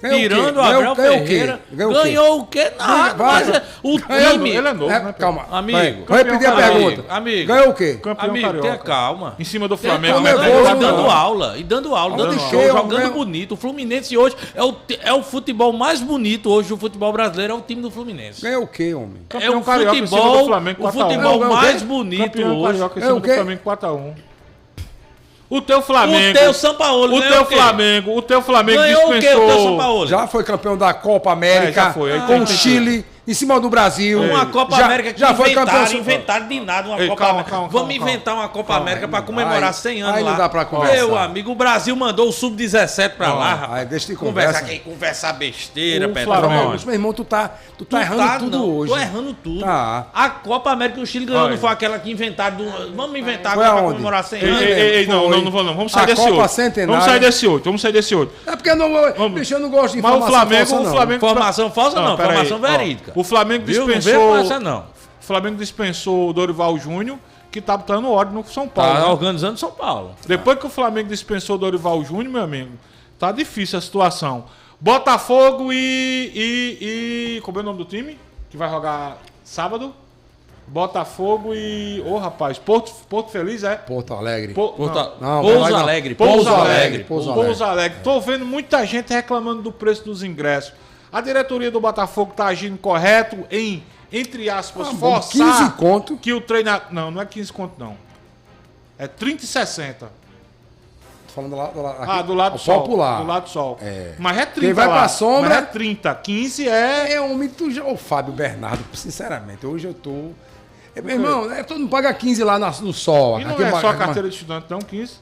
Tirando o Abel Ferreira. Ganhou o quê? Nada. O time. Ele é novo, né? Calma. Amigo. Vai pedir a pergunta. Amigo. Ganhou o quê? Amigo, tenha calma. Em cima do Flamengo. E dando aula. Dando show, jogando bonito. O Fluminense hoje é o futebol mais bonito hoje do futebol brasileiro, é o time do Fluminense. Ganhou o quê, homem? É o futebol mais bonito hoje. É o Flamengo 4-1. O teu Flamengo. O teu Sampaoli. O teu Flamengo ganhou dispensou. O teu Sampaoli? Já foi campeão da Copa América já foi. Com o Chile em cima do Brasil. Uma Copa América que já foi inventaram de nada uma Copa América. Vamos inventar uma Copa América para comemorar 100 anos aí lá. Não dá pra conversar. Meu amigo, o Brasil mandou o Sub-17 pra lá, rapaz. Aí deixa de conversar besteira, Pedro. Meu irmão, tu tá errando tudo hoje. Tô errando tudo. Tá. A Copa América que o Chile ganhou não foi aquela que inventaram. Vamos inventar agora pra comemorar 100 anos. Não vou não. Vamos sair desse outro. Vamos sair desse outro. É porque eu não gosto de informação falsa, não. Informação falsa não, informação verídica. O Flamengo dispensou. O Flamengo dispensou o Dorival Júnior, que tá botando ordem no São Paulo. Tá organizando São Paulo. Depois que o Flamengo dispensou o Dorival Júnior, meu amigo, tá difícil a situação. Botafogo como é o nome do time? Que vai jogar sábado? Botafogo e... rapaz, Porto Feliz, é? Porto Alegre. Pouso Alegre. Pouso Alegre. Tô vendo muita gente reclamando do preço dos ingressos. A diretoria do Botafogo tá agindo correto em, entre aspas, forçar 15 conto. Que o treinador... Não é 15 conto, não. É 30,60. Tô falando lá do lado do sol. Popular. Do lado do sol. É. Mas é 30 Quem vai pra sombra... Mas é 30. 15 é... O Fábio Bernardo, sinceramente, hoje eu tô... Meu irmão, todo mundo paga 15 lá no sol. E não é só a carteira de estudante, não, 15.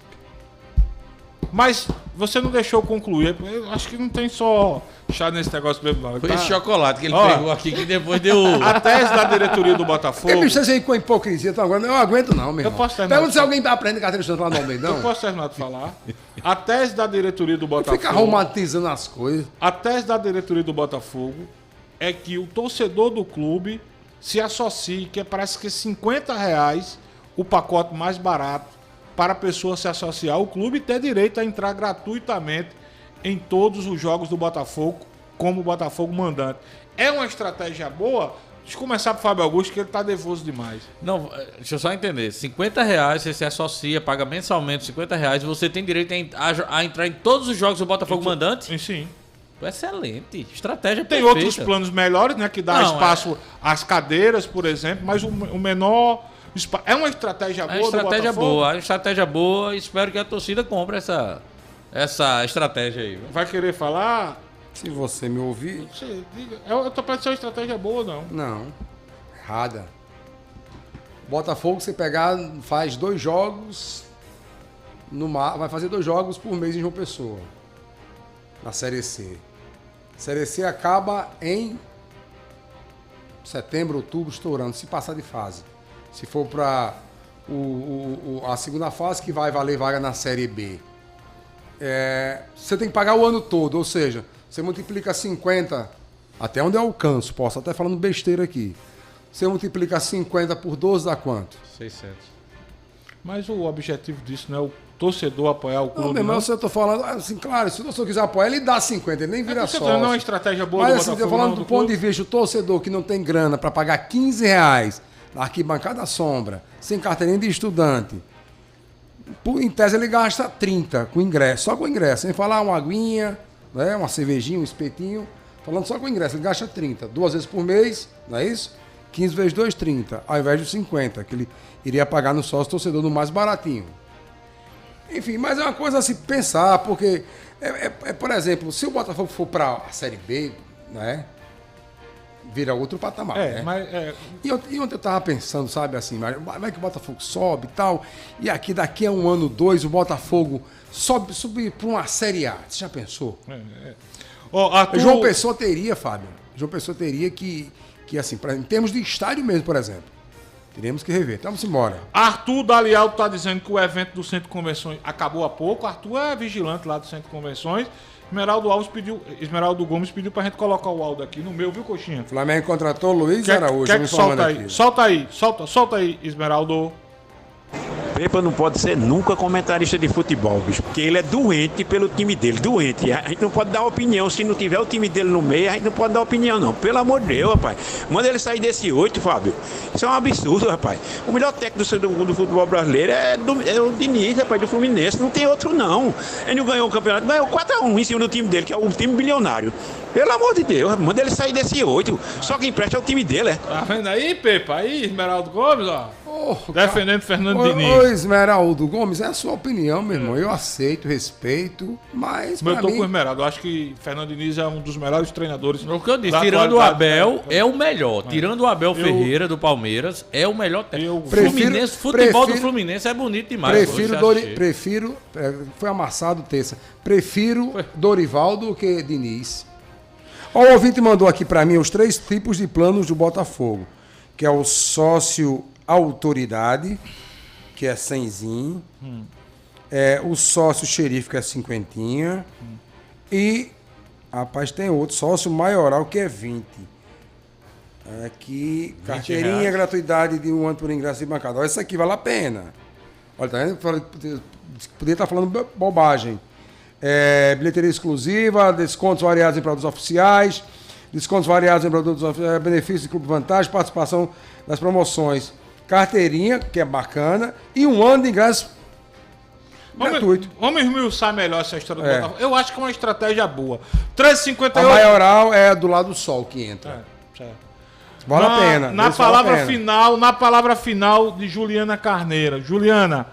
Mas você não deixou eu concluir. Eu acho que não tem só chá nesse negócio mesmo, não. Foi esse chocolate que ele pegou aqui que depois deu... A tese da diretoria do Botafogo... Porque vocês aí com hipocrisia, então agora eu não aguento não, meu irmão. Eu posso terminar. Pergunta se alguém aprende carteira de estudante lá no Almeidão. Eu posso terminar de falar. A tese da diretoria do Botafogo... Fica romantizando as coisas. A tese da diretoria do Botafogo é que o torcedor do clube se associe, que parece que R$50 o pacote mais barato para a pessoa se associar ao clube e ter direito a entrar gratuitamente em todos os jogos do Botafogo, como o Botafogo mandante. É uma estratégia boa? Deixa eu começar pro Fábio Augusto, que ele tá nervoso demais. Não, deixa eu só entender. R$50 você se associa, paga mensalmente R$50 e você tem direito a entrar em todos os jogos do Botafogo mandante? Sim. Excelente. Estratégia tem perfeita. Outros planos melhores, né? Que dá espaço às cadeiras, por exemplo, mas o menor... É uma estratégia boa do Botafogo? É estratégia boa. Espero que a torcida compre essa estratégia aí. Vai querer falar? Se você me ouvir... Você diga. Eu tô pensando uma estratégia boa, não. Não. Errada. Botafogo, você pegar, faz 2 jogos... vai fazer 2 jogos por mês em João Pessoa. Na Série C. Série C acaba em setembro, outubro, estourando, se passar de fase. Se for para a segunda fase, que vai valer vaga na Série B. Você tem que pagar o ano todo, ou seja, você multiplica 50, até onde eu alcanço, posso até falando besteira aqui. Você multiplica 50 por 12 dá quanto? 600. Mas o objetivo disso não é torcedor apoiar o clube? Não, meu irmão, eu tô falando, assim, claro, se o torcedor quiser apoiar, ele dá 50, ele nem vira sócio. Não é uma estratégia boa mas, do assim, Botafogo, tô falando não, do ponto de vista, o torcedor que não tem grana para pagar R$15 na arquibancada sombra, sem carteirinha de estudante, em tese ele gasta 30 com ingresso, só com ingresso, sem falar uma aguinha, né, uma cervejinha, um espetinho, falando só com ingresso, ele gasta 30, 2 vezes por mês, não é isso? 15 vezes 2, 30, ao invés de 50, que ele iria pagar no sócio torcedor no mais baratinho. Enfim, mas é uma coisa a se pensar, porque, por exemplo, se o Botafogo for para a Série B, né, vira outro patamar, né? E ontem eu tava pensando, sabe, assim, vai que o Botafogo sobe e tal, e daqui a 1 ano, 2, o Botafogo sobe para uma Série A. Você já pensou? João Pessoa teria, Fábio, que assim, em termos de estádio mesmo, por exemplo, teríamos que rever. Então vamos embora. Arthur Dalialto tá dizendo que o evento do Centro de Convenções acabou há pouco. Arthur é vigilante lá do Centro de Convenções. Esmeraldo Gomes pediu pra gente colocar o áudio aqui no meu, viu, Coxinha? Flamengo contratou Luiz Araújo. Que solta aí? Solta aí, Esmeraldo. Pepa não pode ser nunca comentarista de futebol, bicho, porque ele é doente pelo time dele, doente. A gente não pode dar opinião, se não tiver o time dele no meio, a gente não pode dar opinião não, pelo amor de Deus, rapaz. Manda ele sair desse 8, Fábio. Isso é um absurdo, rapaz. O melhor técnico do futebol brasileiro é o Diniz, rapaz, do Fluminense, não tem outro não. Ele não ganhou o campeonato, ganhou 4-1 em cima do time dele, que é o time bilionário. Pelo amor de Deus, manda ele sair desse 8, só quem presta é o time dele, é. Tá vendo aí, Pepa? Aí, Esmeraldo Gomes, ó. Defendendo Fernando Diniz. Ô, Esmeraldo Gomes, é a sua opinião, meu irmão. Eu aceito, respeito, mas eu tô com o Esmeraldo. Eu acho que Fernando Diniz é um dos melhores treinadores. O que eu disse, tirando o Abel, é o melhor. Tirando o Abel Ferreira do Palmeiras, é o melhor técnico. Futebol do Fluminense é bonito demais. Prefiro, foi amassado terça. Prefiro Dorival do que Diniz. Ó, o ouvinte mandou aqui pra mim os 3 tipos de planos do Botafogo, que é o sócio autoridade, que é 100zinho, o sócio xerife, que é 50, e, rapaz, tem outro, sócio maioral, que é 20. Aqui, carteirinha, gratuidade de 1 ano por ingresso de bancada. Olha, isso aqui vale a pena. Olha, tá vendo? Poderia estar falando bobagem. Bilheteria exclusiva, descontos variados em produtos oficiais, descontos variados em produtos oficiais, benefícios de clube vantagem, participação nas promoções, carteirinha, que é bacana, e 1 ano de ingresso gratuito. Vamos esmiuçar melhor essa história do Botafogo. Eu acho que é uma estratégia boa. 3,58. A maioral é do lado do sol que entra. Vale a pena. Na palavra final de Juliana Carneiro. Juliana,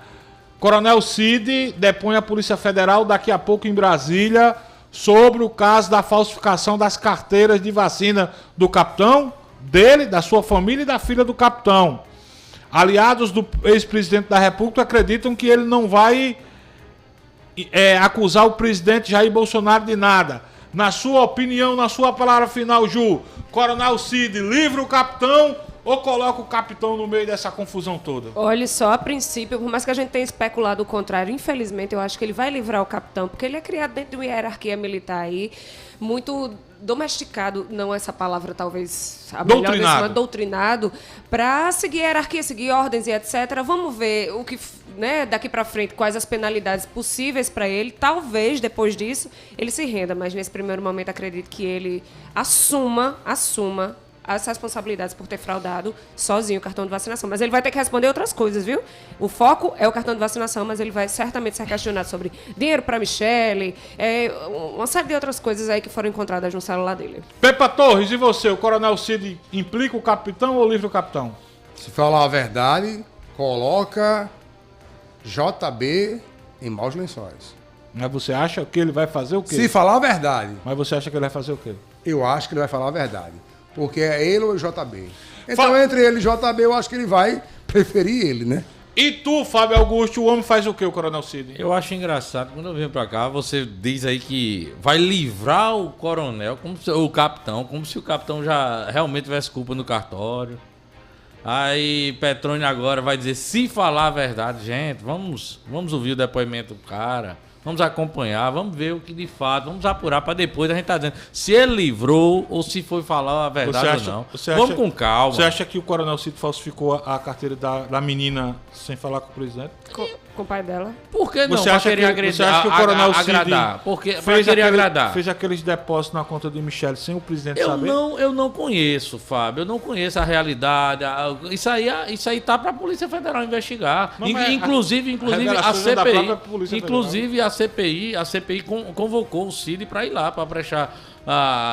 Coronel Cid depõe a Polícia Federal daqui a pouco em Brasília sobre o caso da falsificação das carteiras de vacina do capitão, dele, da sua família e da filha do capitão. Aliados do ex-presidente da República acreditam que ele não vai acusar o presidente Jair Bolsonaro de nada. Na sua opinião, na sua palavra final, Ju, Coronel Cid livra o capitão ou coloca o capitão no meio dessa confusão toda? Olha só, a princípio, por mais que a gente tenha especulado o contrário, infelizmente eu acho que ele vai livrar o capitão, porque ele é criado dentro de uma hierarquia militar aí, muito domesticado, não essa palavra talvez a melhor desse, doutrinado, para seguir a hierarquia, seguir ordens e etc. Vamos ver o que, né, daqui para frente, quais as penalidades possíveis para ele. Talvez depois disso ele se renda, mas nesse primeiro momento acredito que ele assuma as responsabilidades por ter fraudado sozinho o cartão de vacinação. Mas ele vai ter que responder outras coisas, viu? O foco é o cartão de vacinação, mas ele vai certamente ser questionado sobre dinheiro para Michele, uma série de outras coisas aí que foram encontradas no celular dele. Pepa Torres, e você? O Coronel Cid implica o capitão ou livra o capitão? Se falar a verdade, coloca JB em maus lençóis. Mas você acha que ele vai fazer o quê? Se falar a verdade. Mas você acha que ele vai fazer o quê? Eu acho que ele vai falar a verdade. Porque é ele ou o JB. Então, entre ele e o JB, eu acho que ele vai preferir ele, né? E tu, Fábio Augusto, o homem faz o quê, o Coronel Cid? Eu acho engraçado, quando eu venho pra cá, você diz aí que vai livrar o coronel, o capitão, como se o capitão já realmente tivesse culpa no cartório. Aí Petrônio agora vai dizer, se falar a verdade, gente, vamos ouvir o depoimento do cara. vamos acompanhar, vamos ver o que de fato, vamos apurar para depois a gente tá dizendo se ele livrou ou se foi falar a verdade ou não. Vamos com calma. Você acha que o Coronel Cid falsificou a carteira da menina sem falar com o presidente? Com o pai dela. Por que não? Você acha que o Coronel Cid agradar? Agradar? Fez aqueles depósitos na conta de Michele sem o presidente saber? Eu não conheço, Fábio. Eu não conheço a realidade. Isso aí tá para a Polícia Federal investigar. Inclusive a CPI convocou o Cid para ir lá para prestar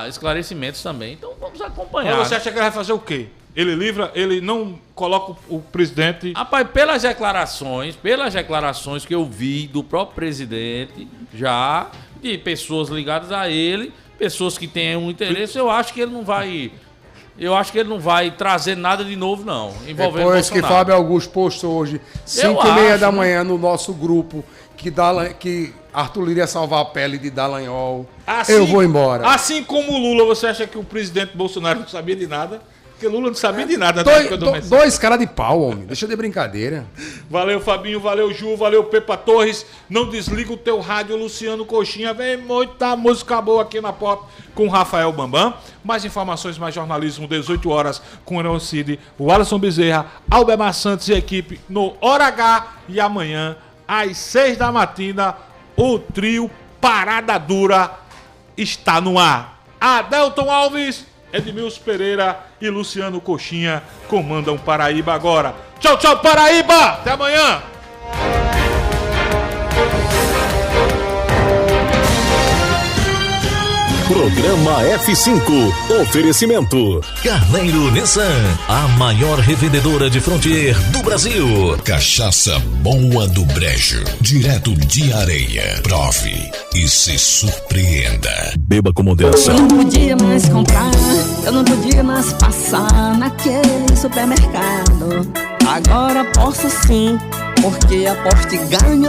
esclaracimentos também. Então vamos acompanhar. Mas você acha que ele vai fazer o quê? Ele livra, ele não coloca o presidente... Rapaz, pelas declarações que eu vi do próprio presidente, já, de pessoas ligadas a ele, pessoas que têm um interesse, eu acho que ele não vai trazer nada de novo, não, envolvendo Depois Bolsonaro. que Fábio Augusto postou hoje, 5h30 da manhã, no nosso grupo, que Arthur Lira ia salvar a pele de Dallagnol, eu vou embora. Assim como o Lula, você acha que o presidente Bolsonaro não sabia de nada? Porque Lula não sabia de nada. Dois caras de pau, homem. Deixa de brincadeira. Valeu, Fabinho. Valeu, Ju. Valeu, Pepa Torres. Não desliga o teu rádio, Luciano Coxinha. Vem muita música boa aqui na Pop com Rafael Bambam. Mais informações, mais jornalismo, 18 horas com o Coronel Cid, o Alisson Bezerra, Albemar Santos e equipe no Hora H. E amanhã, às 6 da matina, o trio Parada Dura está no ar. Adelton Alves, Edmilson Pereira e Luciano Coxinha comandam Paraíba agora. Tchau, tchau, Paraíba! Até amanhã! Programa F5. Oferecimento. Carneiro Nissan, a maior revendedora de Frontier do Brasil. Cachaça Boa do Brejo, direto de Areia. Prove e se surpreenda. Beba com moderação. Eu não podia mais comprar, eu não podia mais passar naquele supermercado. Agora posso sim, porque a Porte ganha.